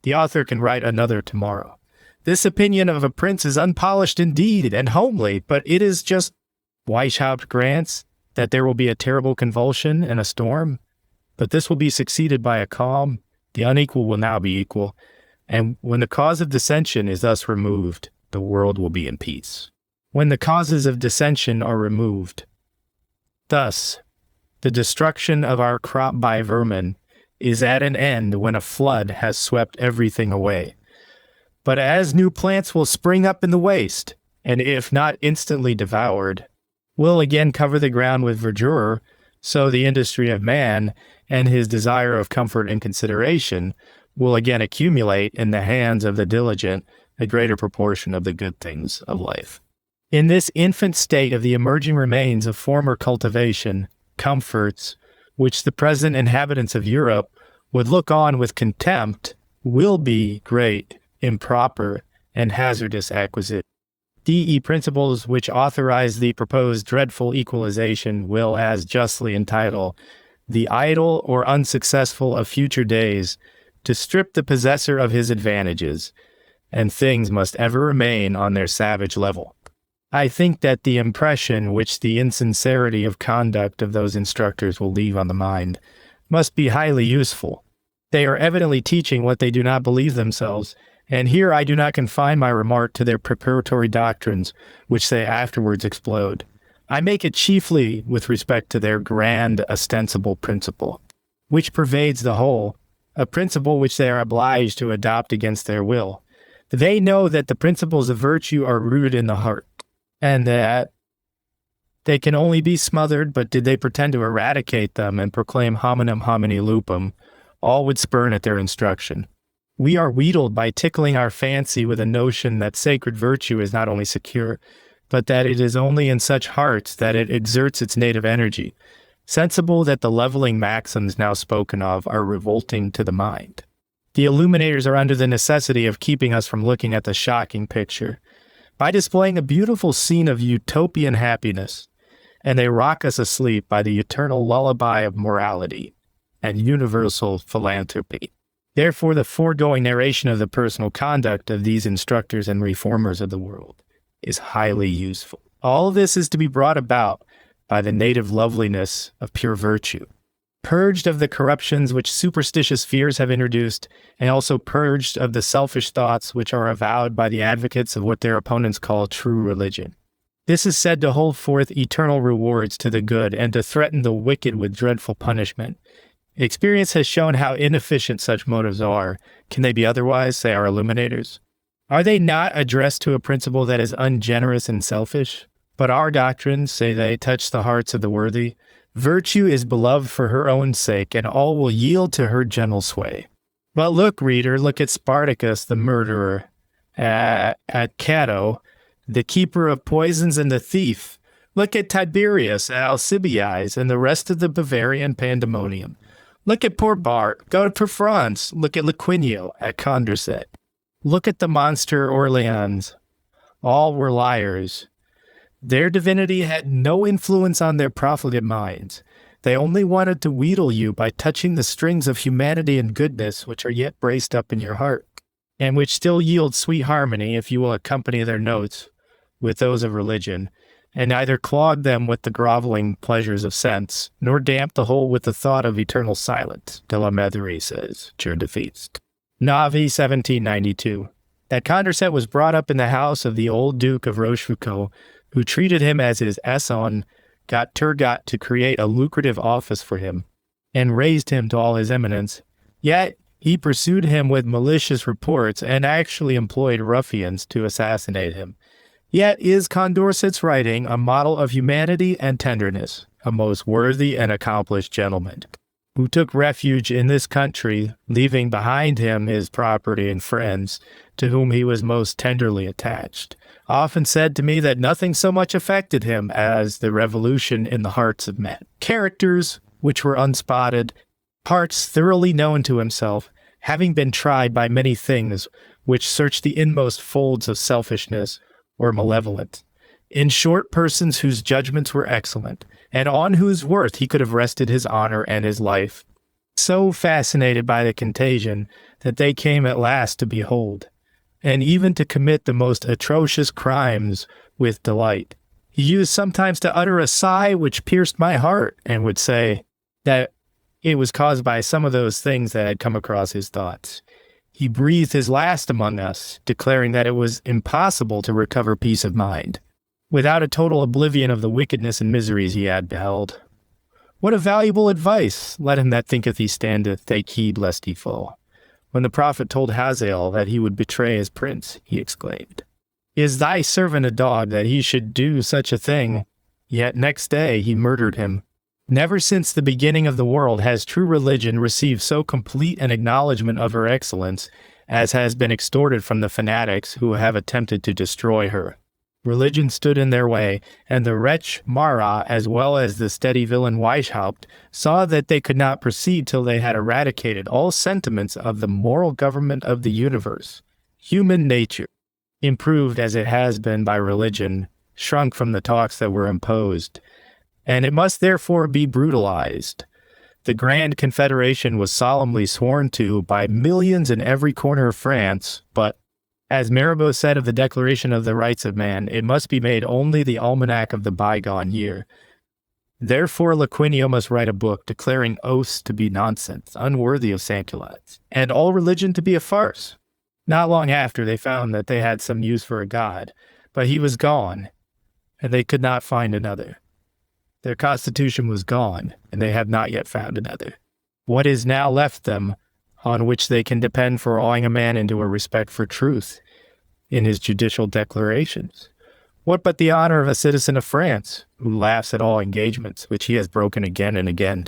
The author can write another tomorrow. This opinion of a prince is unpolished indeed and homely, but it is just Weishaupt grants that there will be a terrible convulsion and a storm, but this will be succeeded by a calm. The unequal will now be equal, and when the cause of dissension is thus removed, the world will be in peace. When the causes of dissension are removed, thus, the destruction of our crop by vermin is at an end when a flood has swept everything away. But as new plants will spring up in the waste, and if not instantly devoured, will again cover the ground with verdure, so the industry of man and his desire of comfort and consideration will again accumulate in the hands of the diligent a greater proportion of the good things of life. In this infant state of the emerging remains of former cultivation, comforts, which the present inhabitants of Europe would look on with contempt, will be great, improper, and hazardous acquisition. D.E. principles which authorize the proposed dreadful equalization will as justly entitle the idle or unsuccessful of future days to strip the possessor of his advantages, and things must ever remain on their savage level. I think that the impression which the insincerity of conduct of those instructors will leave on the mind must be highly useful. They are evidently teaching what they do not believe themselves, and here I do not confine my remark to their preparatory doctrines, which they afterwards explode. I make it chiefly with respect to their grand ostensible principle, which pervades the whole, a principle which they are obliged to adopt against their will. They know that the principles of virtue are rooted in the heart, and that they can only be smothered, but did they pretend to eradicate them and proclaim hominem homini lupum, all would spurn at their instruction. We are wheedled by tickling our fancy with a notion that sacred virtue is not only secure, but that it is only in such hearts that it exerts its native energy, sensible that the leveling maxims now spoken of are revolting to the mind. The illuminators are under the necessity of keeping us from looking at the shocking picture, by displaying a beautiful scene of utopian happiness, and they rock us asleep by the eternal lullaby of morality and universal philanthropy. Therefore, the foregoing narration of the personal conduct of these instructors and reformers of the world is highly useful. All this is to be brought about by the native loveliness of pure virtue, purged of the corruptions which superstitious fears have introduced, and also purged of the selfish thoughts which are avowed by the advocates of what their opponents call true religion. This is said to hold forth eternal rewards to the good and to threaten the wicked with dreadful punishment. Experience has shown how inefficient such motives are. Can they be otherwise, say our illuminators? Are they not addressed to a principle that is ungenerous and selfish? But our doctrines, say they, touch the hearts of the worthy. Virtue is beloved for her own sake, and all will yield to her gentle sway. But look, reader, look at Spartacus, the murderer, at Cato, the keeper of poisons and the thief. Look at Tiberius, at Alcibiades, and the rest of the Bavarian pandemonium. Look at poor Bart. Go to France. Look at Liquinio, at Condorcet. Look at the monster Orleans. All were liars. Their divinity had no influence on their profligate minds. They only wanted to wheedle you by touching the strings of humanity and goodness which are yet braced up in your heart, and which still yield sweet harmony if you will accompany their notes with those of religion, and neither clog them with the groveling pleasures of sense, nor damp the whole with the thought of eternal silence. De la Metherie says, Jour de Feast. Navi, 1792. That Condorcet was brought up in the house of the old Duke of Rochefoucauld, who treated him as his Esson, got Turgot to create a lucrative office for him, and raised him to all his eminence. Yet he pursued him with malicious reports, and actually employed ruffians to assassinate him. Yet is Condorcet's writing a model of humanity and tenderness, a most worthy and accomplished gentleman, who took refuge in this country, leaving behind him his property and friends, to whom he was most tenderly attached, often said to me that nothing so much affected him as the revolution in the hearts of men. Characters which were unspotted, hearts thoroughly known to himself, having been tried by many things which search the inmost folds of selfishness or malevolence. In short, persons whose judgments were excellent, and on whose worth he could have rested his honor and his life, so fascinated by the contagion that they came at last to behold, and even to commit the most atrocious crimes with delight. He used sometimes to utter a sigh which pierced my heart, and would say that it was caused by some of those things that had come across his thoughts. He breathed his last among us, declaring that it was impossible to recover peace of mind without a total oblivion of the wickedness and miseries he had beheld. What a valuable advice! Let him that thinketh he standeth take heed lest he fall. When the prophet told Hazael that he would betray his prince, he exclaimed, Is thy servant a dog that he should do such a thing? Yet next day he murdered him. Never since the beginning of the world has true religion received so complete an acknowledgment of her excellence as has been extorted from the fanatics who have attempted to destroy her. Religion stood in their way, and the wretch Marat, as well as the steady villain Weishaupt, saw that they could not proceed till they had eradicated all sentiments of the moral government of the universe. Human nature, improved as it has been by religion, shrunk from the talks that were imposed, and it must therefore be brutalized. The Grand Confederation was solemnly sworn to by millions in every corner of France, but, as Mirabeau said of the Declaration of the Rights of Man, it must be made only the almanac of the bygone year. Therefore Lequinio must write a book declaring oaths to be nonsense, unworthy of Sans-Culottes, and all religion to be a farce. Not long after, they found that they had some use for a god, but he was gone, and they could not find another. Their constitution was gone, and they have not yet found another. What is now left them, on which they can depend for awing a man into a respect for truth in his judicial declarations? What but the honor of a citizen of France, who laughs at all engagements which he has broken again and again?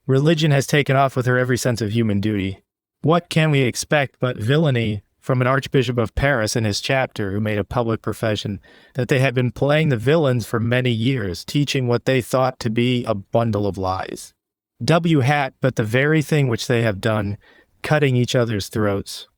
Religion has taken off with her every sense of human duty. What can we expect but villainy from an Archbishop of Paris in his chapter, who made a public profession that they had been playing the villains for many years, teaching what they thought to be a bundle of lies? W-hat, but the very thing which they have done, cutting each other's throats.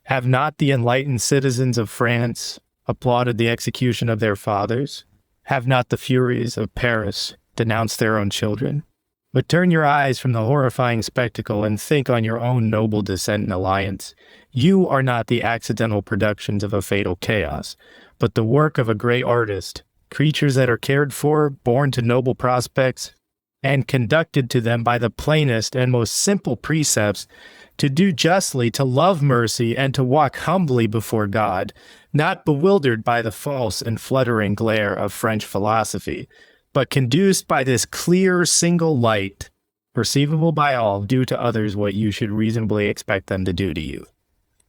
Have not the enlightened citizens of France applauded the execution of their fathers? Have not the furies of Paris denounced their own children? But turn your eyes from the horrifying spectacle and think on your own noble descent and alliance. You are not the accidental productions of a fatal chaos, but the work of a great artist, creatures that are cared for, born to noble prospects, and conducted to them by the plainest and most simple precepts, to do justly, to love mercy, and to walk humbly before God, not bewildered by the false and fluttering glare of French philosophy, but conduced by this clear single light, perceivable by all, do to others what you should reasonably expect them to do to you.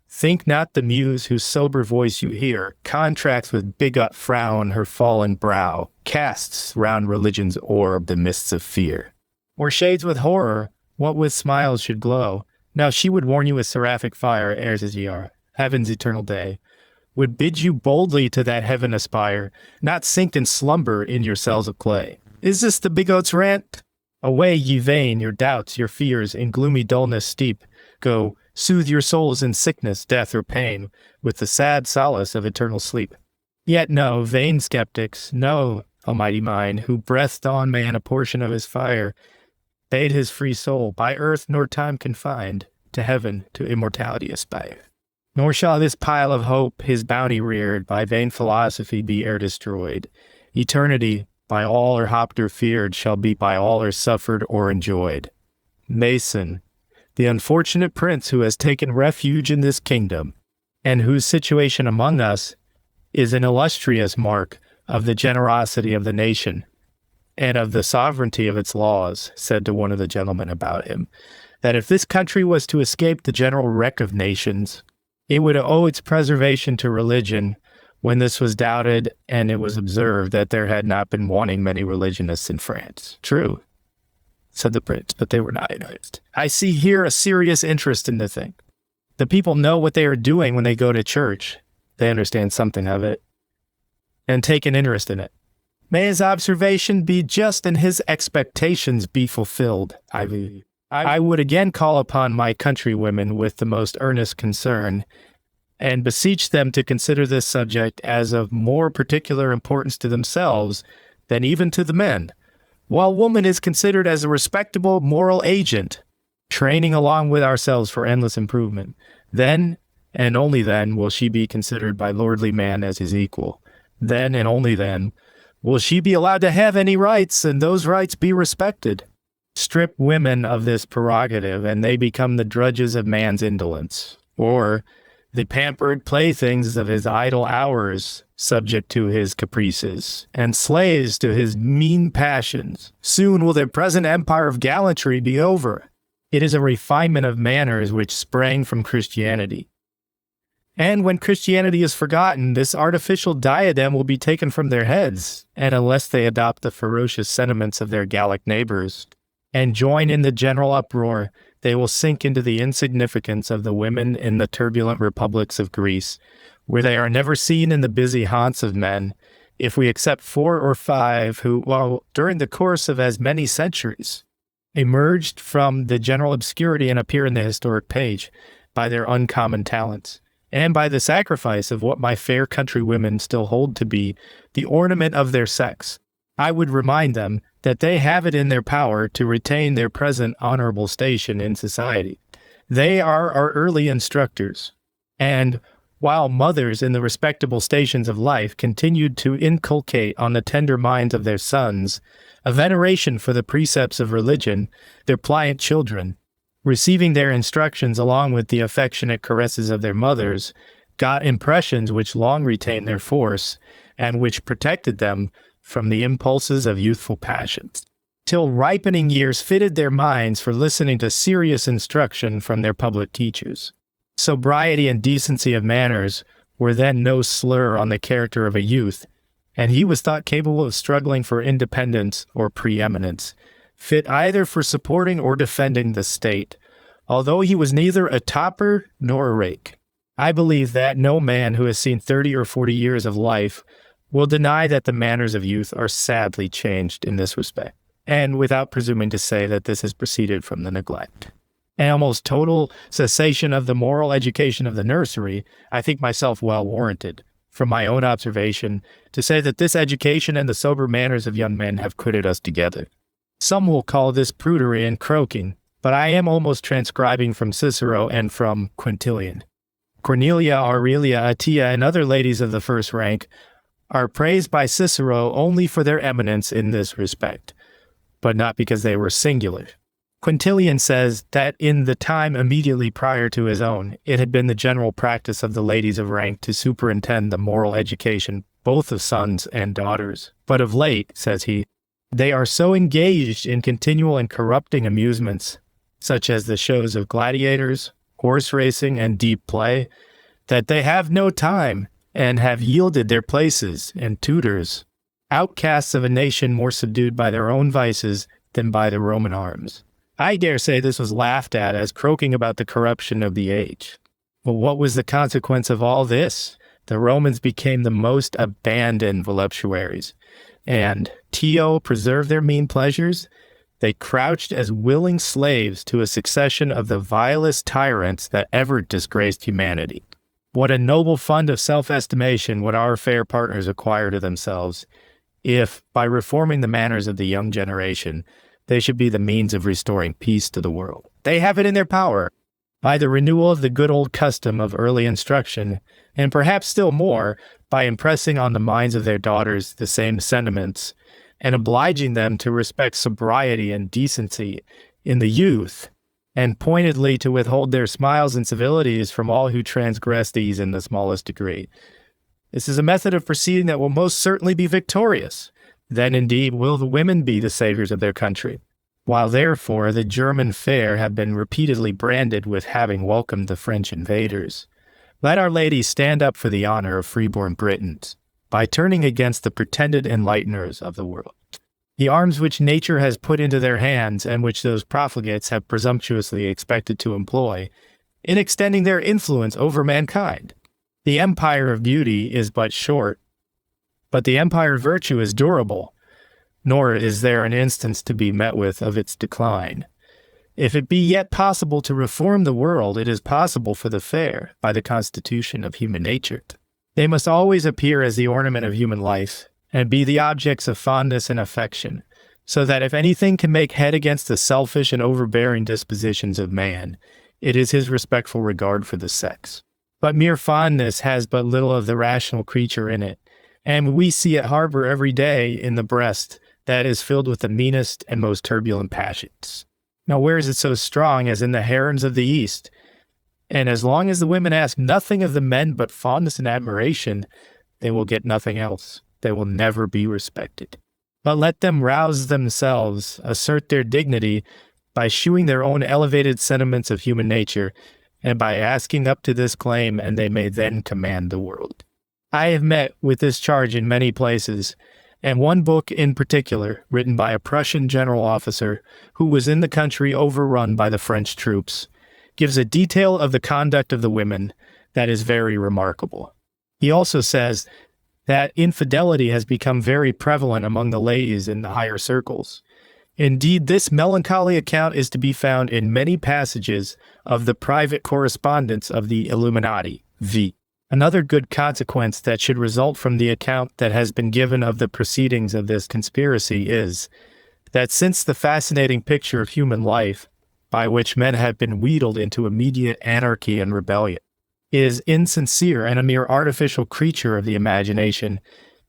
Think not the muse whose sober voice you hear contracts with bigot frown her fallen brow, casts round religion's orb the mists of fear, or shades with horror what with smiles should glow. Now she would warn you with seraphic fire, heirs as ye are, heaven's eternal day, would bid you boldly to that heaven aspire, not sink in slumber in your cells of clay. Is this the bigot's rant? Away, ye vain, your doubts, your fears, in gloomy dullness steep. Go, soothe your souls in sickness, death, or pain, with the sad solace of eternal sleep. Yet no, vain skeptics, no, almighty mind, who breathed on man a portion of his fire, bade his free soul, by earth nor time confined, to heaven, to immortality aspire. Nor shall this pile of hope, his bounty reared, by vain philosophy be e'er destroyed. Eternity, by all or hopped or feared, shall be by all or suffered or enjoyed. Mason, the unfortunate prince who has taken refuge in this kingdom, and whose situation among us is an illustrious mark of the generosity of the nation, and of the sovereignty of its laws, said to one of the gentlemen about him, that if this country was to escape the general wreck of nations, it would owe its preservation to religion, when this was doubted and it was observed that there had not been wanting many religionists in France. True, said the prince, but they were not in earnest. I see here a serious interest in the thing. The people know what they are doing when they go to church. They understand something of it, and take an interest in it. May his observation be just and his expectations be fulfilled. I would again call upon my countrywomen with the most earnest concern, and beseech them to consider this subject as of more particular importance to themselves than even to the men, while woman is considered as a respectable moral agent, training along with ourselves for endless improvement. Then, and only then, will she be considered by lordly man as his equal. Then, and only then, will she be allowed to have any rights, and those rights be respected. Strip women of this prerogative, and they become the drudges of man's indolence, or the pampered playthings of his idle hours, subject to his caprices, and slaves to his mean passions. Soon will their present empire of gallantry be over. It is a refinement of manners which sprang from Christianity. And when Christianity is forgotten, this artificial diadem will be taken from their heads, and unless they adopt the ferocious sentiments of their Gallic neighbors, and join in the general uproar, they will sink into the insignificance of the women in the turbulent republics of Greece, where they are never seen in the busy haunts of men, if we accept 4 or 5 who, during the course of as many centuries, emerged from the general obscurity and appear in the historic page by their uncommon talents, and by the sacrifice of what my fair countrywomen still hold to be the ornament of their sex, I would remind them that they have it in their power to retain their present honorable station in society. They are our early instructors, and while mothers in the respectable stations of life continued to inculcate on the tender minds of their sons a veneration for the precepts of religion, their pliant children, receiving their instructions along with the affectionate caresses of their mothers, got impressions which long retained their force, and which protected them from the impulses of youthful passions, till ripening years fitted their minds for listening to serious instruction from their public teachers. Sobriety and decency of manners were then no slur on the character of a youth, and he was thought capable of struggling for independence or preeminence, fit either for supporting or defending the state, although he was neither a topper nor a rake. I believe that no man who has seen 30 or 40 years of life will deny that the manners of youth are sadly changed in this respect, and without presuming to say that this has proceeded from the neglect and almost total cessation of the moral education of the nursery, I think myself well warranted, from my own observation, to say that this education and the sober manners of young men have quitted us together. Some will call this prudery and croaking, but I am almost transcribing from Cicero and from Quintilian. Cornelia, Aurelia, Attia, and other ladies of the first rank are praised by Cicero only for their eminence in this respect, but not because they were singular. Quintilian says that in the time immediately prior to his own, it had been the general practice of the ladies of rank to superintend the moral education both of sons and daughters. But of late, says he, they are so engaged in continual and corrupting amusements, such as the shows of gladiators, horse racing, and deep play, that they have no time and have yielded their places and tutors, outcasts of a nation more subdued by their own vices than by the Roman arms. I dare say this was laughed at as croaking about the corruption of the age. But what was the consequence of all this? The Romans became the most abandoned voluptuaries, and Tio preserved their mean pleasures. They crouched as willing slaves to a succession of the vilest tyrants that ever disgraced humanity. What a noble fund of self-estimation would our fair partners acquire to themselves, if, by reforming the manners of the young generation, they should be the means of restoring peace to the world. They have it in their power, by the renewal of the good old custom of early instruction, and perhaps still more, by impressing on the minds of their daughters the same sentiments, and obliging them to respect sobriety and decency in the youth, and pointedly to withhold their smiles and civilities from all who transgress these in the smallest degree. This is a method of proceeding that will most certainly be victorious. Then indeed will the women be the saviors of their country, while therefore the German fair have been repeatedly branded with having welcomed the French invaders. Let our ladies stand up for the honor of freeborn Britons, by turning against the pretended enlighteners of the world, the arms which nature has put into their hands and which those profligates have presumptuously expected to employ, in extending their influence over mankind. The empire of beauty is but short, but the empire of virtue is durable, nor is there an instance to be met with of its decline. If it be yet possible to reform the world, it is possible for the fair, by the constitution of human nature. They must always appear as the ornament of human life, and be the objects of fondness and affection, so that if anything can make head against the selfish and overbearing dispositions of man, it is his respectful regard for the sex. But mere fondness has but little of the rational creature in it, and we see it harbor every day in the breast that is filled with the meanest and most turbulent passions. Now where is it so strong as in the herons of the East? And as long as the women ask nothing of the men but fondness and admiration, they will get nothing else. They will never be respected. But let them rouse themselves, assert their dignity by shewing their own elevated sentiments of human nature, and by asking up to this claim, and they may then command the world. I have met with this charge in many places, and one book in particular, written by a Prussian general officer who was in the country overrun by the French troops, gives a detail of the conduct of the women that is very remarkable. He also says that infidelity has become very prevalent among the ladies in the higher circles. Indeed, this melancholy account is to be found in many passages of the private correspondence of the Illuminati, v. Another good consequence that should result from the account that has been given of the proceedings of this conspiracy is that since the fascinating picture of human life, by which men have been wheedled into immediate anarchy and rebellion, is insincere and a mere artificial creature of the imagination,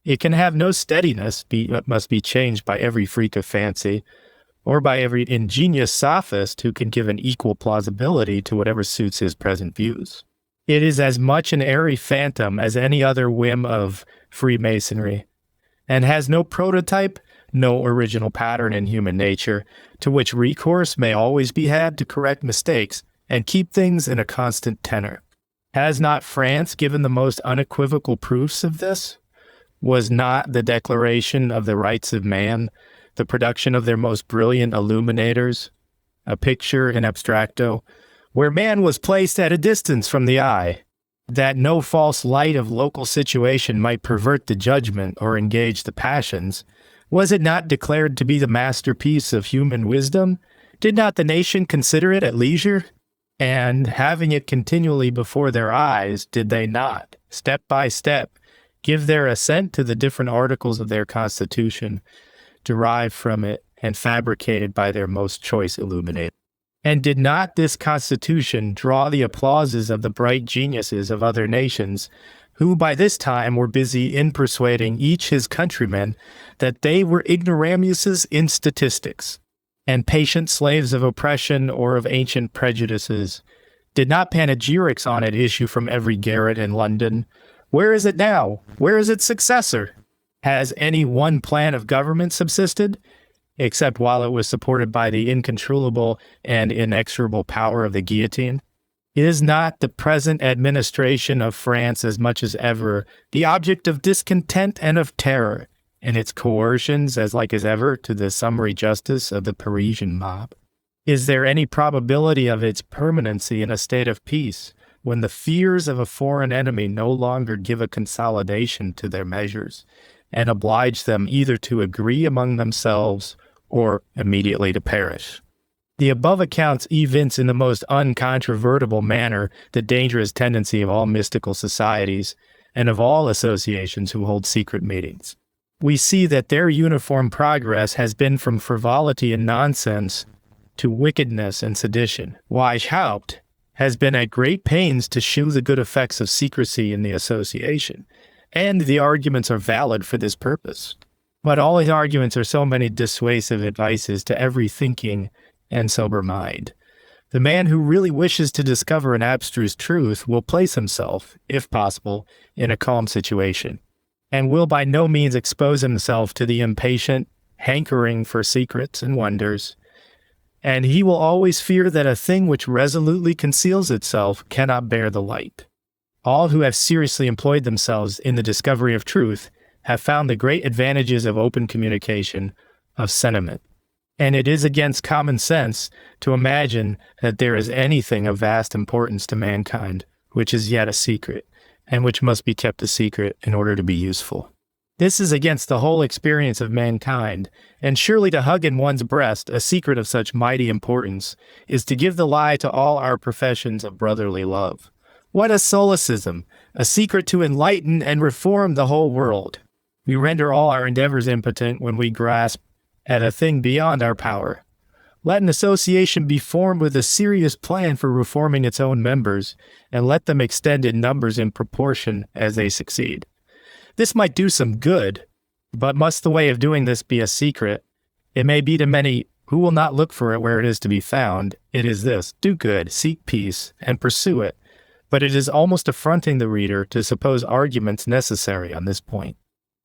it can have no steadiness, but must be changed by every freak of fancy, or by every ingenious sophist who can give an equal plausibility to whatever suits his present views. It is as much an airy phantom as any other whim of Freemasonry, and has no prototype, no original pattern in human nature, to which recourse may always be had to correct mistakes and keep things in a constant tenor. Has not France given the most unequivocal proofs of this? Was not the Declaration of the Rights of Man the production of their most brilliant illuminators, a picture in abstracto, where man was placed at a distance from the eye, that no false light of local situation might pervert the judgment or engage the passions? Was it not declared to be the masterpiece of human wisdom? Did not the nation consider it at leisure? And having it continually before their eyes, did they not, step by step, give their assent to the different articles of their constitution, derived from it and fabricated by their most choice illuminator? And did not this constitution draw the applauses of the bright geniuses of other nations, who by this time were busy in persuading each his countryman that they were ignoramuses in statistics, and patient slaves of oppression or of ancient prejudices? Did not panegyrics on it issue from every garret in London? Where is it now? Where is its successor? Has any one plan of government subsisted, except while it was supported by the incontrollable and inexorable power of the guillotine? Is not the present administration of France as much as ever the object of discontent and of terror, and its coercions as like as ever to the summary justice of the Parisian mob? Is there any probability of its permanency in a state of peace, when the fears of a foreign enemy no longer give a consolidation to their measures, and oblige them either to agree among themselves or immediately to perish? The above accounts evince in the most uncontrovertible manner the dangerous tendency of all mystical societies and of all associations who hold secret meetings. We see that their uniform progress has been from frivolity and nonsense to wickedness and sedition. Weishaupt has been at great pains to shew the good effects of secrecy in the association, and the arguments are valid for this purpose. But all his arguments are so many dissuasive advices to every thinking and sober mind. The man who really wishes to discover an abstruse truth will place himself, if possible, in a calm situation, and will by no means expose himself to the impatient hankering for secrets and wonders, and he will always fear that a thing which resolutely conceals itself cannot bear the light. All who have seriously employed themselves in the discovery of truth have found the great advantages of open communication, of sentiment. And it is against common sense to imagine that there is anything of vast importance to mankind which is yet a secret, and which must be kept a secret in order to be useful. This is against the whole experience of mankind, and surely to hug in one's breast a secret of such mighty importance is to give the lie to all our professions of brotherly love. What a solecism! A secret to enlighten and reform the whole world. We render all our endeavors impotent when we grasp at a thing beyond our power. Let an association be formed with a serious plan for reforming its own members, and let them extend in numbers in proportion as they succeed. This might do some good, but must the way of doing this be a secret? It may be to many who will not look for it where it is to be found. It is this: do good, seek peace, and pursue it. But it is almost affronting the reader to suppose arguments necessary on this point.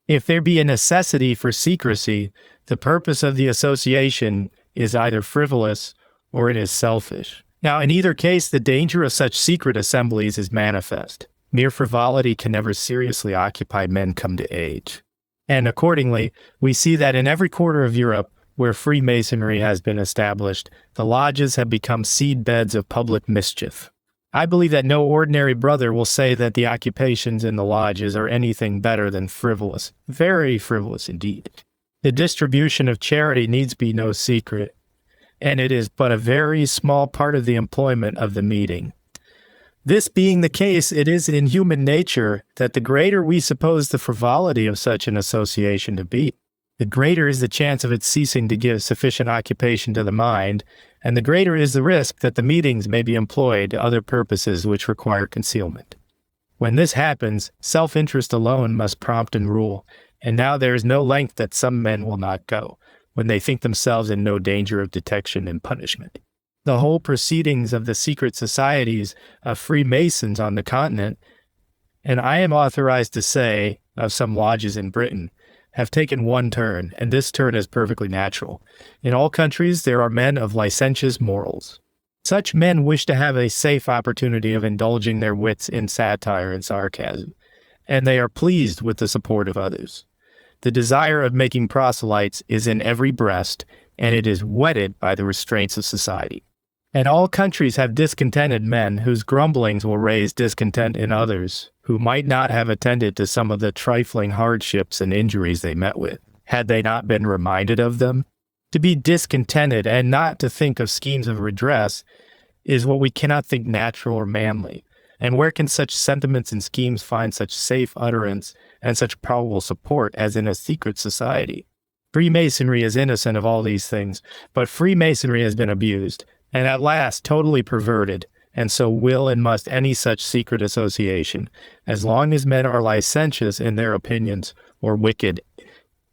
If there be a necessity for secrecy, the purpose of the association is either frivolous or it is selfish. Now, in either case, the danger of such secret assemblies is manifest. Mere frivolity can never seriously occupy men come to age. And accordingly, we see that in every quarter of Europe where Freemasonry has been established, the lodges have become seedbeds of public mischief. I believe that no ordinary brother will say that the occupations in the lodges are anything better than frivolous, very frivolous indeed. The distribution of charity needs be no secret, and it is but a very small part of the employment of the meeting. This being the case, it is in human nature that the greater we suppose the frivolity of such an association to be, the greater is the chance of its ceasing to give sufficient occupation to the mind, and the greater is the risk that the meetings may be employed to other purposes which require concealment. When this happens, self-interest alone must prompt and rule, and now there is no length that some men will not go, when they think themselves in no danger of detection and punishment. The whole proceedings of the secret societies of Freemasons on the continent, and I am authorized to say of some lodges in Britain, have taken one turn, and this turn is perfectly natural. In all countries there are men of licentious morals. Such men wish to have a safe opportunity of indulging their wits in satire and sarcasm, and they are pleased with the support of others. The desire of making proselytes is in every breast, and it is whetted by the restraints of society. And all countries have discontented men whose grumblings will raise discontent in others, who might not have attended to some of the trifling hardships and injuries they met with, had they not been reminded of them. To be discontented and not to think of schemes of redress is what we cannot think natural or manly. And where can such sentiments and schemes find such safe utterance and such probable support as in a secret society? Freemasonry is innocent of all these things, but Freemasonry has been abused, and at last totally perverted, and so will and must any such secret association, as long as men are licentious in their opinions or wicked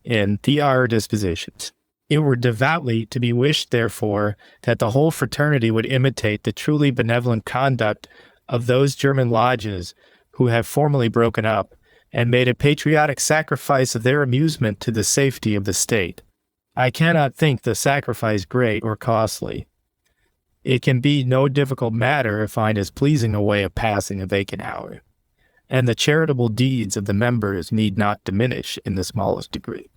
in their dispositions. It were devoutly to be wished, therefore, that the whole fraternity would imitate the truly benevolent conduct of those German lodges who have formerly broken up, and made a patriotic sacrifice of their amusement to the safety of the state. I cannot think the sacrifice great or costly. It can be no difficult matter to find as pleasing a way of passing a vacant hour, and the charitable deeds of the members need not diminish in the smallest degree.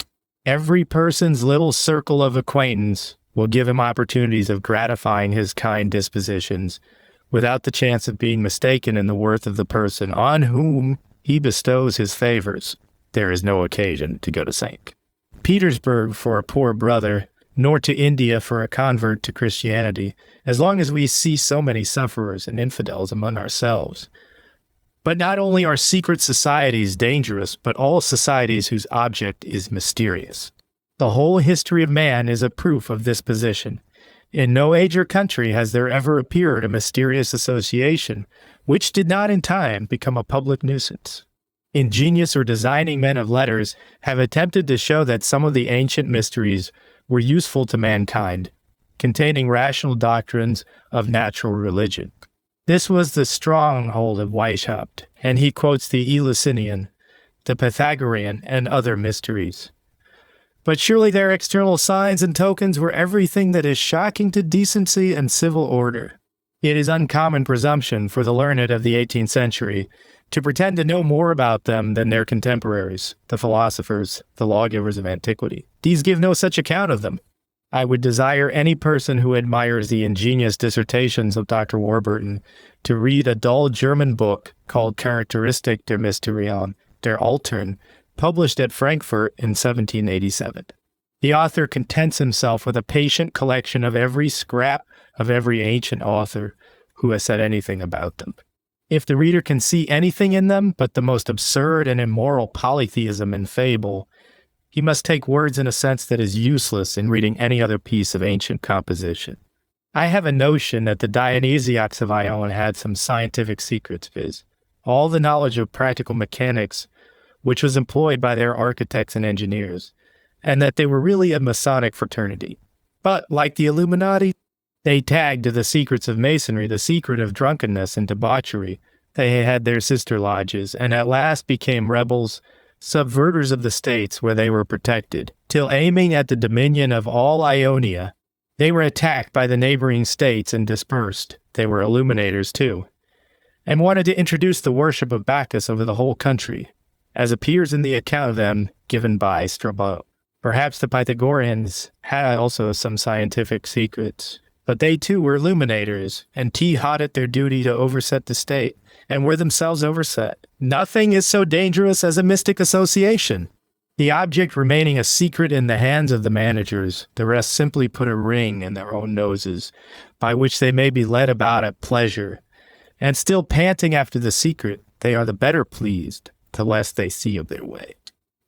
Every person's little circle of acquaintance will give him opportunities of gratifying his kind dispositions, without the chance of being mistaken in the worth of the person on whom he bestows his favors. There is no occasion to go to St. Petersburg for a poor brother, nor to India for a convert to Christianity, as long as we see so many sufferers and infidels among ourselves. But not only are secret societies dangerous, but all societies whose object is mysterious. The whole history of man is a proof of this position. In no age or country has there ever appeared a mysterious association which did not in time become a public nuisance. Ingenious or designing men of letters have attempted to show that some of the ancient mysteries were useful to mankind, containing rational doctrines of natural religion. This was the stronghold of Weishaupt, and he quotes the Eleusinian, the Pythagorean, and other mysteries. But surely their external signs and tokens were everything that is shocking to decency and civil order. It is uncommon presumption for the learned of the 18th century to pretend to know more about them than their contemporaries, the philosophers, the lawgivers of antiquity. These give no such account of them. I would desire any person who admires the ingenious dissertations of Dr. Warburton to read a dull German book called Charakteristik der Mysterien, der Alten, published at Frankfurt in 1787. The author contents himself with a patient collection of every scrap of every ancient author who has said anything about them. If the reader can see anything in them but the most absurd and immoral polytheism and fable, he must take words in a sense that is useless in reading any other piece of ancient composition. I have a notion that the Dionysiacs of Ione had some scientific secrets, viz., all the knowledge of practical mechanics which was employed by their architects and engineers, and that they were really a Masonic fraternity. But, like the Illuminati, they tagged to the secrets of Masonry the secret of drunkenness and debauchery. They had their sister lodges, and at last became rebels, subverters of the states where they were protected, till aiming at the dominion of all Ionia, they were attacked by the neighboring states and dispersed. They were illuminators too, and wanted to introduce the worship of Bacchus over the whole country. as appears in the account of them given by Strabo. Perhaps the Pythagoreans had also some scientific secrets, but they too were illuminators, and hot at their duty to overset the state, and were themselves overset. Nothing is so dangerous as a mystic association. The object remaining a secret in the hands of the managers, the rest simply put a ring in their own noses, by which they may be led about at pleasure. And still panting after the secret, they are the better pleased, the less they see of their way.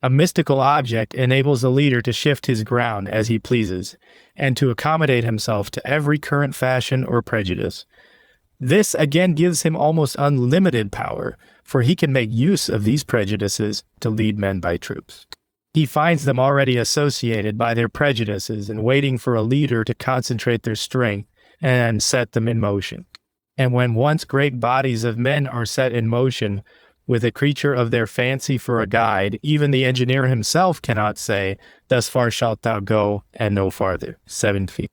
A mystical object enables the leader to shift his ground as he pleases, and to accommodate himself to every current fashion or prejudice. This again gives him almost unlimited power, for he can make use of these prejudices to lead men by troops. He finds them already associated by their prejudices and waiting for a leader to concentrate their strength and set them in motion. And when once great bodies of men are set in motion, with a creature of their fancy for a guide, even the engineer himself cannot say, "Thus far shalt thou go, and no farther." 7 feet.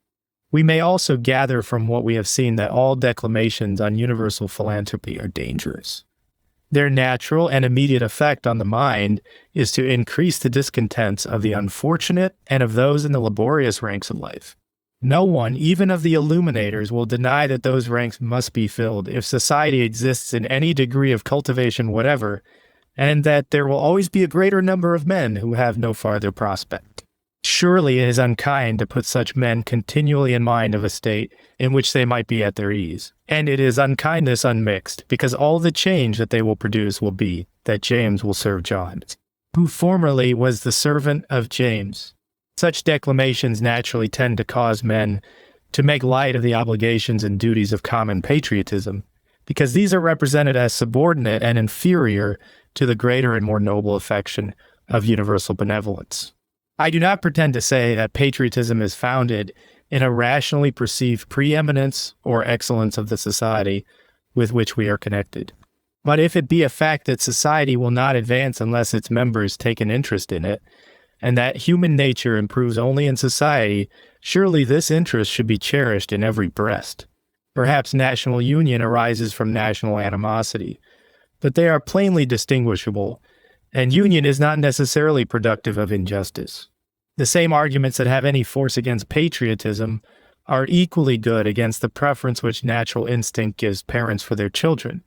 We may also gather from what we have seen that all declamations on universal philanthropy are dangerous. Their natural and immediate effect on the mind is to increase the discontents of the unfortunate and of those in the laborious ranks of life. No one, even of the illuminators, will deny that those ranks must be filled if society exists in any degree of cultivation whatever, and that there will always be a greater number of men who have no farther prospect. Surely it is unkind to put such men continually in mind of a state in which they might be at their ease, and it is unkindness unmixed, because all the change that they will produce will be that James will serve John, who formerly was the servant of James. Such declamations naturally tend to cause men to make light of the obligations and duties of common patriotism, because these are represented as subordinate and inferior to the greater and more noble affection of universal benevolence. I do not pretend to say that patriotism is founded in a rationally perceived preeminence or excellence of the society with which we are connected. But if it be a fact that society will not advance unless its members take an interest in it, and that human nature improves only in society, surely this interest should be cherished in every breast. Perhaps national union arises from national animosity, but they are plainly distinguishable, and union is not necessarily productive of injustice. The same arguments that have any force against patriotism are equally good against the preference which natural instinct gives parents for their children.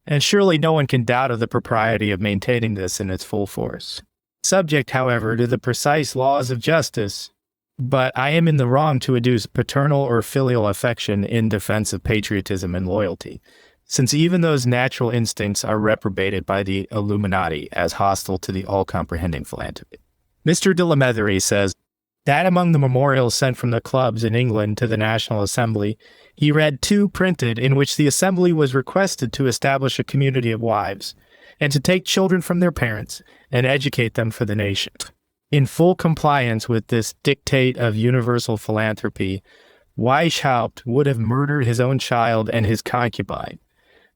And surely no one can doubt of the propriety of maintaining this in its full force. Subject, however, to the precise laws of justice, but I am in the wrong to adduce paternal or filial affection in defense of patriotism and loyalty, since even those natural instincts are reprobated by the Illuminati as hostile to the all-comprehending philanthropy. Mr. de la Metherie says that among the memorials sent from the clubs in England to the National Assembly, he read 2 printed in which the Assembly was requested to establish a community of wives, and to take children from their parents and educate them for the nation. In full compliance with this dictate of universal philanthropy, Weishaupt would have murdered his own child and his concubine,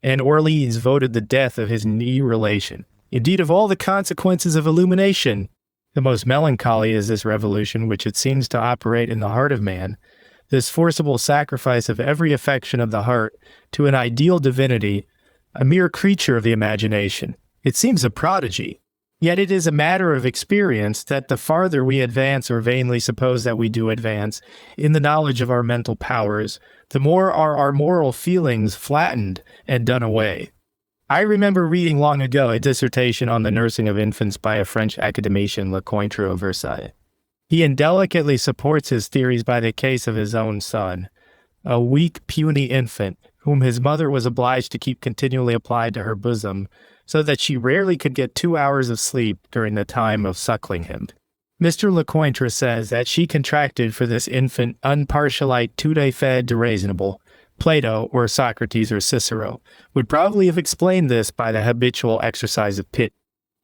and Orleans voted the death of his near relation. Indeed, of all the consequences of illumination, the most melancholy is this revolution which it seems to operate in the heart of man, this forcible sacrifice of every affection of the heart to an ideal divinity, a mere creature of the imagination. It seems a prodigy. Yet it is a matter of experience that the farther we advance or vainly suppose that we do advance in the knowledge of our mental powers, the more are our moral feelings flattened and done away. I remember reading long ago a dissertation on the nursing of infants by a French academician, Lecointre of Versailles. He indelicately supports his theories by the case of his own son, a weak, puny infant, whom his mother was obliged to keep continually applied to her bosom, so that she rarely could get 2 hours of sleep during the time of suckling him. Mr. Lecointre says that she contracted for this infant unpartialite tout à fait déraisonnable. Plato, or Socrates, or Cicero would probably have explained this by the habitual exercise of pity,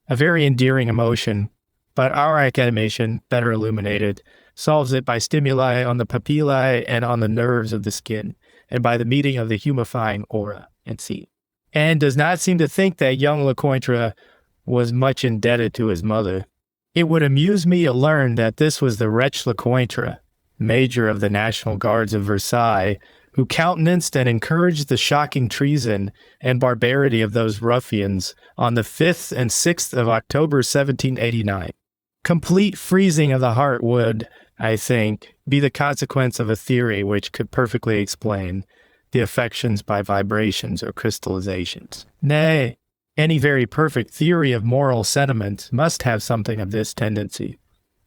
a very endearing emotion, but our academician, better illuminated, solves it by stimuli on the papillae and on the nerves of the skin, and by the meeting of the humifying aura and seat, and does not seem to think that young Lecointre was much indebted to his mother. It would amuse me to learn that this was the wretch Lecointre, major of the National Guards of Versailles, who countenanced and encouraged the shocking treason and barbarity of those ruffians on the 5th and 6th of October 1789. Complete freezing of the heart would, I think, be the consequence of a theory which could perfectly explain the affections by vibrations or crystallizations. Nay, any very perfect theory of moral sentiment must have something of this tendency.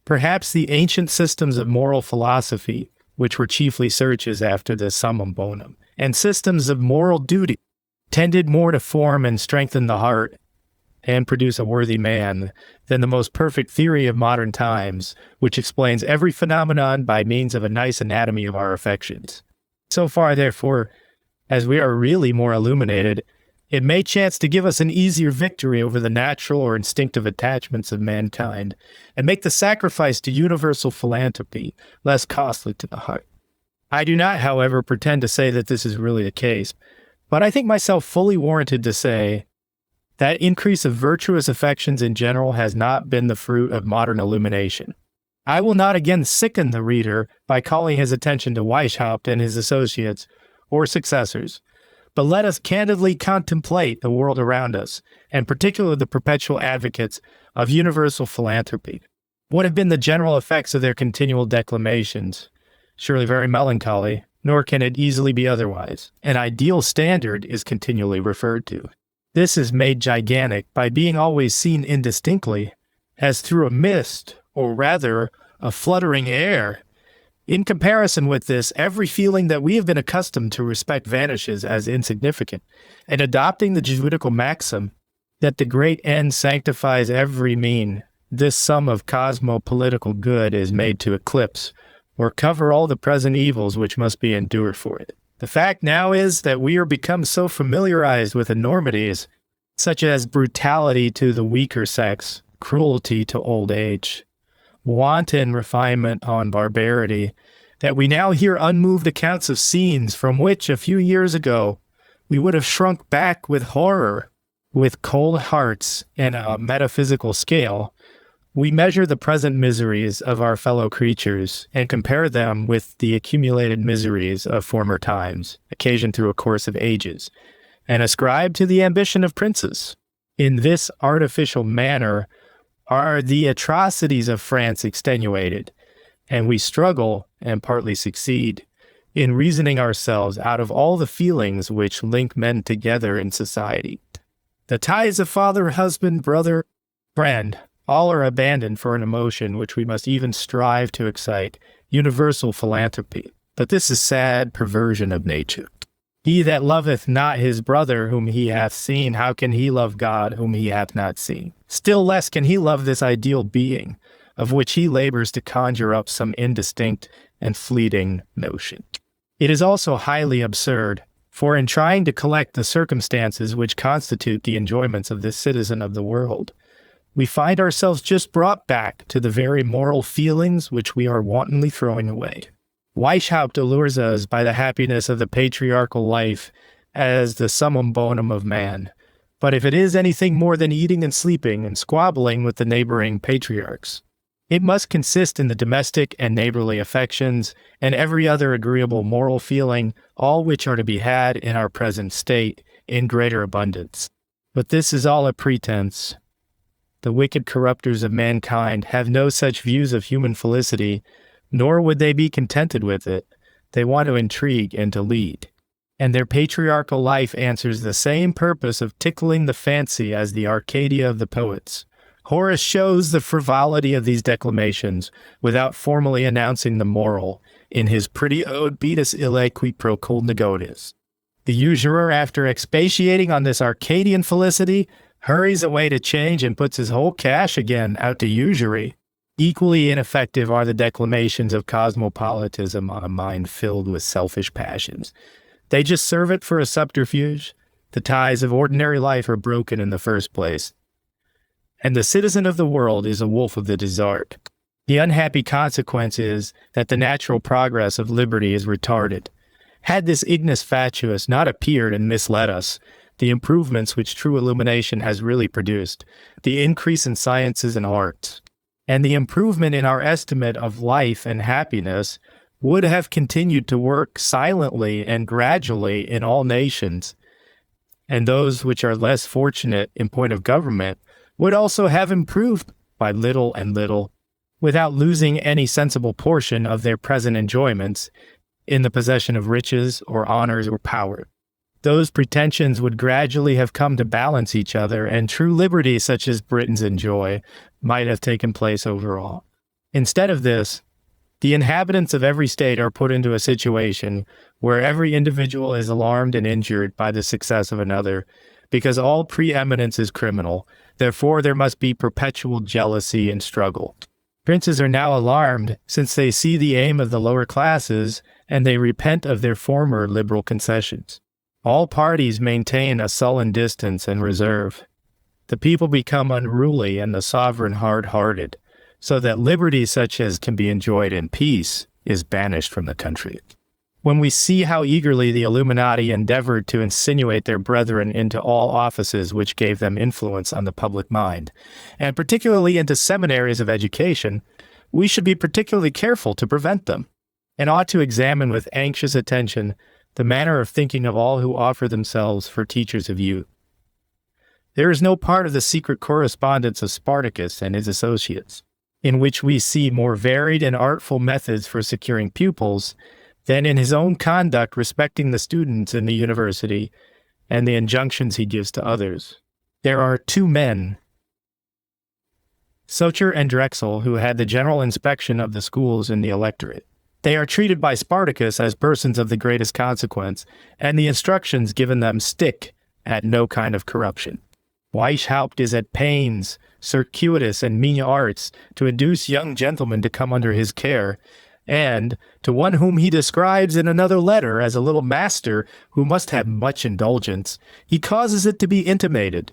Perhaps the ancient systems of moral philosophy, which were chiefly searches after the summum bonum, and systems of moral duty, tended more to form and strengthen the heart and produce a worthy man than the most perfect theory of modern times, which explains every phenomenon by means of a nice anatomy of our affections. So far, therefore, as we are really more illuminated, it may chance to give us an easier victory over the natural or instinctive attachments of mankind, and make the sacrifice to universal philanthropy less costly to the heart. I do not, however, pretend to say that this is really the case, but I think myself fully warranted to say that increase of virtuous affections in general has not been the fruit of modern illumination. I will not again sicken the reader by calling his attention to Weishaupt and his associates or successors, but let us candidly contemplate the world around us, and particularly the perpetual advocates of universal philanthropy. What have been the general effects of their continual declamations? Surely very melancholy, nor can it easily be otherwise. An ideal standard is continually referred to. This is made gigantic by being always seen indistinctly, as through a mist, or rather, a fluttering air. In comparison with this, every feeling that we have been accustomed to respect vanishes as insignificant, and adopting the Jesuitical maxim that the great end sanctifies every mean, this sum of cosmopolitical good is made to eclipse, or cover all the present evils which must be endured for it. The fact now is that we are become so familiarized with enormities, such as brutality to the weaker sex, cruelty to old age, wanton refinement on barbarity, that we now hear unmoved accounts of scenes from which a few years ago we would have shrunk back with horror. With cold hearts and a metaphysical scale, we measure the present miseries of our fellow creatures and compare them with the accumulated miseries of former times, occasioned through a course of ages, and ascribe to the ambition of princes. In this artificial manner are the atrocities of France extenuated, and we struggle, and partly succeed, in reasoning ourselves out of all the feelings which link men together in society. The ties of father, husband, brother, friend, all are abandoned for an emotion which we must even strive to excite, universal philanthropy. But this is sad perversion of nature. He that loveth not his brother whom he hath seen, how can he love God whom he hath not seen? Still less can he love this ideal being, of which he labors to conjure up some indistinct and fleeting notion. It is also highly absurd, for in trying to collect the circumstances which constitute the enjoyments of this citizen of the world, we find ourselves just brought back to the very moral feelings which we are wantonly throwing away. Weishaupt allures us by the happiness of the patriarchal life as the summum bonum of man. But if it is anything more than eating and sleeping and squabbling with the neighboring patriarchs, it must consist in the domestic and neighborly affections and every other agreeable moral feeling, all which are to be had in our present state in greater abundance. But this is all a pretense. The wicked corrupters of mankind have no such views of human felicity, nor would they be contented with it. They want to intrigue and to lead. And their patriarchal life answers the same purpose of tickling the fancy as the Arcadia of the poets. Horace shows the frivolity of these declamations without formally announcing the moral in his pretty ode Beatus ille qui pro cul negotis. The usurer, after expatiating on this Arcadian felicity, hurries away to change and puts his whole cash again out to usury. Equally ineffective are the declamations of cosmopolitanism on a mind filled with selfish passions. They just serve it for a subterfuge. The ties of ordinary life are broken in the first place, and the citizen of the world is a wolf of the desert. The unhappy consequence is that the natural progress of liberty is retarded. Had this ignis fatuus not appeared and misled us, the improvements which true illumination has really produced, the increase in sciences and arts, and the improvement in our estimate of life and happiness would have continued to work silently and gradually in all nations, and those which are less fortunate in point of government would also have improved by little and little, without losing any sensible portion of their present enjoyments in the possession of riches or honors or power. Those pretensions would gradually have come to balance each other, and true liberty, such as Britons enjoy, might have taken place overall. Instead of this, the inhabitants of every state are put into a situation where every individual is alarmed and injured by the success of another, because all preeminence is criminal. Therefore, there must be perpetual jealousy and struggle. Princes are now alarmed, since they see the aim of the lower classes, and they repent of their former liberal concessions. All parties maintain a sullen distance and reserve. The people become unruly and the sovereign hard-hearted, so that liberty such as can be enjoyed in peace is banished from the country. When we see how eagerly the Illuminati endeavored to insinuate their brethren into all offices which gave them influence on the public mind, and particularly into seminaries of education, we should be particularly careful to prevent them, and ought to examine with anxious attention the manner of thinking of all who offer themselves for teachers of youth. There is no part of the secret correspondence of Spartacus and his associates, in which we see more varied and artful methods for securing pupils than in his own conduct respecting the students in the university and the injunctions he gives to others. There are two men, Socher and Drexel, who had the general inspection of the schools in the electorate. They are treated by Spartacus as persons of the greatest consequence, and the instructions given them stick at no kind of corruption. Weishaupt is at pains, circuitous and mean arts, to induce young gentlemen to come under his care, and to one whom he describes in another letter as a little master who must have much indulgence, he causes it to be intimated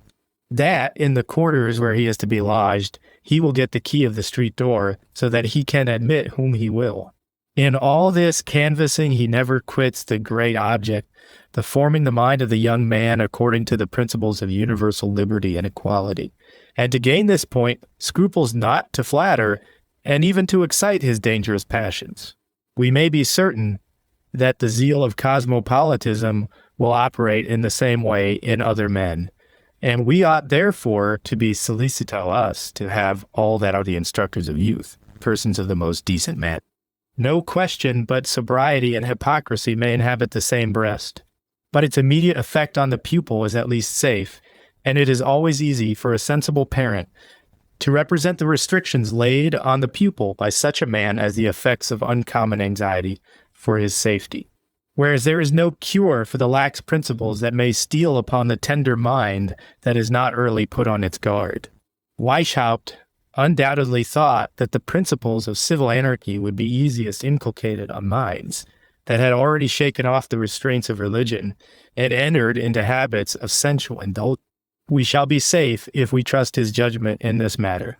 that in the quarters where he is to be lodged, he will get the key of the street door, so that he can admit whom he will. In all this canvassing he never quits the great object, the forming the mind of the young man according to the principles of universal liberty and equality, and to gain this point scruples not to flatter and even to excite his dangerous passions. We may be certain that the zeal of cosmopolitanism will operate in the same way in other men, and we ought therefore to be solicitous us to have all that are the instructors of youth, persons of the most decent manner. No question but sobriety and hypocrisy may inhabit the same breast, but its immediate effect on the pupil is at least safe, and it is always easy for a sensible parent to represent the restrictions laid on the pupil by such a man as the effects of uncommon anxiety for his safety. Whereas there is no cure for the lax principles that may steal upon the tender mind that is not early put on its guard. Weishaupt undoubtedly thought that the principles of civil anarchy would be easiest inculcated on minds that had already shaken off the restraints of religion and entered into habits of sensual indulgence. We shall be safe if we trust his judgment in this matter.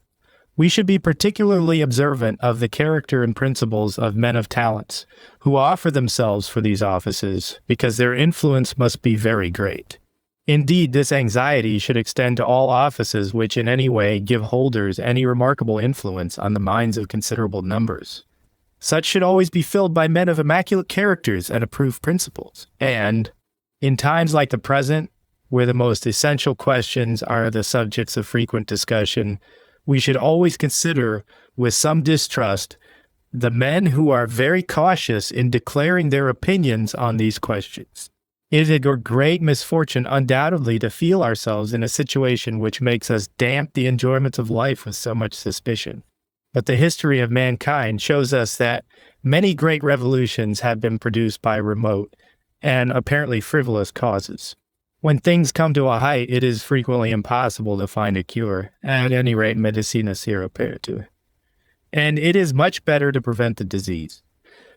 We should be particularly observant of the character and principles of men of talents who offer themselves for these offices, because their influence must be very great. Indeed, this anxiety should extend to all offices which in any way give holders any remarkable influence on the minds of considerable numbers. Such should always be filled by men of immaculate characters and approved principles. And, in times like the present, where the most essential questions are the subjects of frequent discussion, we should always consider with some distrust the men who are very cautious in declaring their opinions on these questions. It is a great misfortune undoubtedly to feel ourselves in a situation which makes us damp the enjoyments of life with so much suspicion. But the history of mankind shows us that many great revolutions have been produced by remote and apparently frivolous causes. When things come to a height, it is frequently impossible to find a cure, at any rate medicina sera peritur. And it is much better to prevent the disease.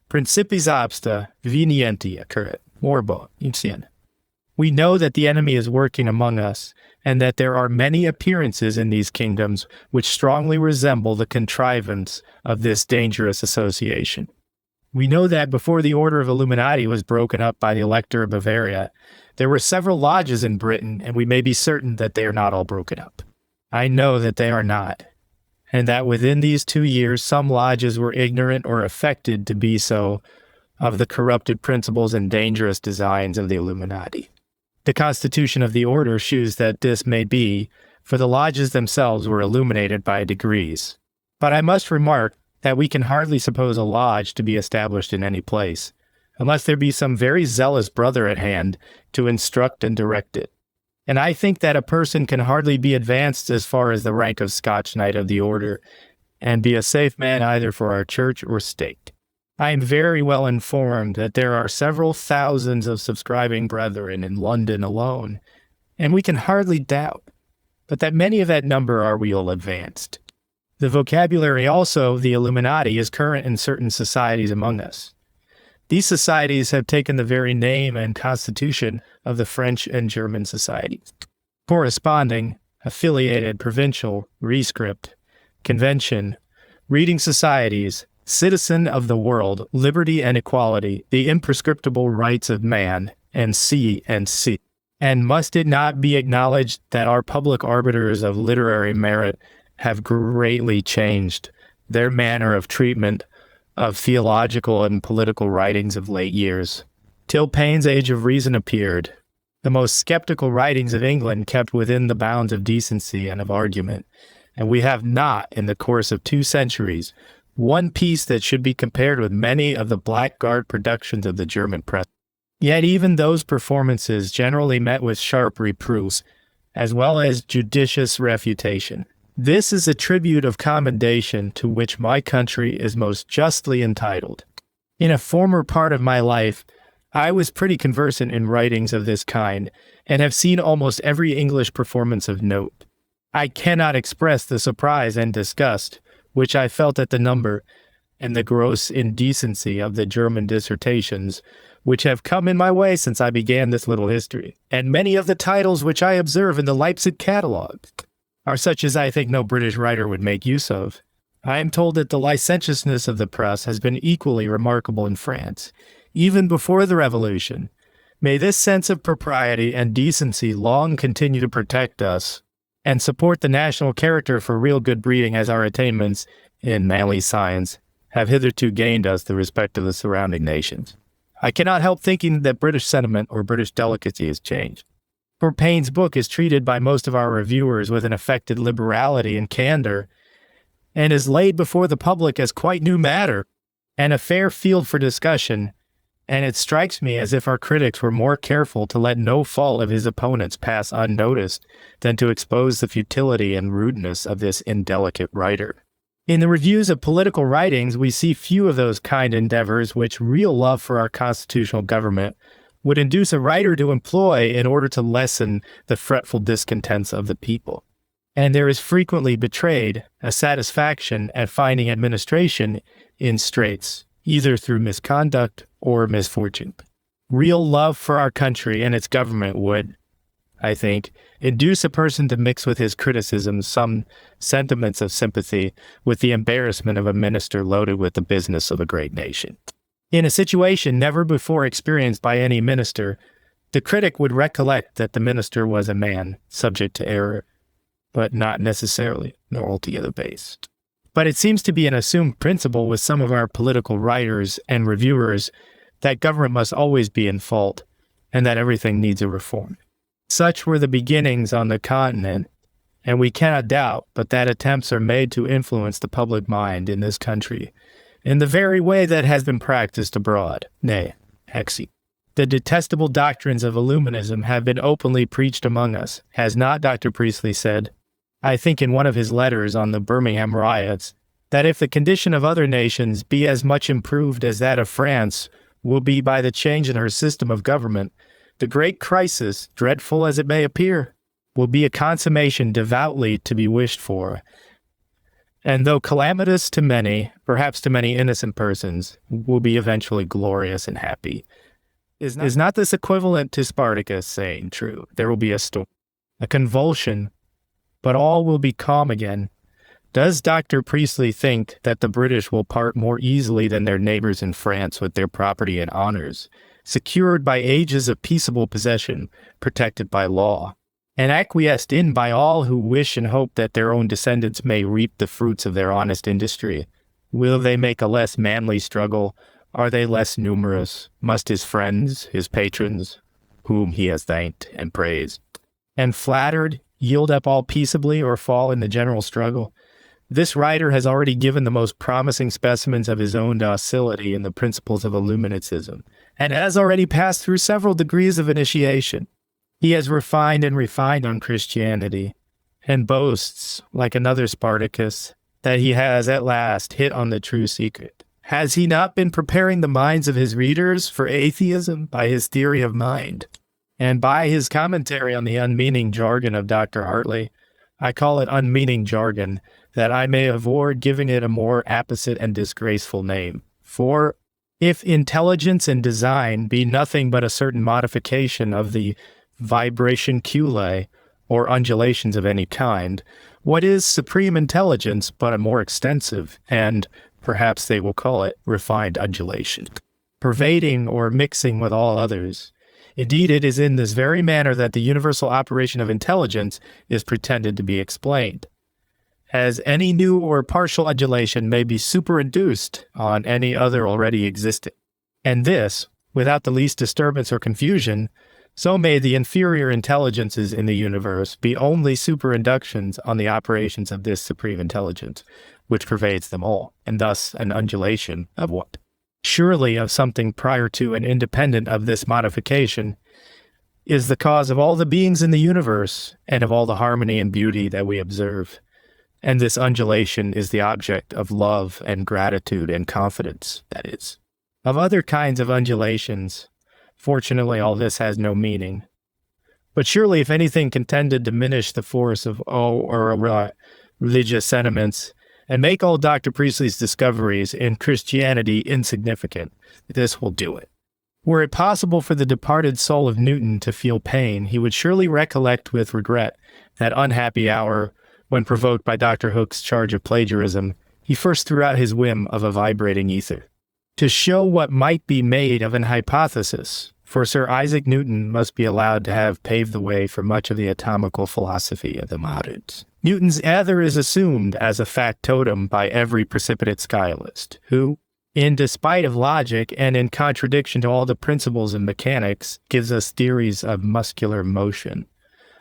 Principis obsta venienti occurret, morbo insien. We know that the enemy is working among us, and that there are many appearances in these kingdoms which strongly resemble the contrivance of this dangerous association. We know that before the order of Illuminati was broken up by the Elector of Bavaria, there were several lodges in Britain, and we may be certain that they are not all broken up. I know that they are not, and that within these 2 years some lodges were ignorant or affected to be so of the corrupted principles and dangerous designs of the Illuminati. The constitution of the order shews that this may be, for the lodges themselves were illuminated by degrees. But I must remark that we can hardly suppose a lodge to be established in any place, unless there be some very zealous brother at hand to instruct and direct it. And I think that a person can hardly be advanced as far as the rank of Scotch Knight of the Order, and be a safe man either for our church or state. I am very well informed that there are several thousands of subscribing brethren in London alone, and we can hardly doubt but that many of that number are real advanced. The vocabulary also of the Illuminati is current in certain societies among us. These societies have taken the very name and constitution of the French and German societies. Corresponding, affiliated, provincial, rescript, convention, reading societies, citizen of the world, liberty and equality, the imprescriptible rights of man, and C. And must it not be acknowledged that our public arbiters of literary merit have greatly changed their manner of treatment of theological and political writings of late years? Till Paine's Age of Reason appeared, the most skeptical writings of England kept within the bounds of decency and of argument, and we have not, in the course of 2 centuries, one piece that should be compared with many of the blackguard productions of the German press. Yet even those performances generally met with sharp reproofs, as well as judicious refutation. This is a tribute of commendation to which my country is most justly entitled. In a former part of my life, I was pretty conversant in writings of this kind, and have seen almost every English performance of note. I cannot express the surprise and disgust which I felt at the number and the gross indecency of the German dissertations which have come in my way since I began this little history, and many of the titles which I observe in the Leipzig catalogue are such as I think no British writer would make use of. I am told that the licentiousness of the press has been equally remarkable in France, even before the Revolution. May this sense of propriety and decency long continue to protect us, and support the national character, for real good breeding as our attainments in manly science have hitherto gained us the respect of the surrounding nations. I cannot help thinking that British sentiment or British delicacy has changed. For Paine's book is treated by most of our reviewers with an affected liberality and candor, and is laid before the public as quite new matter, and a fair field for discussion, and it strikes me as if our critics were more careful to let no fault of his opponents pass unnoticed than to expose the futility and rudeness of this indelicate writer. In the reviews of political writings, we see few of those kind endeavors which real love for our constitutional government would induce a writer to employ in order to lessen the fretful discontents of the people. And there is frequently betrayed a satisfaction at finding administration in straits, either through misconduct or misfortune. Real love for our country and its government would, I think, induce a person to mix with his criticisms some sentiments of sympathy with the embarrassment of a minister loaded with the business of a great nation. In a situation never before experienced by any minister, the critic would recollect that the minister was a man subject to error, but not necessarily nor altogether based. But it seems to be an assumed principle with some of our political writers and reviewers that government must always be in fault, and that everything needs a reform. Such were the beginnings on the continent, and we cannot doubt but that attempts are made to influence the public mind in this country in the very way that has been practiced abroad. Nay, hexy. The detestable doctrines of Illuminism have been openly preached among us, has not Dr. Priestley said, I think in one of his letters on the Birmingham riots, that if the condition of other nations be as much improved as that of France will be by the change in her system of government, the great crisis, dreadful as it may appear, will be a consummation devoutly to be wished for. And though calamitous to many, perhaps to many innocent persons, will be eventually glorious and happy. Is not this equivalent to Spartacus saying, true, there will be a storm, a convulsion, but all will be calm again? Does Dr. Priestley think that the British will part more easily than their neighbors in France with their property and honors, secured by ages of peaceable possession, protected by law? and acquiesced in by all who wish and hope that their own descendants may reap the fruits of their honest industry. Will they make a less manly struggle? Are they less numerous? Must his friends, his patrons, whom he has thanked and praised, and flattered, yield up all peaceably or fall in the general struggle? This writer has already given the most promising specimens of his own docility in the principles of Illuminatism, and has already passed through several degrees of initiation. He has refined and refined on Christianity, and boasts, like another Spartacus, that he has at last hit on the true secret. Has he not been preparing the minds of his readers for atheism by his theory of mind, and by his commentary on the unmeaning jargon of Dr. Hartley? I call it unmeaning jargon, that I may avoid giving it a more apposite and disgraceful name. For if intelligence and design be nothing but a certain modification of the vibrationculae, or undulations of any kind, what is supreme intelligence but a more extensive, and perhaps they will call it refined undulation, pervading or mixing with all others? Indeed, it is in this very manner that the universal operation of intelligence is pretended to be explained, as any new or partial undulation may be superinduced on any other already existing. And this, without the least disturbance or confusion, so may the inferior intelligences in the universe be only superinductions on the operations of this supreme intelligence, which pervades them all, and thus an undulation of what? Surely of something prior to and independent of this modification is the cause of all the beings in the universe, and of all the harmony and beauty that we observe. And this undulation is the object of love and gratitude and confidence, that is. Of other kinds of undulations, fortunately, all this has no meaning. But surely, if anything can tend to diminish the force of religious sentiments and make all Dr. Priestley's discoveries in Christianity insignificant, this will do it. Were it possible for the departed soul of Newton to feel pain, he would surely recollect with regret that unhappy hour when, provoked by Dr. Hook's charge of plagiarism, he first threw out his whim of a vibrating ether. To show what might be made of an hypothesis, for Sir Isaac Newton must be allowed to have paved the way for much of the atomical philosophy of the moderns. Newton's ether is assumed as a factotum by every precipitate sciolist, who, in despite of logic and in contradiction to all the principles of mechanics, gives us theories of muscular motion,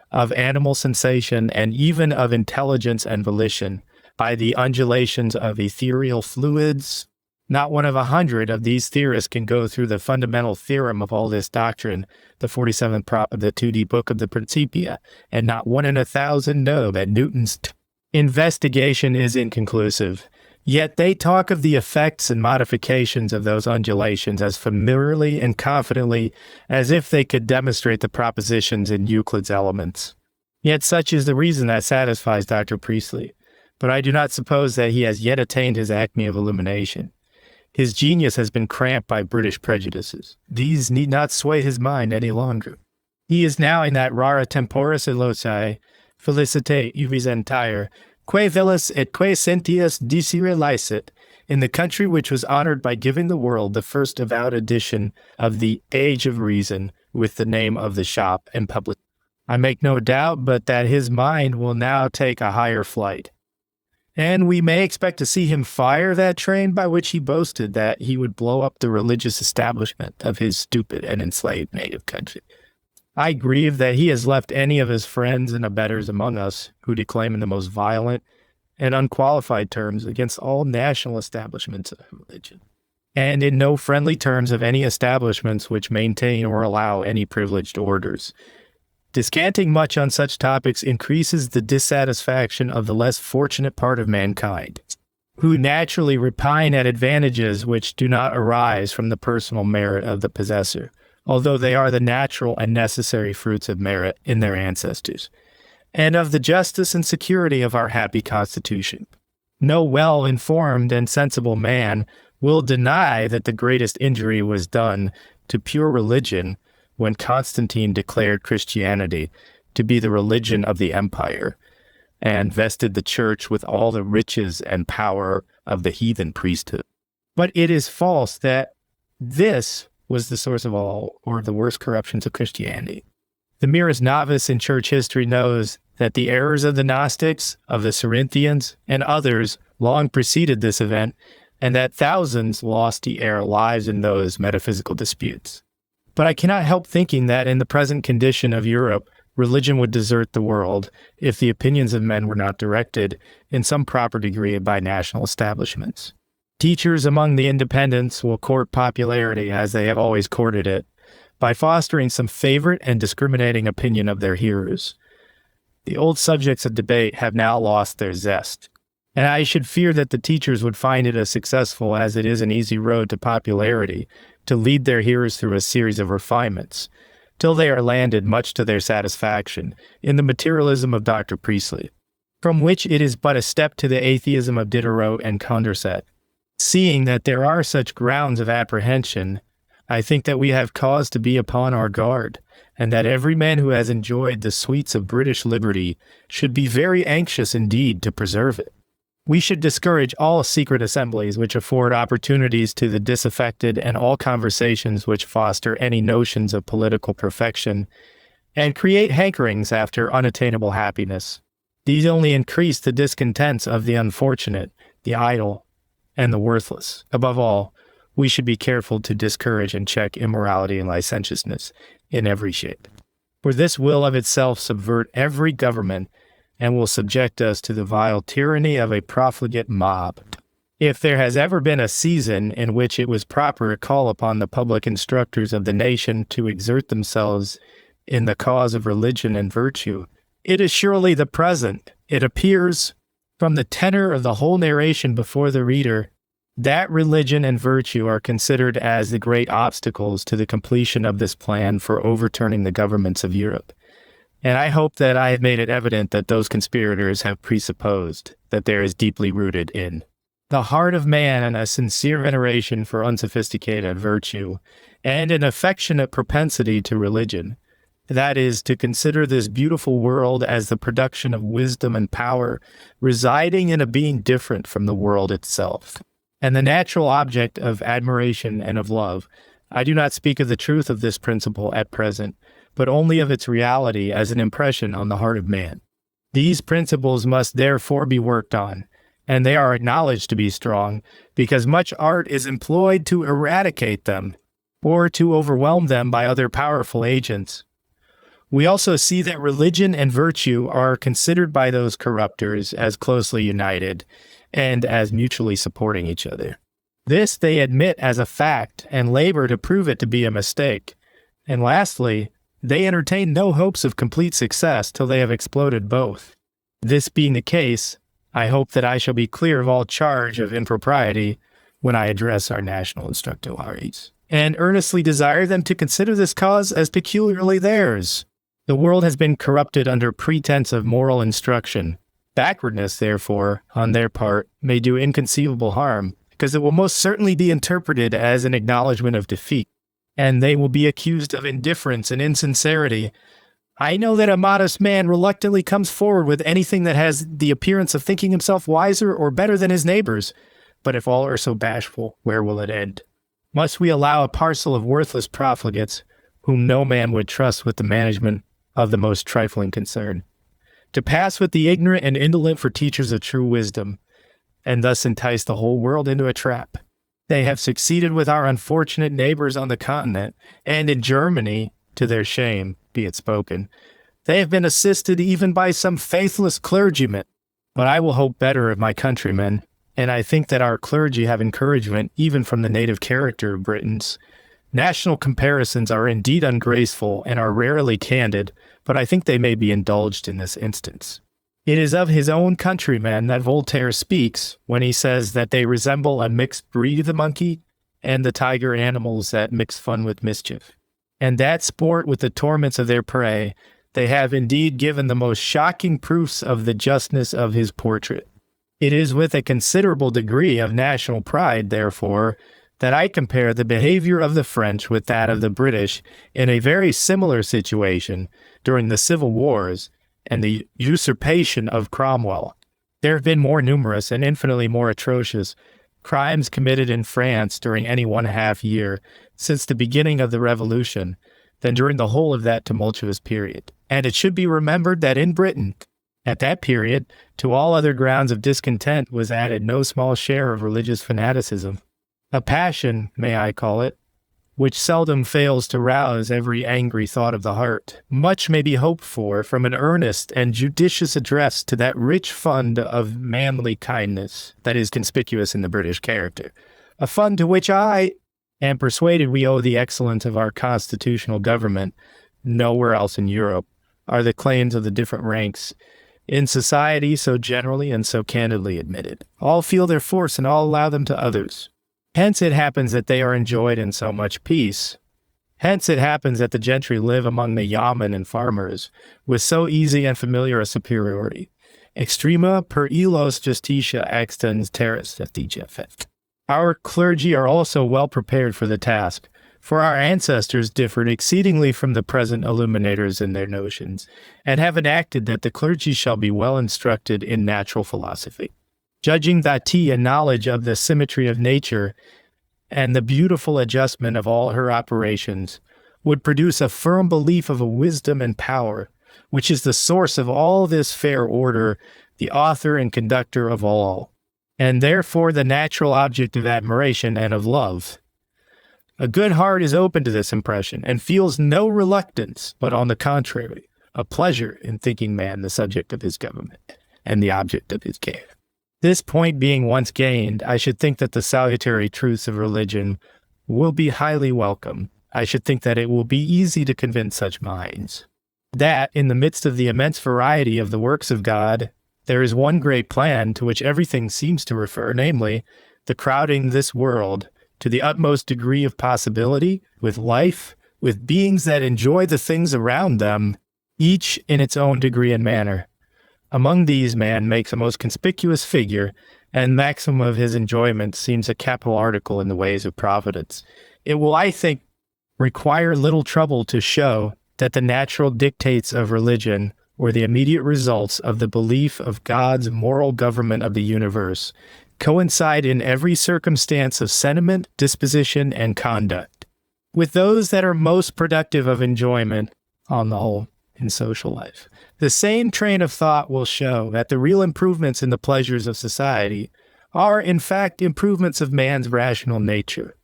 of animal sensation, and even of intelligence and volition by the undulations of ethereal fluids. Not one of 100 of these theorists can go through the fundamental theorem of all this doctrine, the 47th prop of the 2D book of the Principia, and not 1 in 1,000 know that Newton's investigation is inconclusive. Yet they talk of the effects and modifications of those undulations as familiarly and confidently as if they could demonstrate the propositions in Euclid's Elements. Yet such is the reason that satisfies Dr. Priestley, but I do not suppose that he has yet attained his acme of illumination. His genius has been cramped by British prejudices. These need not sway his mind any longer. He is now in that rara temporis illoci, felicite uvis entire, que velis et que sentius dicere licet, in the country which was honored by giving the world the first avowed edition of the Age of Reason with the name of the shop and public. I make no doubt but that his mind will now take a higher flight, and we may expect to see him fire that train by which he boasted that he would blow up the religious establishment of his stupid and enslaved native country. I grieve that he has left any of his friends and abettors among us who declaim in the most violent and unqualified terms against all national establishments of religion, and in no friendly terms of any establishments which maintain or allow any privileged orders. Descanting much on such topics increases the dissatisfaction of the less fortunate part of mankind, who naturally repine at advantages which do not arise from the personal merit of the possessor, although they are the natural and necessary fruits of merit in their ancestors, and of the justice and security of our happy constitution. No well-informed and sensible man will deny that the greatest injury was done to pure religion when Constantine declared Christianity to be the religion of the empire and vested the church with all the riches and power of the heathen priesthood. But it is false that this was the source of all or the worst corruptions of Christianity. The merest novice in church history knows that the errors of the Gnostics, of the Cerinthians, and others long preceded this event, and that thousands lost their lives in those metaphysical disputes. But I cannot help thinking that in the present condition of Europe, religion would desert the world if the opinions of men were not directed in some proper degree by national establishments. Teachers among the independents will court popularity as they have always courted it, by fostering some favorite and discriminating opinion of their hearers. The old subjects of debate have now lost their zest, and I should fear that the teachers would find it as successful as it is an easy road to popularity to lead their hearers through a series of refinements, till they are landed, much to their satisfaction, in the materialism of Dr. Priestley, from which it is but a step to the atheism of Diderot and Condorcet. Seeing that there are such grounds of apprehension, I think that we have cause to be upon our guard, and that every man who has enjoyed the sweets of British liberty should be very anxious indeed to preserve it. We should discourage all secret assemblies which afford opportunities to the disaffected, and all conversations which foster any notions of political perfection, and create hankerings after unattainable happiness. These only increase the discontents of the unfortunate, the idle, and the worthless. Above all, we should be careful to discourage and check immorality and licentiousness in every shape. For this will of itself subvert every government, and will subject us to the vile tyranny of a profligate mob. If there has ever been a season in which it was proper to call upon the public instructors of the nation to exert themselves in the cause of religion and virtue, it is surely the present. It appears from the tenor of the whole narration before the reader that religion and virtue are considered as the great obstacles to the completion of this plan for overturning the governments of Europe. And I hope that I have made it evident that those conspirators have presupposed that there is deeply rooted in the heart of man a sincere veneration for unsophisticated virtue, and an affectionate propensity to religion. That is, to consider this beautiful world as the production of wisdom and power, residing in a being different from the world itself, and the natural object of admiration and of love. I do not speak of the truth of this principle at present, but only of its reality as an impression on the heart of man. These principles must therefore be worked on, and they are acknowledged to be strong, because much art is employed to eradicate them, or to overwhelm them by other powerful agents. We also see that religion and virtue are considered by those corruptors as closely united, and as mutually supporting each other. This they admit as a fact, and labor to prove it to be a mistake. And lastly, they entertain no hopes of complete success till they have exploded both. This being the case, I hope that I shall be clear of all charge of impropriety when I address our national instructores, and earnestly desire them to consider this cause as peculiarly theirs. The world has been corrupted under pretense of moral instruction. Backwardness, therefore, on their part, may do inconceivable harm, because it will most certainly be interpreted as an acknowledgment of defeat, and they will be accused of indifference and insincerity. I know that a modest man reluctantly comes forward with anything that has the appearance of thinking himself wiser or better than his neighbors, but if all are so bashful, where will it end? Must we allow a parcel of worthless profligates, whom no man would trust with the management of the most trifling concern, to pass with the ignorant and indolent for teachers of true wisdom, and thus entice the whole world into a trap? They have succeeded with our unfortunate neighbors on the continent, and in Germany, to their shame, be it spoken, they have been assisted even by some faithless clergymen. But I will hope better of my countrymen, and I think that our clergy have encouragement even from the native character of Britons. National comparisons are indeed ungraceful and are rarely candid, but I think they may be indulged in this instance. It is of his own countrymen that Voltaire speaks when he says that they resemble a mixed breed of the monkey and the tiger, animals that mix fun with mischief, and that sport with the torments of their prey. They have indeed given the most shocking proofs of the justness of his portrait. It is with a considerable degree of national pride, therefore, that I compare the behavior of the French with that of the British in a very similar situation during the civil wars and the usurpation of Cromwell. There have been more numerous and infinitely more atrocious crimes committed in France during any 1/2 year since the beginning of the Revolution than during the whole of that tumultuous period. And it should be remembered that in Britain, at that period, to all other grounds of discontent was added no small share of religious fanaticism, a passion, may I call it, which seldom fails to rouse every angry thought of the heart. Much may be hoped for from an earnest and judicious address to that rich fund of manly kindness that is conspicuous in the British character, a fund to which I am persuaded we owe the excellence of our constitutional government. Nowhere else in Europe are the claims of the different ranks in society so generally and so candidly admitted. All feel their force and all allow them to others. Hence it happens that they are enjoyed in so much peace. Hence it happens that the gentry live among the yeomen and farmers with so easy and familiar a superiority. Extrema per illos justitia extens terris effet. Our clergy are also well prepared for the task, for our ancestors differed exceedingly from the present illuminators in their notions, and have enacted that the clergy shall be well instructed in natural philosophy. Judging that a knowledge of the symmetry of nature and the beautiful adjustment of all her operations would produce a firm belief of a wisdom and power, which is the source of all this fair order, the author and conductor of all, and therefore the natural object of admiration and of love. A good heart is open to this impression and feels no reluctance, but on the contrary, a pleasure in thinking man the subject of his government and the object of his care. This point being once gained, I should think that the salutary truths of religion will be highly welcome. I should think that it will be easy to convince such minds. That, in the midst of the immense variety of the works of God, there is one great plan to which everything seems to refer, namely, the crowding this world to the utmost degree of possibility, with life, with beings that enjoy the things around them, each in its own degree and manner. Among these, man makes a most conspicuous figure, and maximum of his enjoyment seems a capital article in the ways of providence. It will, I think, require little trouble to show that the natural dictates of religion, or the immediate results of the belief of God's moral government of the universe, coincide in every circumstance of sentiment, disposition, and conduct, with those that are most productive of enjoyment, on the whole, in social life. The same train of thought will show that the real improvements in the pleasures of society are, in fact, improvements of man's rational nature,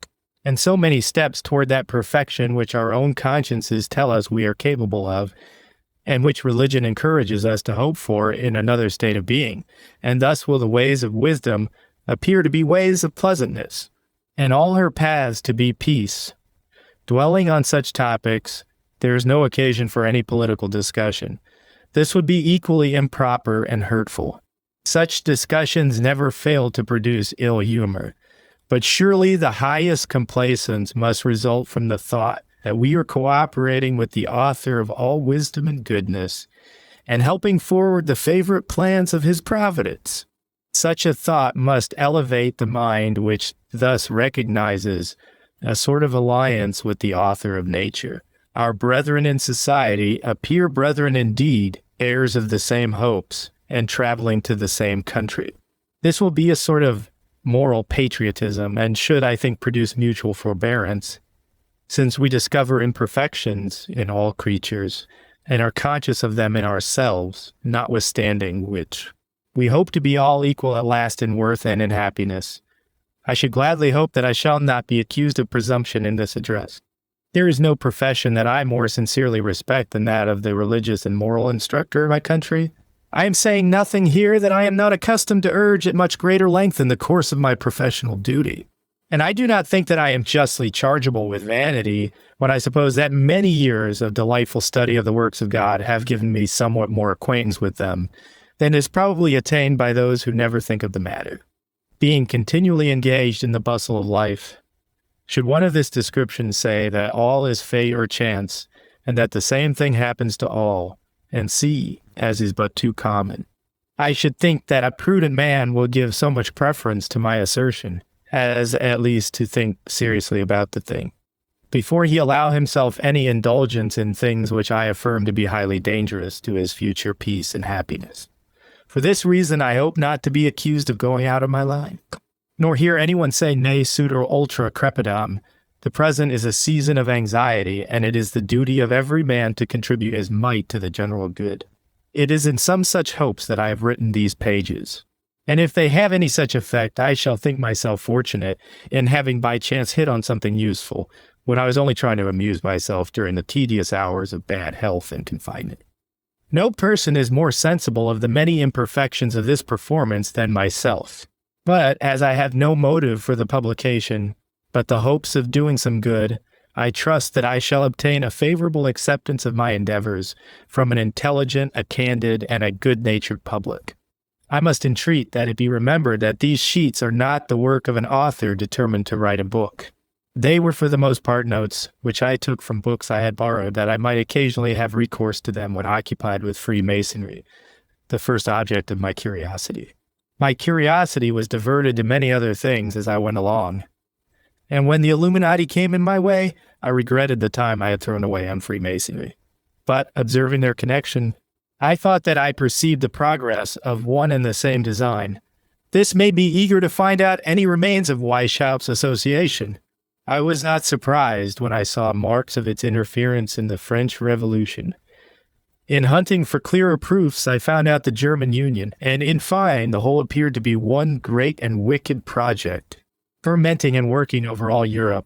and so many steps toward that perfection which our own consciences tell us we are capable of, and which religion encourages us to hope for in another state of being, and thus will the ways of wisdom appear to be ways of pleasantness, and all her paths to be peace. Dwelling on such topics, there is no occasion for any political discussion. This would be equally improper and hurtful. Such discussions never fail to produce ill humor, but surely the highest complacence must result from the thought that we are cooperating with the author of all wisdom and goodness, and helping forward the favorite plans of his providence. Such a thought must elevate the mind which thus recognizes a sort of alliance with the author of nature. Our brethren in society appear brethren indeed, heirs of the same hopes, and traveling to the same country. This will be a sort of moral patriotism, and should, I think, produce mutual forbearance, since we discover imperfections in all creatures, and are conscious of them in ourselves, notwithstanding which we hope to be all equal at last in worth and in happiness. I should gladly hope that I shall not be accused of presumption in this address. There is no profession that I more sincerely respect than that of the religious and moral instructor of my country. I am saying nothing here that I am not accustomed to urge at much greater length in the course of my professional duty. And I do not think that I am justly chargeable with vanity when I suppose that many years of delightful study of the works of God have given me somewhat more acquaintance with them than is probably attained by those who never think of the matter. Being continually engaged in the bustle of life, should one of this description say that all is fate or chance, and that the same thing happens to all, and see, as is but too common, I should think that a prudent man will give so much preference to my assertion, as at least to think seriously about the thing, before he allow himself any indulgence in things which I affirm to be highly dangerous to his future peace and happiness. For this reason I hope not to be accused of going out of my line, nor hear anyone say ne sutor ultra crepidam, The present is a season of anxiety, and it is the duty of every man to contribute his mite to the general good. It is in some such hopes that I have written these pages. And if they have any such effect, I shall think myself fortunate in having by chance hit on something useful, when I was only trying to amuse myself during the tedious hours of bad health and confinement. No person is more sensible of the many imperfections of this performance than myself. But as I have no motive for the publication, but the hopes of doing some good, I trust that I shall obtain a favorable acceptance of my endeavors from an intelligent, a candid, and a good-natured public. I must entreat that it be remembered that these sheets are not the work of an author determined to write a book. They were for the most part notes, which I took from books I had borrowed, that I might occasionally have recourse to them when occupied with Freemasonry, the first object of my curiosity. My curiosity was diverted to many other things as I went along, and when the Illuminati came in my way, I regretted the time I had thrown away on Freemasonry. But, observing their connection, I thought that I perceived the progress of one and the same design. This made me eager to find out any remains of Weishaupt's association. I was not surprised when I saw marks of its interference in the French Revolution. In hunting for clearer proofs, I found out the German Union, and in fine, the whole appeared to be one great and wicked project, fermenting and working over all Europe.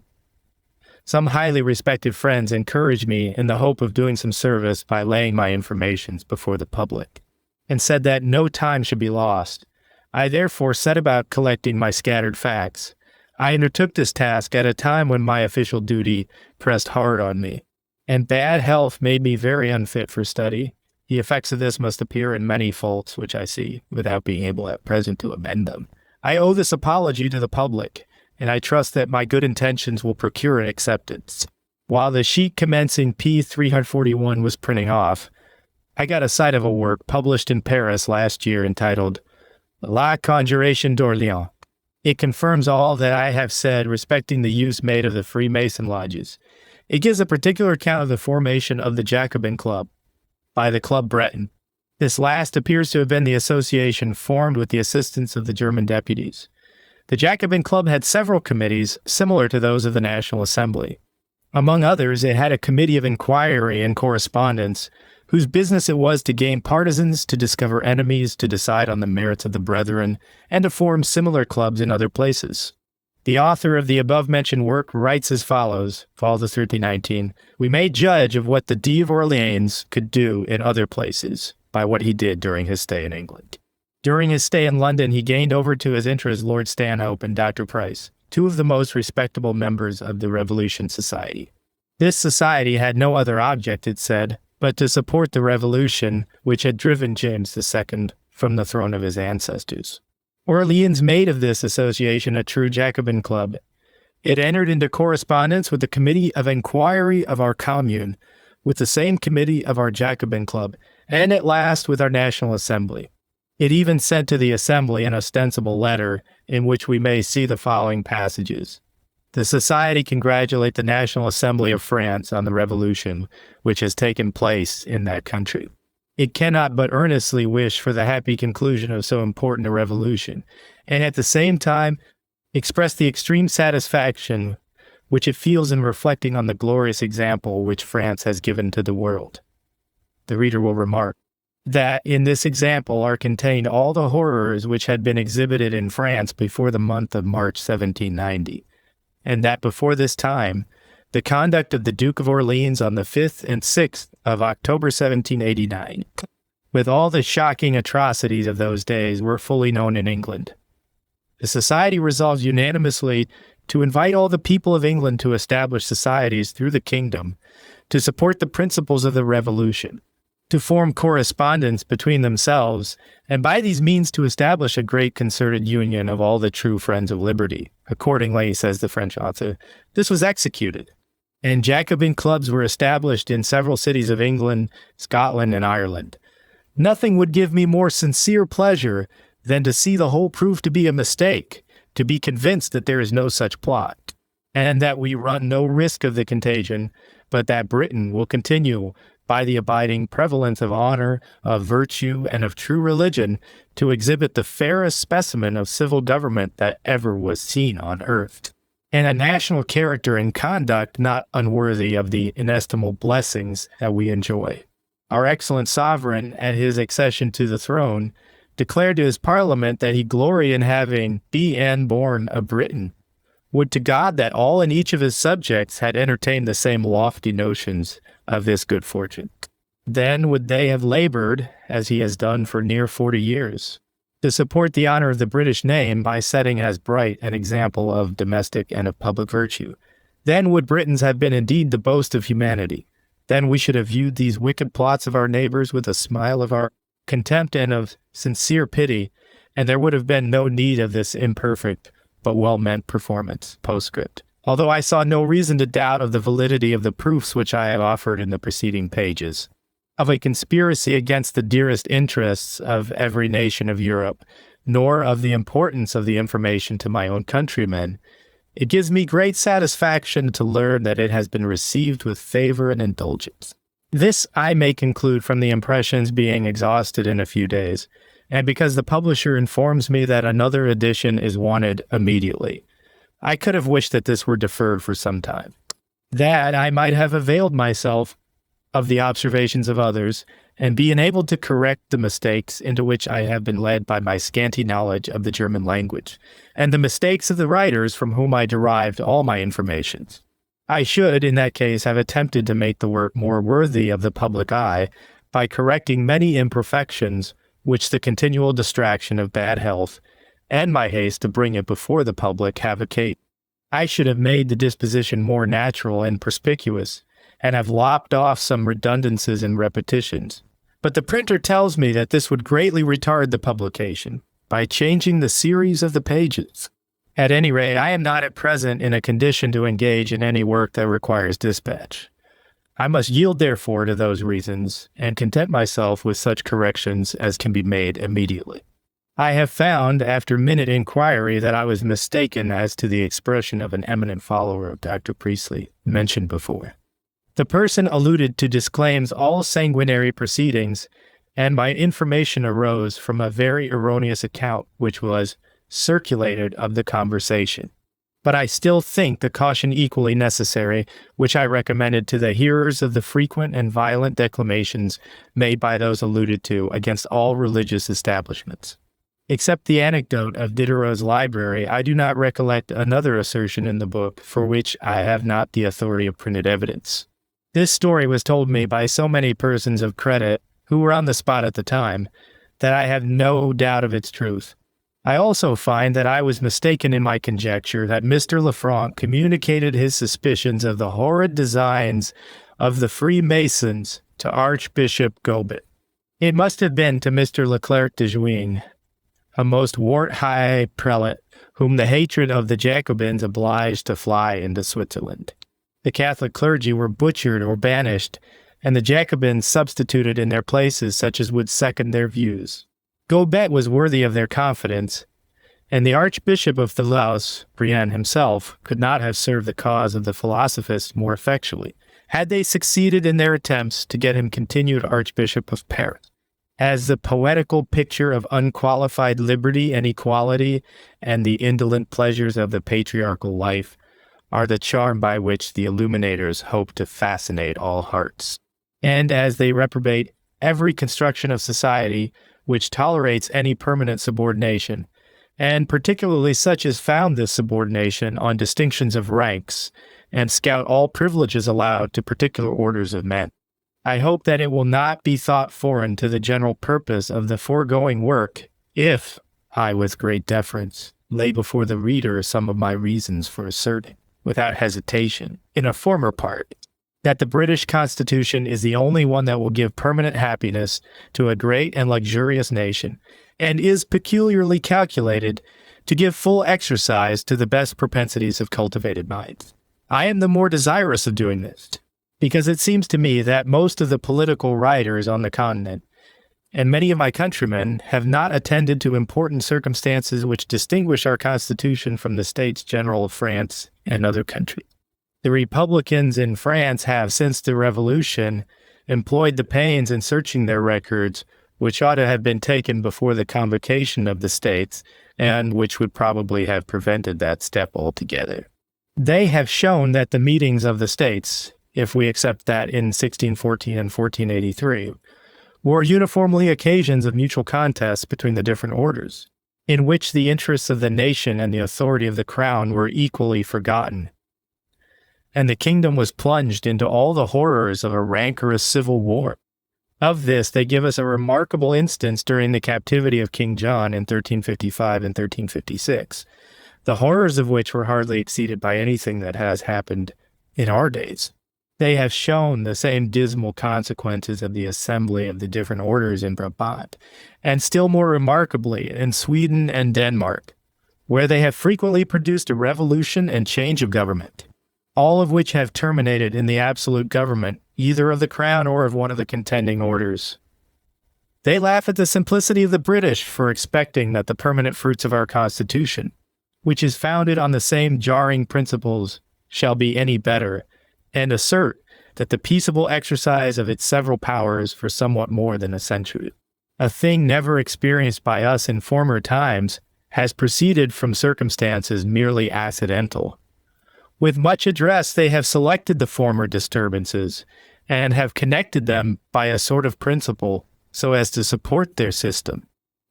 Some highly respected friends encouraged me in the hope of doing some service by laying my informations before the public, and said that no time should be lost. I therefore set about collecting my scattered facts. I undertook this task at a time when my official duty pressed hard on me, and bad health made me very unfit for study. The effects of this must appear in many faults which I see, without being able at present to amend them. I owe this apology to the public, and I trust that my good intentions will procure an acceptance. While the sheet commencing P. 341 was printing off, I got a sight of a work published in Paris last year entitled La Conjuration d'Orléans. It confirms all that I have said respecting the use made of the Freemason lodges. It gives a particular account of the formation of the Jacobin Club by the Club Breton. This last appears to have been the association formed with the assistance of the German deputies. The Jacobin Club had several committees similar to those of the National Assembly. Among others, it had a committee of inquiry and correspondence, whose business it was to gain partisans, to discover enemies, to decide on the merits of the brethren, and to form similar clubs in other places. The author of the above-mentioned work writes as follows, Fall to 1319, "We may judge of what the D of Orleans could do in other places by what he did during his stay in England. During his stay in London, he gained over to his interest Lord Stanhope and Dr. Price, two of the most respectable members of the Revolution Society. This society had no other object, it said, but to support the revolution which had driven James II from the throne of his ancestors. Orleans made of this association a true Jacobin club. It entered into correspondence with the Committee of Inquiry of our Commune, with the same committee of our Jacobin Club, and at last with our National Assembly. It even sent to the Assembly an ostensible letter in which we may see the following passages. The Society congratulate the National Assembly of France on the revolution which has taken place in that country. It cannot but earnestly wish for the happy conclusion of so important a revolution, and at the same time express the extreme satisfaction which it feels in reflecting on the glorious example which France has given to the world." The reader will remark that in this example are contained all the horrors which had been exhibited in France before the month of March 1790, and that before this time, the conduct of the Duke of Orleans on the 5th and 6th of October 1789, with all the shocking atrocities of those days, were fully known in England. The Society resolves unanimously to invite all the people of England to establish societies through the kingdom, to support the principles of the Revolution, to form correspondence between themselves, and by these means to establish a great concerted union of all the true friends of liberty. Accordingly, says the French author, this was executed, and Jacobin clubs were established in several cities of England, Scotland, and Ireland. Nothing would give me more sincere pleasure than to see the whole prove to be a mistake, to be convinced that there is no such plot, and that we run no risk of the contagion, but that Britain will continue, by the abiding prevalence of honor, of virtue, and of true religion, to exhibit the fairest specimen of civil government that ever was seen on earth. and a national character and conduct not unworthy of the inestimable blessings that we enjoy. Our excellent sovereign, at his accession to the throne, declared to his parliament that he glory in having been born a Briton. Would to God that all and each of his subjects had entertained the same lofty notions of this good fortune. Then would they have labored, as he has done for near 40 years, to support the honor of the British name by setting as bright an example of domestic and of public virtue. Then would Britons have been indeed the boast of humanity. Then we should have viewed these wicked plots of our neighbors with a smile of our contempt and of sincere pity, and there would have been no need of this imperfect but well-meant performance. Postscript. Although I saw no reason to doubt of the validity of the proofs which I have offered in the preceding pages, of a conspiracy against the dearest interests of every nation of Europe, nor of the importance of the information to my own countrymen, it gives me great satisfaction to learn that it has been received with favor and indulgence. This I may conclude from the impressions being exhausted in a few days, and because the publisher informs me that another edition is wanted immediately. I could have wished that this were deferred for some time, that I might have availed myself of the observations of others, and be enabled to correct the mistakes into which I have been led by my scanty knowledge of the German language, and the mistakes of the writers from whom I derived all my informations. I should, in that case, have attempted to make the work more worthy of the public eye by correcting many imperfections which the continual distraction of bad health and my haste to bring it before the public have occasioned. I should have made the disposition more natural and perspicuous, and have lopped off some redundancies and repetitions. But the printer tells me that this would greatly retard the publication by changing the series of the pages. At any rate, I am not at present in a condition to engage in any work that requires dispatch. I must yield therefore to those reasons, and content myself with such corrections as can be made immediately. I have found, after minute inquiry, that I was mistaken as to the expression of an eminent follower of Dr. Priestley, mentioned before. The person alluded to disclaims all sanguinary proceedings, and my information arose from a very erroneous account which was circulated of the conversation. But I still think the caution equally necessary, which I recommended to the hearers of the frequent and violent declamations made by those alluded to against all religious establishments. Except the anecdote of Diderot's library, I do not recollect another assertion in the book for which I have not the authority of printed evidence. This story was told me by so many persons of credit who were on the spot at the time, that I have no doubt of its truth. I also find that I was mistaken in my conjecture that Mr. Lefranc communicated his suspicions of the horrid designs of the Freemasons to Archbishop Gobet. It must have been to Mr. Leclerc de Juin, a most wart-high prelate, whom the hatred of the Jacobins obliged to fly into Switzerland. The Catholic clergy were butchered or banished, and the Jacobins substituted in their places such as would second their views. Gobet was worthy of their confidence, and the Archbishop of Toulouse, Brienne himself, could not have served the cause of the philosophists more effectually, had they succeeded in their attempts to get him continued Archbishop of Paris. As the poetical picture of unqualified liberty and equality and the indolent pleasures of the patriarchal life are the charm by which the illuminators hope to fascinate all hearts. And as they reprobate every construction of society which tolerates any permanent subordination, and particularly such as found this subordination on distinctions of ranks, and scout all privileges allowed to particular orders of men, I hope that it will not be thought foreign to the general purpose of the foregoing work, if I, with great deference, lay before the reader some of my reasons for asserting, without hesitation, in a former part, that the British Constitution is the only one that will give permanent happiness to a great and luxurious nation, and is peculiarly calculated to give full exercise to the best propensities of cultivated minds. I am the more desirous of doing this, because it seems to me that most of the political writers on the continent, and many of my countrymen, have not attended to important circumstances which distinguish our Constitution from the States General of France and other countries. The Republicans in France have, since the Revolution, employed the pains in searching their records, which ought to have been taken before the convocation of the states, and which would probably have prevented that step altogether. They have shown that the meetings of the states, if we accept that in 1614 and 1483, were uniformly occasions of mutual contest between the different orders, in which the interests of the nation and the authority of the crown were equally forgotten. And the kingdom was plunged into all the horrors of a rancorous civil war. Of this, they give us a remarkable instance during the captivity of King John in 1355 and 1356, the horrors of which were hardly exceeded by anything that has happened in our days. They have shown the same dismal consequences of the assembly of the different orders in Brabant, and still more remarkably in Sweden and Denmark, where they have frequently produced a revolution and change of government, all of which have terminated in the absolute government, either of the crown or of one of the contending orders. They laugh at the simplicity of the British for expecting that the permanent fruits of our Constitution, which is founded on the same jarring principles, shall be any better, and assert that the peaceable exercise of its several powers for somewhat more than a century, a thing never experienced by us in former times, has proceeded from circumstances merely accidental. With much address they have selected the former disturbances, and have connected them by a sort of principle so as to support their system,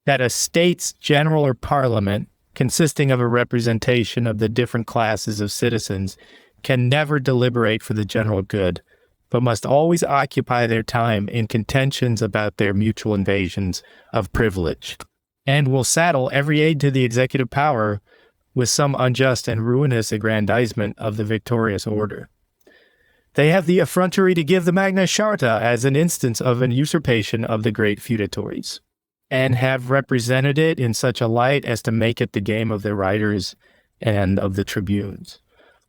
that a States General or Parliament, consisting of a representation of the different classes of citizens, can never deliberate for the general good, but must always occupy their time in contentions about their mutual invasions of privilege, and will saddle every aid to the executive power with some unjust and ruinous aggrandizement of the victorious order. They have the effrontery to give the Magna Charta as an instance of an usurpation of the great feudatories, and have represented it in such a light as to make it the game of the writers and of the tribunes.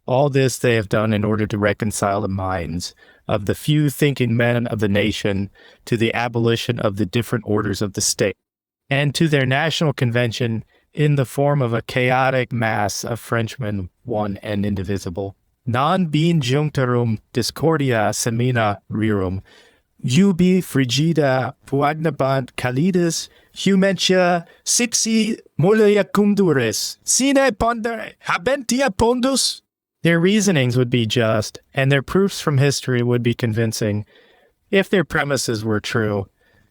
All this they have done in order to reconcile the minds of the few thinking men of the nation to the abolition of the different orders of the state, and to their national convention in the form of a chaotic mass of Frenchmen, one and indivisible. Non being junctarum discordia semina rerum, ubi frigida puagnabant calidis, humentia sixi mollia cumduris, sine pondere habentia pondus. Their reasonings would be just, and their proofs from history would be convincing, if their premises were true.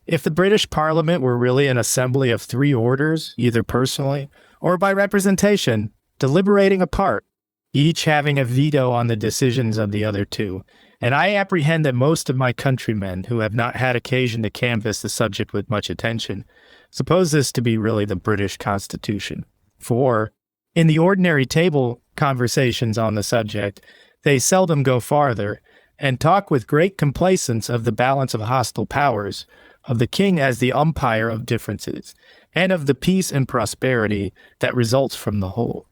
If the British Parliament were really an assembly of three orders, either personally or by representation, deliberating apart, each having a veto on the decisions of the other two, and I apprehend that most of my countrymen who have not had occasion to canvass the subject with much attention suppose this to be really the British Constitution. For, in the ordinary table conversations on the subject, they seldom go farther, and talk with great complacence of the balance of hostile powers, of the king as the umpire of differences, and of the peace and prosperity that results from the whole.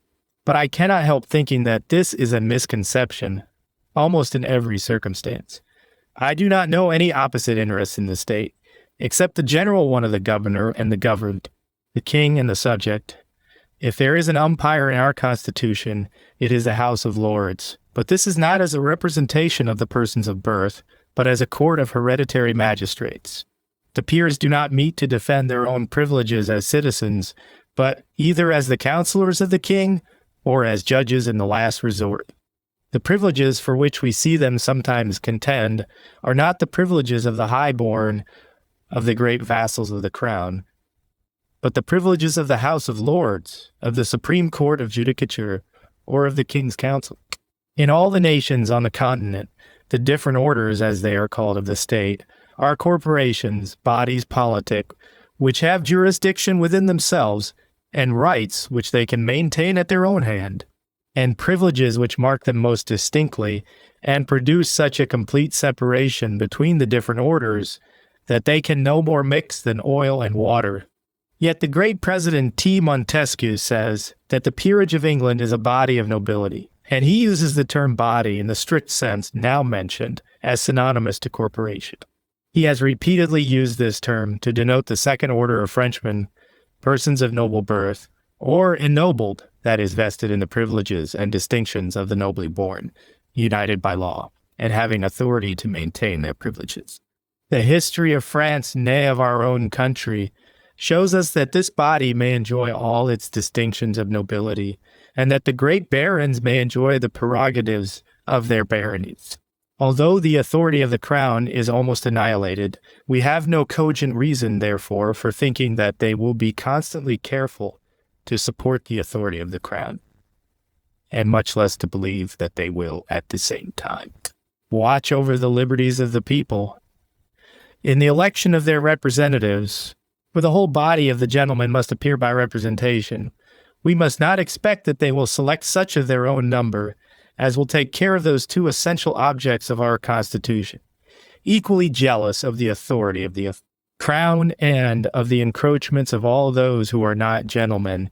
But I cannot help thinking that this is a misconception, almost in every circumstance. I do not know any opposite interests in the state, except the general one of the governor and the governed, the king and the subject. If there is an umpire in our Constitution, it is the House of Lords. But this is not as a representation of the persons of birth, but as a court of hereditary magistrates. The peers do not meet to defend their own privileges as citizens, but either as the counselors of the king or as judges in the last resort. The privileges for which we see them sometimes contend are not the privileges of the highborn, of the great vassals of the crown, but the privileges of the House of Lords, of the Supreme Court of Judicature, or of the King's Council. In all the nations on the continent, the different orders, as they are called, of the state, are corporations, bodies politic, which have jurisdiction within themselves, and rights which they can maintain at their own hand, and privileges which mark them most distinctly, and produce such a complete separation between the different orders that they can no more mix than oil and water. Yet the great President T. Montesquieu says that the peerage of England is a body of nobility, and he uses the term body in the strict sense now mentioned as synonymous to corporation. He has repeatedly used this term to denote the second order of Frenchmen, persons of noble birth, or ennobled, that is, vested in the privileges and distinctions of the nobly born, united by law, and having authority to maintain their privileges. The history of France, nay, of our own country, shows us that this body may enjoy all its distinctions of nobility, and that the great barons may enjoy the prerogatives of their baronies. Although the authority of the crown is almost annihilated, we have no cogent reason, therefore, for thinking that they will be constantly careful to support the authority of the crown, and much less to believe that they will, at the same time, watch over the liberties of the people. In the election of their representatives, for the whole body of the gentlemen must appear by representation, we must not expect that they will select such of their own number as will take care of those two essential objects of our Constitution, equally jealous of the authority of the crown and of the encroachments of all those who are not gentlemen,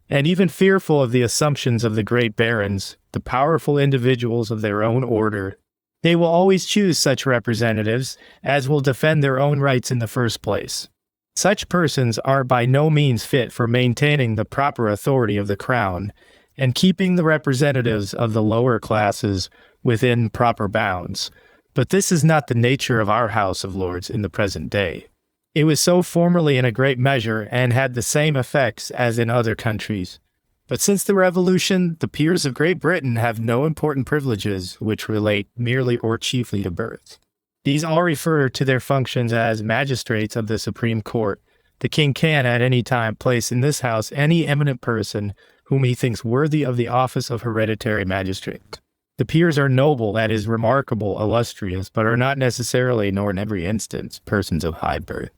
and even fearful of the assumptions of the great barons, the powerful individuals of their own order. They will always choose such representatives as will defend their own rights in the first place. Such persons are by no means fit for maintaining the proper authority of the crown, and keeping the representatives of the lower classes within proper bounds. But this is not the nature of our House of Lords in the present day. It was so formerly in a great measure, and had the same effects as in other countries. But since the Revolution, the peers of Great Britain have no important privileges which relate merely or chiefly to birth. These all refer to their functions as magistrates of the Supreme Court. The king can at any time place in this house any eminent person whom he thinks worthy of the office of hereditary magistrate. The peers are noble, that is, remarkable, illustrious, but are not necessarily, nor in every instance, persons of high birth.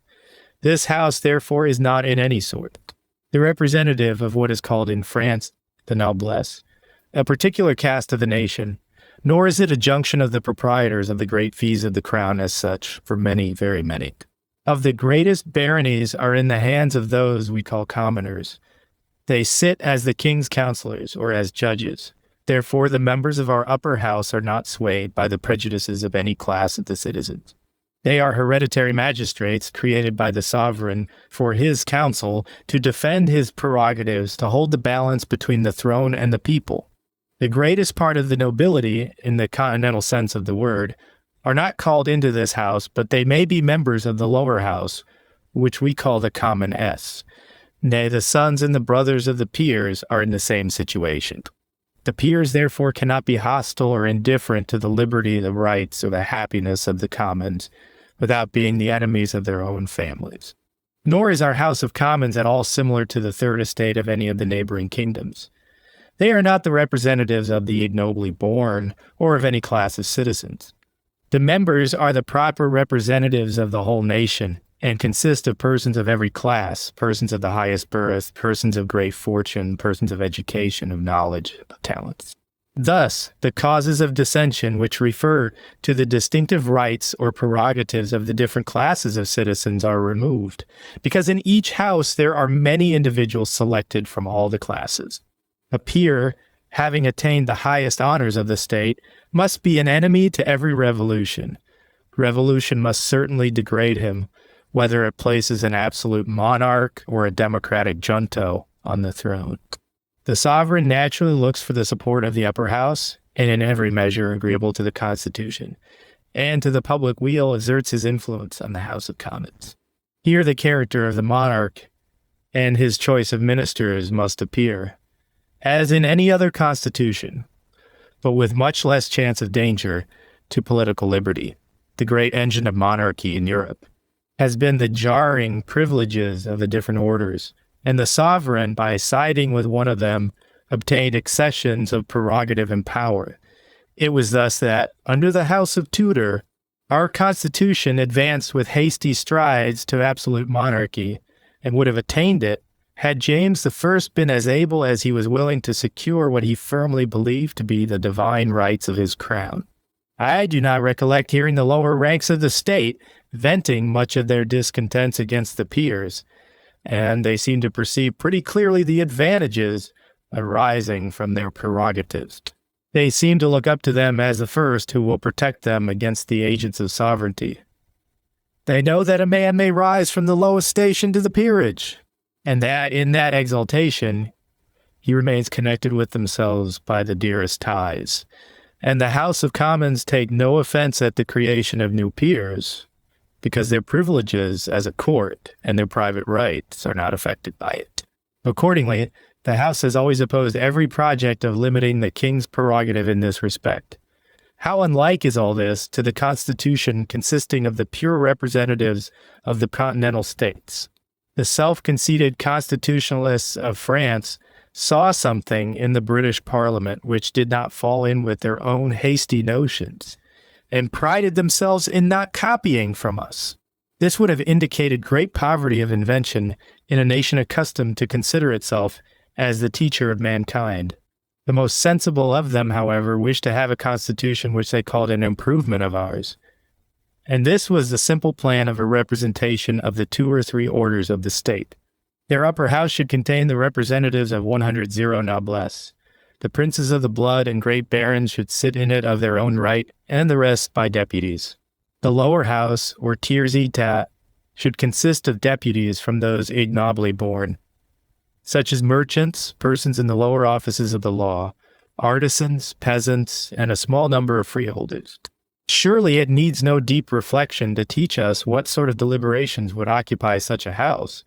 This house, therefore, is not in any sort the representative of what is called in France the noblesse, a particular caste of the nation, nor is it a junction of the proprietors of the great fees of the crown as such, for many, very many of the greatest baronies are in the hands of those we call commoners. They sit as the king's counselors or as judges. Therefore, the members of our upper house are not swayed by the prejudices of any class of the citizens. They are hereditary magistrates created by the sovereign for his council to defend his prerogatives, to hold the balance between the throne and the people. The greatest part of the nobility, in the continental sense of the word, are not called into this house, but they may be members of the lower house, which we call the common S. Nay, the sons and the brothers of the peers are in the same situation. The peers therefore cannot be hostile or indifferent to the liberty, the rights, or the happiness of the commons, without being the enemies of their own families. Nor is our House of Commons at all similar to the third estate of any of the neighboring kingdoms. They are not the representatives of the ignobly born, or of any class of citizens. The members are the proper representatives of the whole nation, and consist of persons of every class, persons of the highest birth, persons of great fortune, persons of education, of knowledge, of talents. Thus, the causes of dissension which refer to the distinctive rights or prerogatives of the different classes of citizens are removed, because in each house there are many individuals selected from all the classes. A peer, having attained the highest honors of the state, must be an enemy to every revolution. Revolution must certainly degrade him, whether it places an absolute monarch or a democratic junto on the throne. The sovereign naturally looks for the support of the upper house, and in every measure agreeable to the Constitution, and to the public weal exerts his influence on the House of Commons. Here the character of the monarch and his choice of ministers must appear, as in any other constitution, but with much less chance of danger to political liberty. The great engine of monarchy in Europe has been the jarring privileges of the different orders, and the sovereign, by siding with one of them, obtained accessions of prerogative and power. It was thus that, under the House of Tudor, our Constitution advanced with hasty strides to absolute monarchy, and would have attained it, had James I been as able as he was willing to secure what he firmly believed to be the divine rights of his crown. I do not recollect hearing the lower ranks of the state venting much of their discontents against the peers, and they seem to perceive pretty clearly the advantages arising from their prerogatives. They seem to look up to them as the first who will protect them against the agents of sovereignty. They know that a man may rise from the lowest station to the peerage, and that in that exaltation he remains connected with themselves by the dearest ties. And the House of Commons take no offense at the creation of new peers, because their privileges as a court and their private rights are not affected by it. Accordingly, The House has always opposed every project of limiting the king's prerogative in this respect. How unlike is all this to the Constitution consisting of the pure representatives of the continental states? The self-conceited constitutionalists of France saw something in the British Parliament which did not fall in with their own hasty notions, and prided themselves in not copying from us. This would have indicated great poverty of invention in a nation accustomed to consider itself as the teacher of mankind. The most sensible of them, however, wished to have a constitution which they called an improvement of ours. And this was the simple plan of a representation of the 2 or 3 orders of the state. Their upper house should contain the representatives of 100 noblesse. The princes of the blood and great barons should sit in it of their own right, and the rest by deputies. The lower house, or tiers état, should consist of deputies from those ignobly born, such as merchants, persons in the lower offices of the law, artisans, peasants, and a small number of freeholders. Surely it needs no deep reflection to teach us what sort of deliberations would occupy such a house.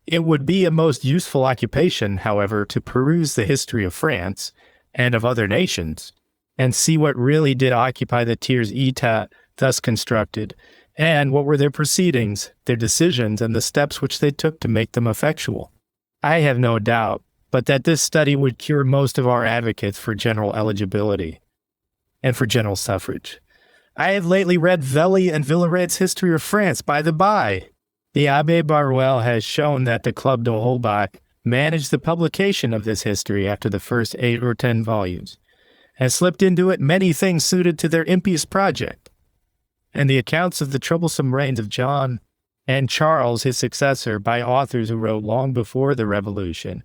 It would be a most useful occupation, however, to peruse the history of France and of other nations, and see what really did occupy the tiers état thus constructed, and what were their proceedings, their decisions, and the steps which they took to make them effectual. I have no doubt but that this study would cure most of our advocates for general eligibility and for general suffrage. I have lately read Velly and Villered's History of France by the by. The Abbé Baruel has shown that the Club de Holbach managed the publication of this history after the first 8 or 10 volumes, and slipped into it many things suited to their impious project. And the accounts of the troublesome reigns of John and Charles, his successor, by authors who wrote long before the Revolution.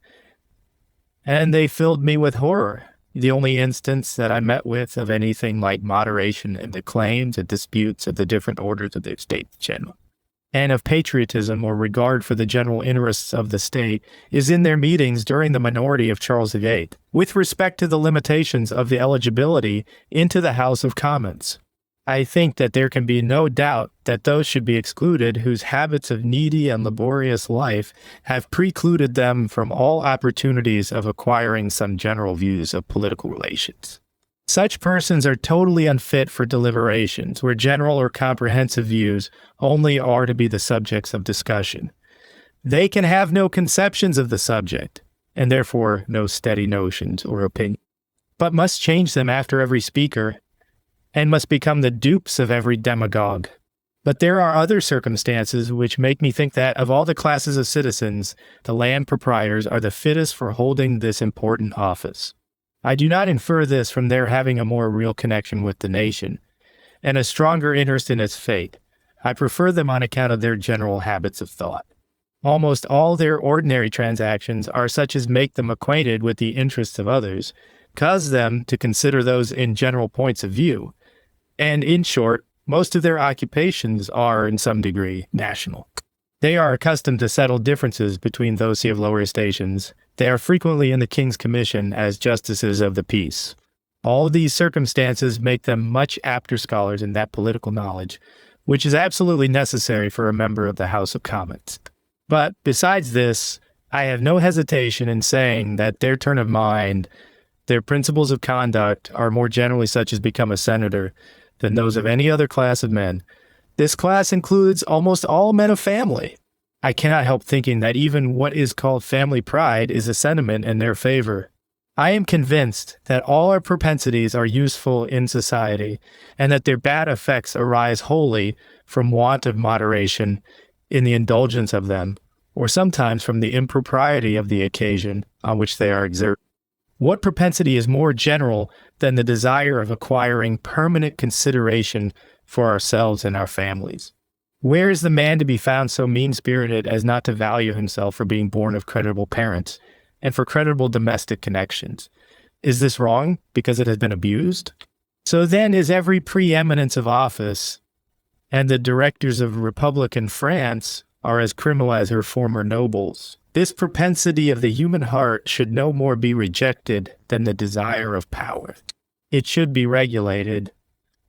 And they filled me with horror. The only instance that I met with of anything like moderation in the claims and disputes of the different orders of the States General, and of patriotism or regard for the general interests of the state, is in their meetings during the minority of Charles VIII, with respect to the limitations of the eligibility into the House of Commons. I think that there can be no doubt that those should be excluded whose habits of needy and laborious life have precluded them from all opportunities of acquiring some general views of political relations. Such persons are totally unfit for deliberations, where general or comprehensive views only are to be the subjects of discussion. They can have no conceptions of the subject, and therefore no steady notions or opinions, but must change them after every speaker, and must become the dupes of every demagogue. But there are other circumstances which make me think that, of all the classes of citizens, the land proprietors are the fittest for holding this important office. I do not infer this from their having a more real connection with the nation, and a stronger interest in its fate. I prefer them on account of their general habits of thought. Almost all their ordinary transactions are such as make them acquainted with the interests of others, cause them to consider those in general points of view, and, in short, most of their occupations are, in some degree, national. They are accustomed to settle differences between those of lower stations. They are frequently in the King's Commission as justices of the peace. All these circumstances make them much apter scholars in that political knowledge, which is absolutely necessary for a member of the House of Commons. But, besides this, I have no hesitation in saying that their turn of mind, their principles of conduct, are more generally such as become a senator than those of any other class of men. This class includes almost all men of family. I cannot help thinking that even what is called family pride is a sentiment in their favor. I am convinced that all our propensities are useful in society, and that their bad effects arise wholly from want of moderation in the indulgence of them, or sometimes from the impropriety of the occasion on which they are exerted. What propensity is more general than the desire of acquiring permanent consideration for ourselves and our families? Where is the man to be found so mean-spirited as not to value himself for being born of creditable parents and for creditable domestic connections? Is this wrong because it has been abused? So then is every preeminence of office, and the directors of Republican France are as criminal as her former nobles. This propensity of the human heart should no more be rejected than the desire of power. It should be regulated,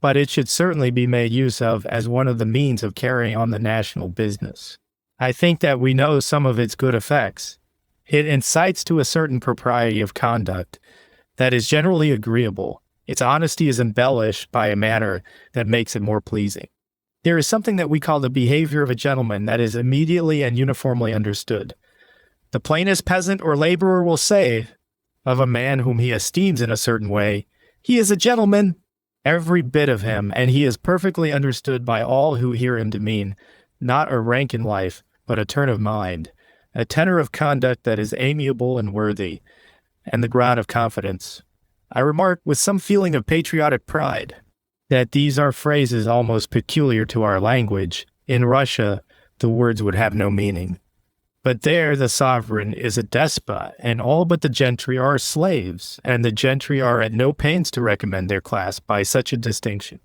but it should certainly be made use of as one of the means of carrying on the national business. I think that we know some of its good effects. It incites to a certain propriety of conduct that is generally agreeable. Its honesty is embellished by a manner that makes it more pleasing. There is something that we call the behavior of a gentleman that is immediately and uniformly understood. The plainest peasant or laborer will say of a man whom he esteems in a certain way, "He is a gentleman," every bit of him, and he is perfectly understood by all who hear him to mean not a rank in life, but a turn of mind, a tenor of conduct that is amiable and worthy, and the ground of confidence. I remark with some feeling of patriotic pride that these are phrases almost peculiar to our language. In Russia, the words would have no meaning. But there the sovereign is a despot, and all but the gentry are slaves, and the gentry are at no pains to recommend their class by such a distinction,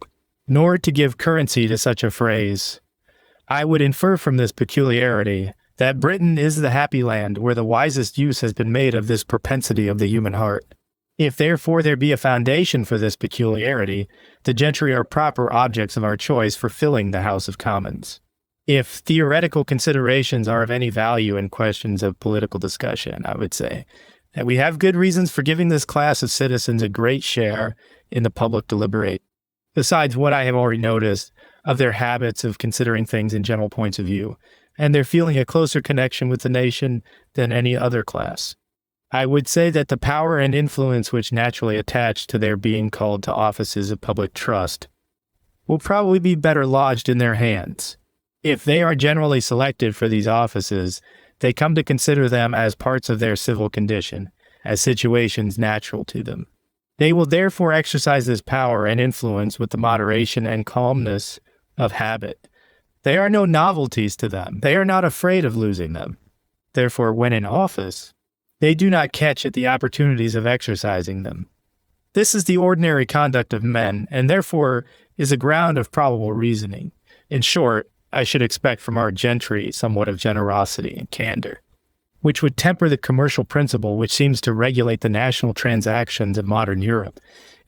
nor to give currency to such a phrase. I would infer from this peculiarity that Britain is the happy land where the wisest use has been made of this propensity of the human heart. If therefore there be a foundation for this peculiarity, the gentry are proper objects of our choice for filling the House of Commons. If theoretical considerations are of any value in questions of political discussion, I would say that we have good reasons for giving this class of citizens a great share in the public deliberate, besides what I have already noticed of their habits of considering things in general points of view, and their feeling a closer connection with the nation than any other class. I would say that the power and influence which naturally attach to their being called to offices of public trust will probably be better lodged in their hands. If they are generally selected for these offices, they come to consider them as parts of their civil condition, as situations natural to them. They will therefore exercise this power and influence with the moderation and calmness of habit. They are no novelties to them. They are not afraid of losing them. Therefore, when in office, they do not catch at the opportunities of exercising them. This is the ordinary conduct of men, and therefore is a ground of probable reasoning. In short, I should expect from our gentry somewhat of generosity and candor, which would temper the commercial principle which seems to regulate the national transactions of modern Europe,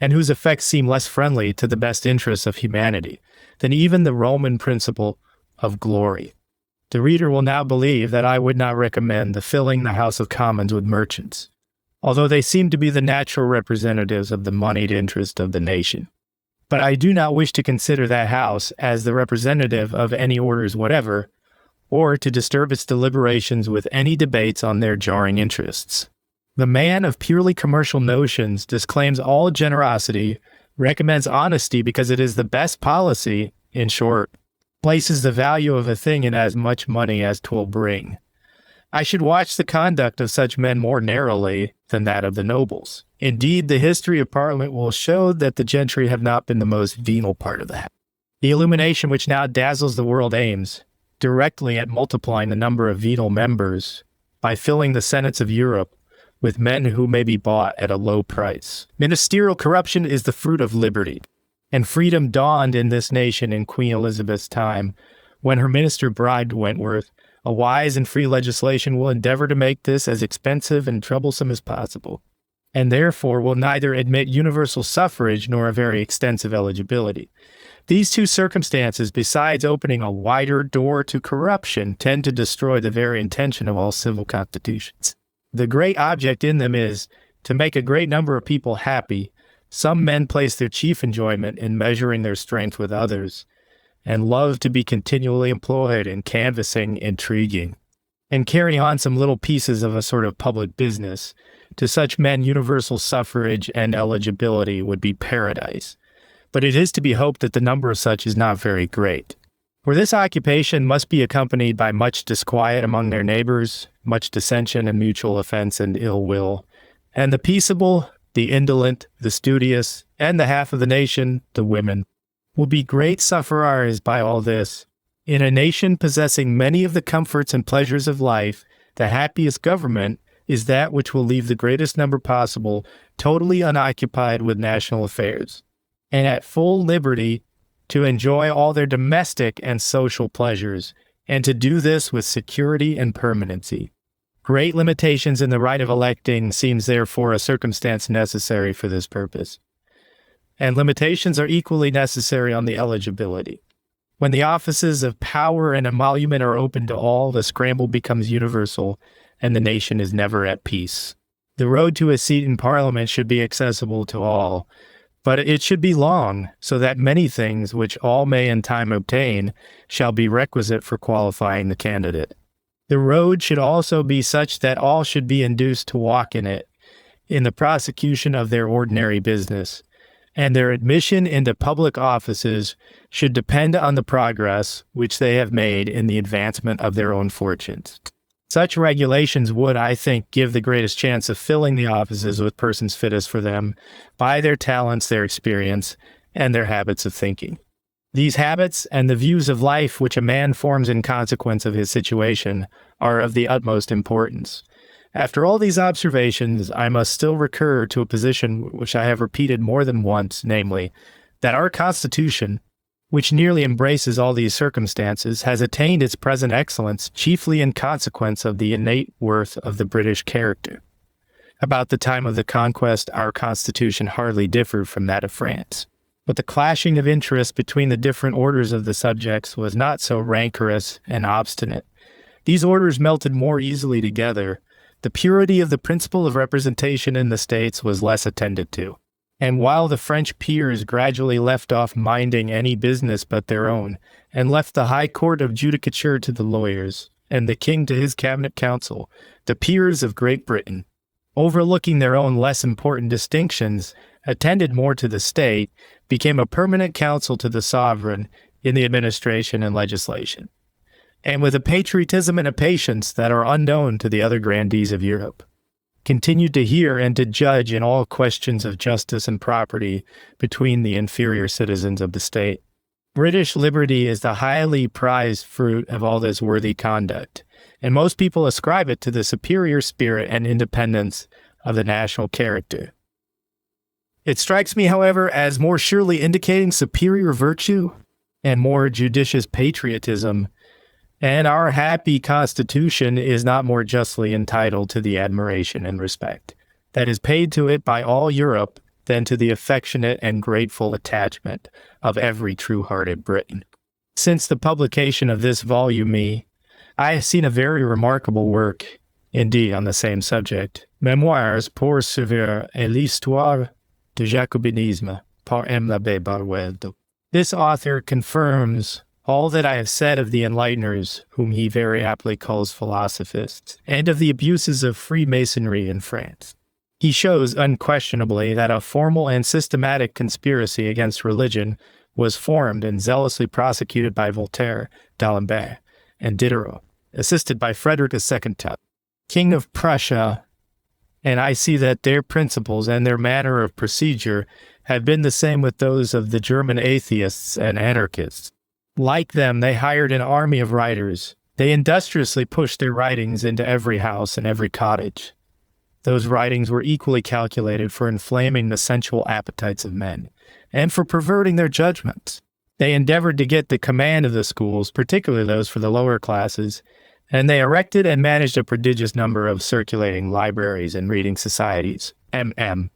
and whose effects seem less friendly to the best interests of humanity than even the Roman principle of glory. The reader will now believe that I would not recommend the filling the House of Commons with merchants, although they seem to be the natural representatives of the moneyed interest of the nation. But I do not wish to consider that House as the representative of any orders whatever, or to disturb its deliberations with any debates on their jarring interests. The man of purely commercial notions disclaims all generosity, recommends honesty because it is the best policy, in short, places the value of a thing in as much money as 'twill bring. I should watch the conduct of such men more narrowly than that of the nobles. Indeed, the history of Parliament will show that the gentry have not been the most venal part of the house. The illumination which now dazzles the world aims directly at multiplying the number of venal members by filling the senates of Europe with men who may be bought at a low price. Ministerial corruption is the fruit of liberty, and freedom dawned in this nation in Queen Elizabeth's time, when her minister bribed Wentworth. A wise and free legislation will endeavor to make this as expensive and troublesome as possible, and therefore will neither admit universal suffrage nor a very extensive eligibility. These two circumstances, besides opening a wider door to corruption, tend to destroy the very intention of all civil constitutions. The great object in them is to make a great number of people happy. Some men place their chief enjoyment in measuring their strength with others, and love to be continually employed in canvassing, intriguing, and carry on some little pieces of a sort of public business. To such men, universal suffrage and eligibility would be paradise. But it is to be hoped that the number of such is not very great. For this occupation must be accompanied by much disquiet among their neighbors, much dissension and mutual offense and ill will, and the peaceable, the indolent, the studious, and the half of the nation, the women, will be great sufferers by all this. In a nation possessing many of the comforts and pleasures of life, the happiest government is that which will leave the greatest number possible totally unoccupied with national affairs, and at full liberty to enjoy all their domestic and social pleasures, and to do this with security and permanency. Great limitations in the right of electing seems therefore a circumstance necessary for this purpose, and limitations are equally necessary on the eligibility. When the offices of power and emolument are open to all, the scramble becomes universal, and the nation is never at peace. The road to a seat in Parliament should be accessible to all, but it should be long, so that many things which all may in time obtain shall be requisite for qualifying the candidate. The road should also be such that all should be induced to walk in it, in the prosecution of their ordinary business, and their admission into public offices should depend on the progress which they have made in the advancement of their own fortunes. Such regulations would, I think, give the greatest chance of filling the offices with persons fittest for them by their talents, their experience, and their habits of thinking. These habits and the views of life which a man forms in consequence of his situation are of the utmost importance. After all these observations, I must still recur to a position which I have repeated more than once, namely, that our Constitution, which nearly embraces all these circumstances, has attained its present excellence chiefly in consequence of the innate worth of the British character. About the time of the conquest, our Constitution hardly differed from that of France, but the clashing of interests between the different orders of the subjects was not so rancorous and obstinate. These orders melted more easily together. The purity of the principle of representation in the states was less attended to. And while the French peers gradually left off minding any business but their own, and left the high court of judicature to the lawyers, and the king to his cabinet council, the peers of Great Britain, overlooking their own less important distinctions, attended more to the state, became a permanent counsel to the sovereign in the administration and legislation, and with a patriotism and a patience that are unknown to the other grandees of Europe, continued to hear and to judge in all questions of justice and property between the inferior citizens of the state. British liberty is the highly prized fruit of all this worthy conduct, and most people ascribe it to the superior spirit and independence of the national character. It strikes me, however, as more surely indicating superior virtue and more judicious patriotism, and our happy Constitution is not more justly entitled to the admiration and respect that is paid to it by all Europe than to the affectionate and grateful attachment of every true-hearted Briton. Since the publication of this volume, I have seen a very remarkable work, indeed, on the same subject, Mémoires pour servir à l'histoire du jacobinisme par M. l'Abbé Barruel. This author confirms all that I have said of the Enlighteners, whom he very aptly calls philosophists, and of the abuses of Freemasonry in France. He shows unquestionably that a formal and systematic conspiracy against religion was formed and zealously prosecuted by Voltaire, D'Alembert, and Diderot, assisted by Frederick II, King of Prussia, and I see that their principles and their manner of procedure have been the same with those of the German atheists and anarchists. Like them, they hired an army of writers. They industriously pushed their writings into every house and every cottage. Those writings were equally calculated for inflaming the sensual appetites of men, and for perverting their judgments. They endeavored to get the command of the schools, particularly those for the lower classes, and they erected and managed a prodigious number of circulating libraries and reading societies. M.M.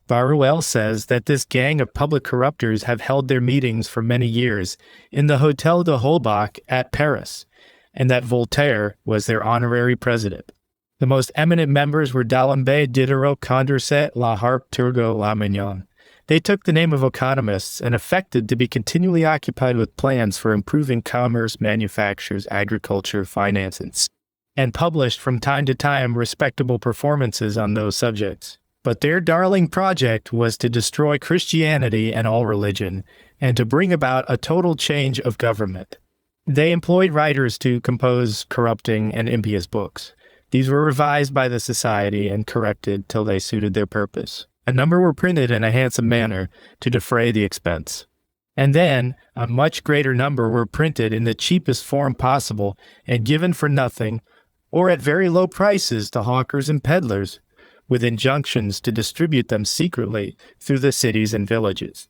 Barruel says that this gang of public corrupters have held their meetings for many years in the Hôtel de Holbach at Paris, and that Voltaire was their honorary president. The most eminent members were D'Alembert, Diderot, Condorcet, La Harpe, Turgot, Lamartine. They took the name of economists and affected to be continually occupied with plans for improving commerce, manufactures, agriculture, finances, and published from time to time respectable performances on those subjects. But their darling project was to destroy Christianity and all religion, and to bring about a total change of government. They employed writers to compose corrupting and impious books. These were revised by the society and corrected till they suited their purpose. A number were printed in a handsome manner to defray the expense. And then a much greater number were printed in the cheapest form possible and given for nothing, or at very low prices to hawkers and peddlers, with injunctions to distribute them secretly through the cities and villages.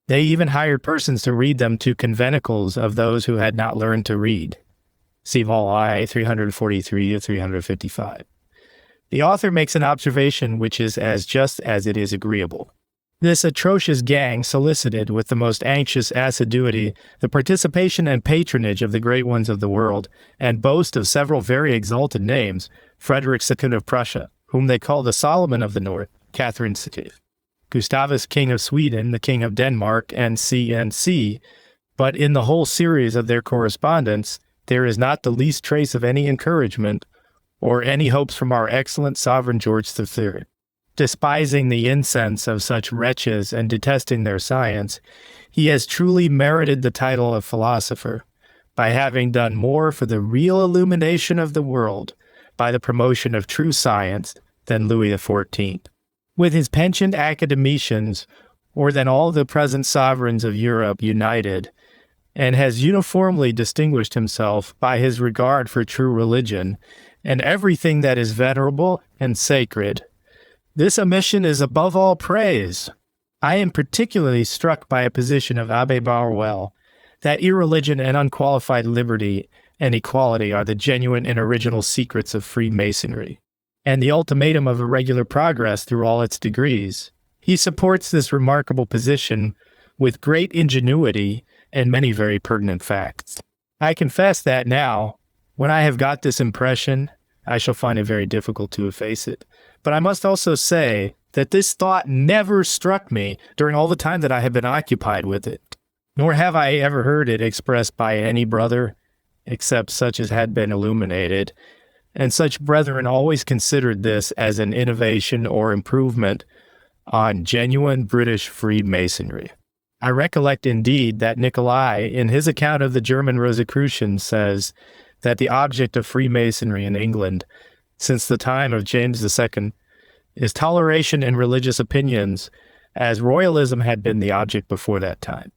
They even hired persons to read them to conventicles of those who had not learned to read. See Vol I, 343 to 355. The author makes an observation which is as just as it is agreeable. This atrocious gang solicited with the most anxious assiduity the participation and patronage of the great ones of the world, and boast of several very exalted names, Frederick II of Prussia, whom they call the Solomon of the North, Catherine II, Gustavus, King of Sweden, the King of Denmark, and C. But in the whole series of their correspondence, there is not the least trace of any encouragement or any hopes from our excellent sovereign George III. Despising the incense of such wretches and detesting their science, he has truly merited the title of philosopher by having done more for the real illumination of the world by the promotion of true science than Louis XIV. With his pensioned academicians, or than all the present sovereigns of Europe united, and has uniformly distinguished himself by his regard for true religion and everything that is venerable and sacred. This omission is above all praise. I am particularly struck by a position of Abbe Barwell, that irreligion and unqualified liberty and equality are the genuine and original secrets of Freemasonry, and the ultimatum of irregular progress through all its degrees. He supports this remarkable position with great ingenuity and many very pertinent facts. I confess that now, when I have got this impression, I shall find it very difficult to efface it. But I must also say that this thought never struck me during all the time that I have been occupied with it, nor have I ever heard it expressed by any brother, except such as had been illuminated, and such brethren always considered this as an innovation or improvement on genuine British Freemasonry. I recollect indeed that Nicolai, in his account of the German Rosicrucians, says that the object of Freemasonry in England, since the time of James II, is toleration in religious opinions, as royalism had been the object before that time.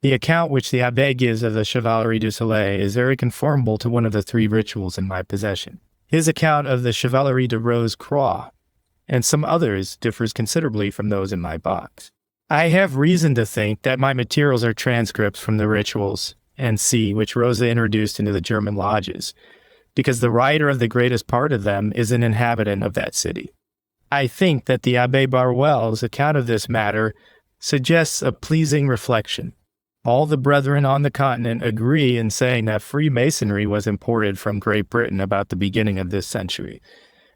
The account which the Abbé gives of the Chevalerie du Soleil is very conformable to one of the three rituals in my possession. His account of the Chevalerie de Rose Croix and some others differs considerably from those in my box. I have reason to think that my materials are transcripts from the rituals and which Rosa introduced into the German lodges, because the writer of the greatest part of them is an inhabitant of that city. I think that the Abbé Barwell's account of this matter suggests a pleasing reflection. All the brethren on the continent agree in saying that Freemasonry was imported from Great Britain about the beginning of this century,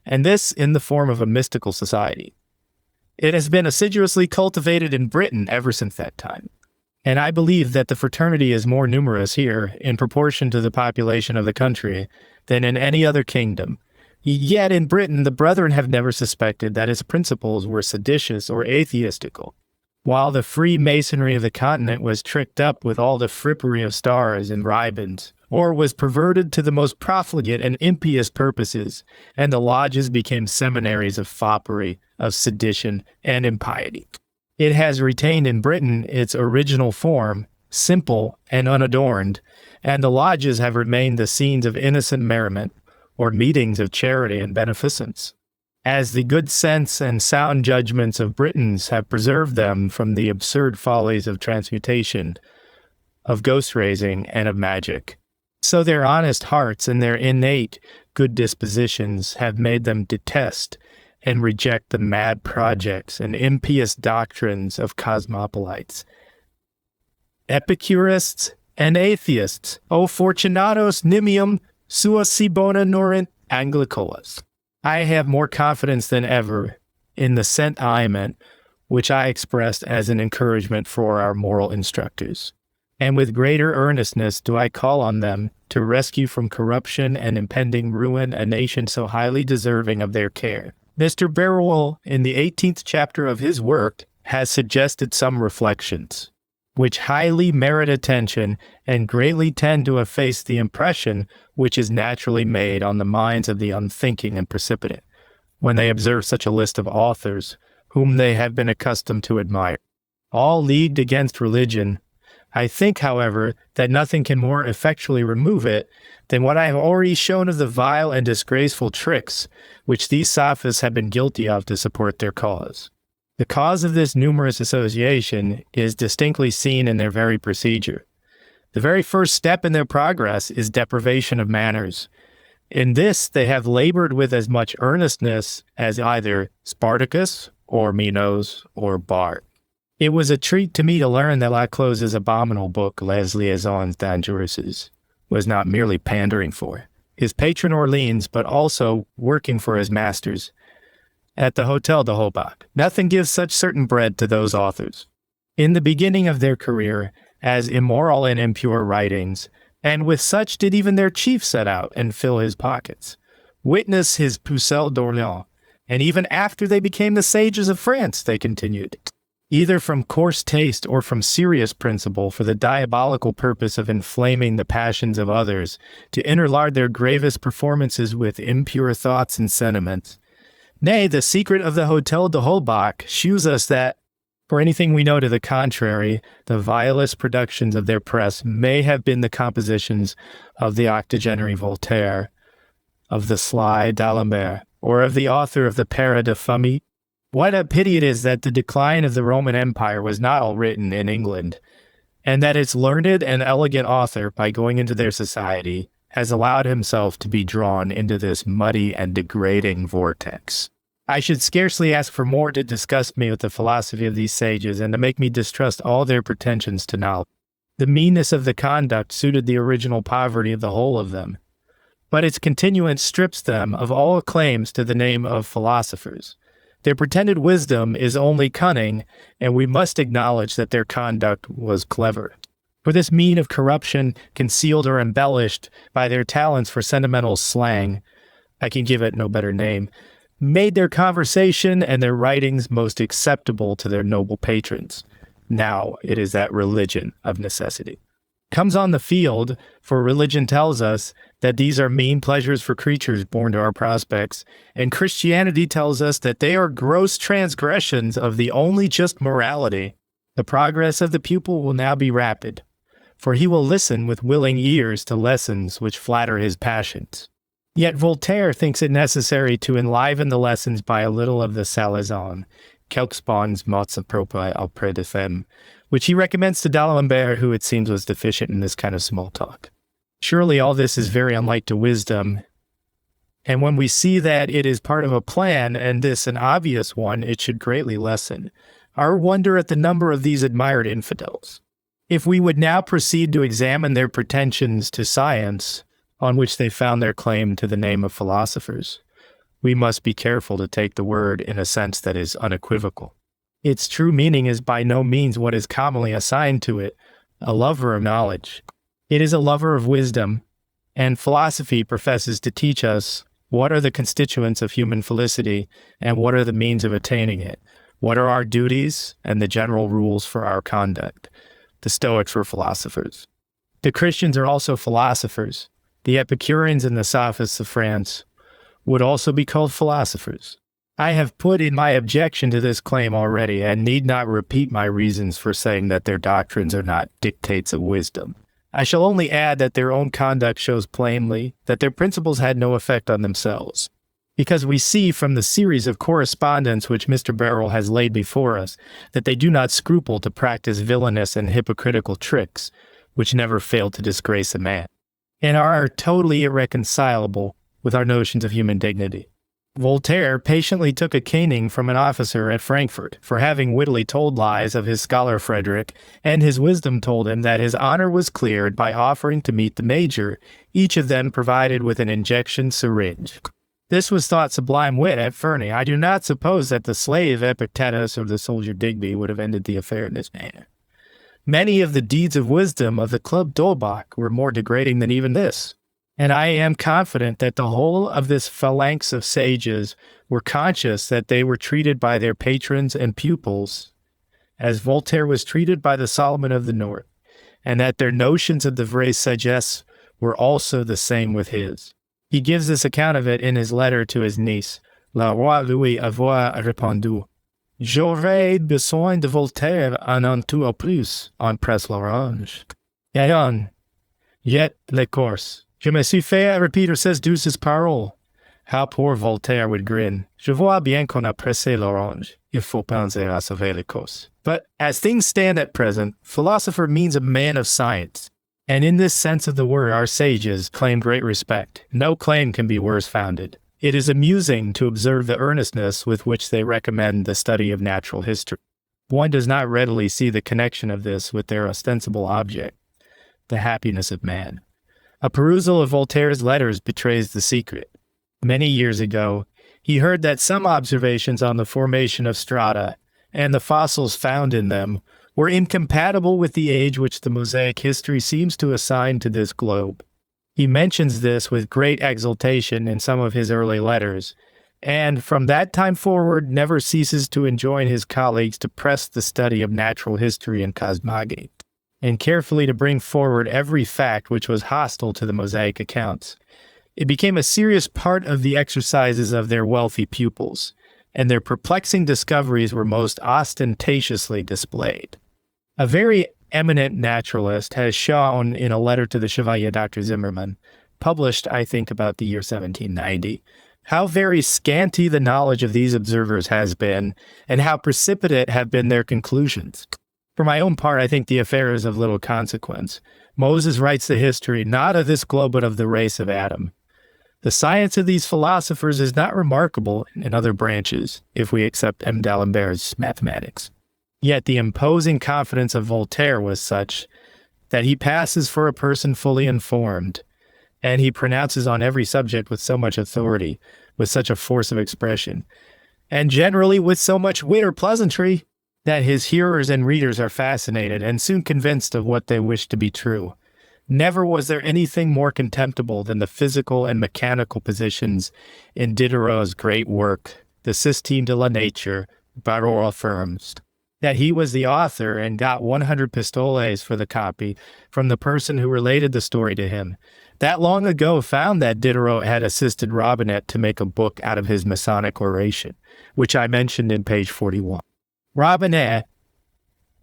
and this in the form of a mystical society. It has been assiduously cultivated in Britain ever since that time, and I believe that the fraternity is more numerous here in proportion to the population of the country than in any other kingdom. Yet in Britain the brethren have never suspected that its principles were seditious or atheistical, while the Freemasonry of the continent was tricked up with all the frippery of stars and ribands, or was perverted to the most profligate and impious purposes, and the lodges became seminaries of foppery, of sedition, and impiety. It has retained in Britain its original form, simple and unadorned, and the lodges have remained the scenes of innocent merriment, or meetings of charity and beneficence, as the good sense and sound judgments of Britons have preserved them from the absurd follies of transmutation, of ghost-raising, and of magic. So their honest hearts and their innate good dispositions have made them detest and reject the mad projects and impious doctrines of cosmopolites, Epicurists, and atheists. O fortunatos nimium sua si bona norint Anglicolas. I have more confidence than ever in the sentiment which I expressed as an encouragement for our moral instructors, and with greater earnestness do I call on them to rescue from corruption and impending ruin a nation so highly deserving of their care. Mr. Barwell, in the 18th chapter of his work, has suggested some reflections, which highly merit attention and greatly tend to efface the impression which is naturally made on the minds of the unthinking and precipitate, when they observe such a list of authors whom they have been accustomed to admire, all leagued against religion. I think, however, that nothing can more effectually remove it than what I have already shown of the vile and disgraceful tricks which these sophists have been guilty of to support their cause. The cause of this numerous association is distinctly seen in their very procedure. The very first step in their progress is deprivation of manners. In this they have labored with as much earnestness as either Spartacus or Minos or Bart. It was a treat to me to learn that Laclose's abominable book, Les Liaisons Dangereuses, was not merely pandering for, his patron Orleans, but also working for his masters at the Hotel de Holbach. Nothing gives such certain bread to those authors. In the beginning of their career, as immoral and impure writings, and with such did even their chief set out and fill his pockets. Witness his Pucelle d'Orléans, and even after they became the sages of France, they continued, either from coarse taste or from serious principle, for the diabolical purpose of inflaming the passions of others, to interlard their gravest performances with impure thoughts and sentiments. Nay, the secret of the Hotel de Holbach shews us that, for anything we know to the contrary, the vilest productions of their press may have been the compositions of the octogenary Voltaire, of the sly D'Alembert, or of the author of the Pere de Famille. What a pity it is that the decline of the Roman Empire was not all written in England, and that its learned and elegant author, by going into their society, has allowed himself to be drawn into this muddy and degrading vortex. I should scarcely ask for more to disgust me with the philosophy of these sages and to make me distrust all their pretensions to knowledge. The meanness of the conduct suited the original poverty of the whole of them, but its continuance strips them of all claims to the name of philosophers. Their pretended wisdom is only cunning, and we must acknowledge that their conduct was clever. For this mean of corruption, concealed or embellished by their talents for sentimental slang, I can give it no better name, made their conversation and their writings most acceptable to their noble patrons. Now it is that religion of necessity comes on the field, for religion tells us that these are mean pleasures for creatures born to our prospects, and Christianity tells us that they are gross transgressions of the only just morality. The progress of the pupil will now be rapid, for he will listen with willing ears to lessons which flatter his passions. Yet Voltaire thinks it necessary to enliven the lessons by a little of the Salazan, quelques bons mots appropriés auprès de femmes, which he recommends to D'Alembert, who it seems was deficient in this kind of small talk. Surely all this is very unlike to wisdom, and when we see that it is part of a plan, and this an obvious one, it should greatly lessen our wonder at the number of these admired infidels. If we would now proceed to examine their pretensions to science, on which they found their claim to the name of philosophers, we must be careful to take the word in a sense that is unequivocal. Its true meaning is by no means what is commonly assigned to it, a lover of knowledge. It is a lover of wisdom, and philosophy professes to teach us what are the constituents of human felicity and what are the means of attaining it, what are our duties and the general rules for our conduct. The Stoics were philosophers. The Christians are also philosophers. The Epicureans and the Sophists of France would also be called philosophers. I have put in my objection to this claim already and need not repeat my reasons for saying that their doctrines are not dictates of wisdom. I shall only add that their own conduct shows plainly that their principles had no effect on themselves, because we see from the series of correspondence which Mr. Barrell has laid before us that they do not scruple to practice villainous and hypocritical tricks, which never fail to disgrace a man, and are totally irreconcilable with our notions of human dignity. Voltaire patiently took a caning from an officer at Frankfurt for having wittily told lies of his scholar Frederick, and his wisdom told him that his honor was cleared by offering to meet the major, each of them provided with an injection syringe. This was thought sublime wit at Ferney. I do not suppose that the slave Epictetus or the soldier Digby would have ended the affair in this manner. Many of the deeds of wisdom of the Club d'Holbach were more degrading than even this, and I am confident that the whole of this phalanx of sages were conscious that they were treated by their patrons and pupils as Voltaire was treated by the Solomon of the North, and that their notions of the vraie sagesse were also the same with his. He gives this account of it in his letter to his niece, Le Roi Louis avoir répondu, J'aurais besoin de Voltaire en un tout au plus, en presse l'orange. Ayant, yet les courses. Je me suis fait repeater ces douces paroles. How poor Voltaire would grin. Je vois bien qu'on a pressé l'orange. Il faut penser à sauver les courses. But as things stand at present, philosopher means a man of science. And in this sense of the word, our sages claim great respect. No claim can be worse founded. It is amusing to observe the earnestness with which they recommend the study of natural history. One does not readily see the connection of this with their ostensible object, the happiness of man. A perusal of Voltaire's letters betrays the secret. Many years ago, he heard that some observations on the formation of strata and the fossils found in them were incompatible with the age which the Mosaic history seems to assign to this globe. He mentions this with great exultation in some of his early letters, and from that time forward never ceases to enjoin his colleagues to press the study of natural history and cosmogony, and carefully to bring forward every fact which was hostile to the Mosaic accounts. It became a serious part of the exercises of their wealthy pupils, and their perplexing discoveries were most ostentatiously displayed. A very eminent naturalist has shown in a letter to the Chevalier Dr. Zimmermann, published, I think, about the year 1790, how very scanty the knowledge of these observers has been, and how precipitate have been their conclusions. For my own part, I think the affair is of little consequence. Moses writes the history not of this globe, but of the race of Adam. The science of these philosophers is not remarkable in other branches, if we accept M. d'Alembert's mathematics. Yet the imposing confidence of Voltaire was such that he passes for a person fully informed, and he pronounces on every subject with so much authority, with such a force of expression, and generally with so much wit or pleasantry, that his hearers and readers are fascinated and soon convinced of what they wish to be true. Never was there anything more contemptible than the physical and mechanical positions in Diderot's great work, The Système de la Nature. Barreau affirms that he was the author and got 100 pistoles for the copy from the person who related the story to him. That long ago found that Diderot had assisted Robinet to make a book out of his Masonic oration, which I mentioned in page 41. Robinet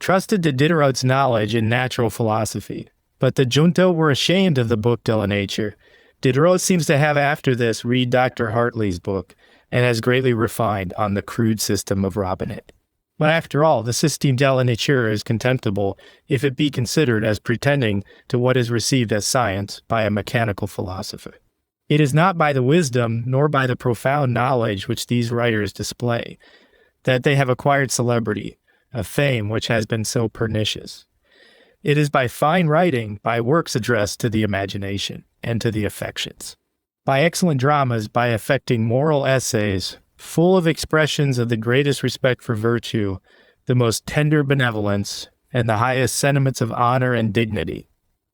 trusted to Diderot's knowledge in natural philosophy, but the junto were ashamed of the book de la Nature. Diderot seems to have after this read Dr. Hartley's book and has greatly refined on the crude system of Robinet. But after all, the Système de la Nature is contemptible if it be considered as pretending to what is received as science by a mechanical philosopher. It is not by the wisdom nor by the profound knowledge which these writers display that they have acquired celebrity, a fame which has been so pernicious. It is by fine writing, by works addressed to the imagination and to the affections, by excellent dramas, by affecting moral essays, full of expressions of the greatest respect for virtue, the most tender benevolence, and the highest sentiments of honor and dignity.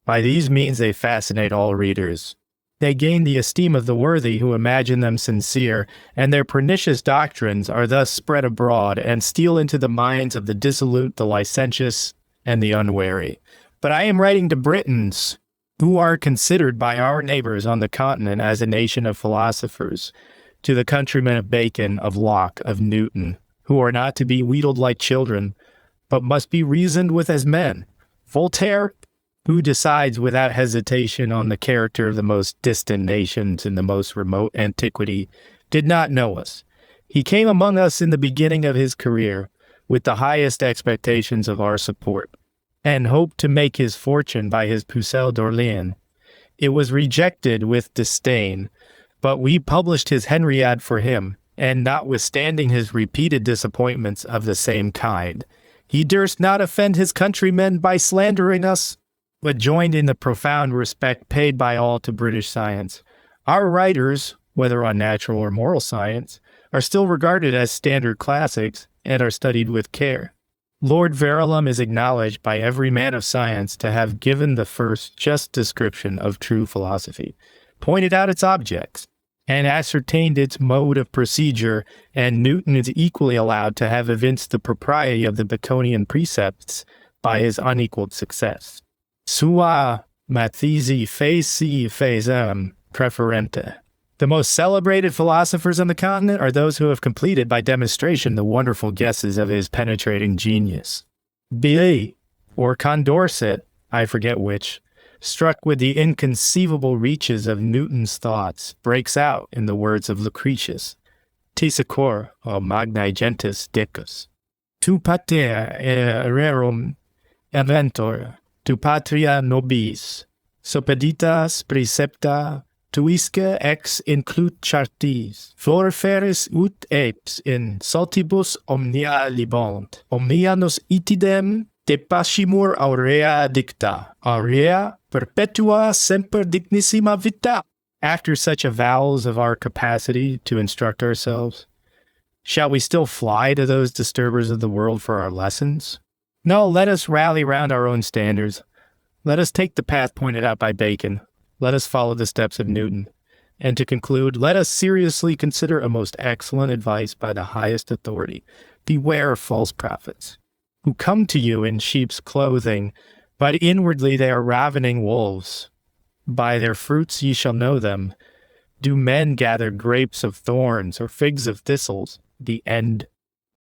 By these means they fascinate all readers. They gain the esteem of the worthy who imagine them sincere, and their pernicious doctrines are thus spread abroad and steal into the minds of the dissolute, the licentious, and the unwary. But I am writing to Britons, who are considered by our neighbors on the continent as a nation of philosophers, to the countrymen of Bacon, of Locke, of Newton, who are not to be wheedled like children, but must be reasoned with as men. Voltaire, who decides without hesitation on the character of the most distant nations in the most remote antiquity, did not know us. He came among us in the beginning of his career with the highest expectations of our support, and hoped to make his fortune by his Pucelle d'Orléans. It was rejected with disdain, but we published his Henriade for him, and notwithstanding his repeated disappointments of the same kind, he durst not offend his countrymen by slandering us, but joined in the profound respect paid by all to British science. Our writers, whether on natural or moral science, are still regarded as standard classics and are studied with care. Lord Verulam is acknowledged by every man of science to have given the first just description of true philosophy, pointed out its objects, and ascertained its mode of procedure, and Newton is equally allowed to have evinced the propriety of the Baconian precepts by his unequaled success. Sua mathesi faci phasem preferente. The most celebrated philosophers on the continent are those who have completed by demonstration the wonderful guesses of his penetrating genius. Billy, or Condorcet, I forget which, struck with the inconceivable reaches of Newton's thoughts, breaks out in the words of Lucretius, Tisicor, o magnae gentis decus. Tu pater rerum inventor, tu patria nobis, sopeditas precepta, tuisque ex inclut chartis, floriferis ut apes in saltibus omnia libont, omnia nos itidem De pascimur aurea dicta, aurea perpetua semper dignissima vita. After such avowals of our capacity to instruct ourselves, shall we still fly to those disturbers of the world for our lessons? No, let us rally round our own standards. Let us take the path pointed out by Bacon. Let us follow the steps of Newton. And to conclude, let us seriously consider a most excellent advice by the highest authority. Beware of false prophets, who come to you in sheep's clothing, but inwardly they are ravening wolves. By their fruits ye shall know them. Do men gather grapes of thorns or figs of thistles? The end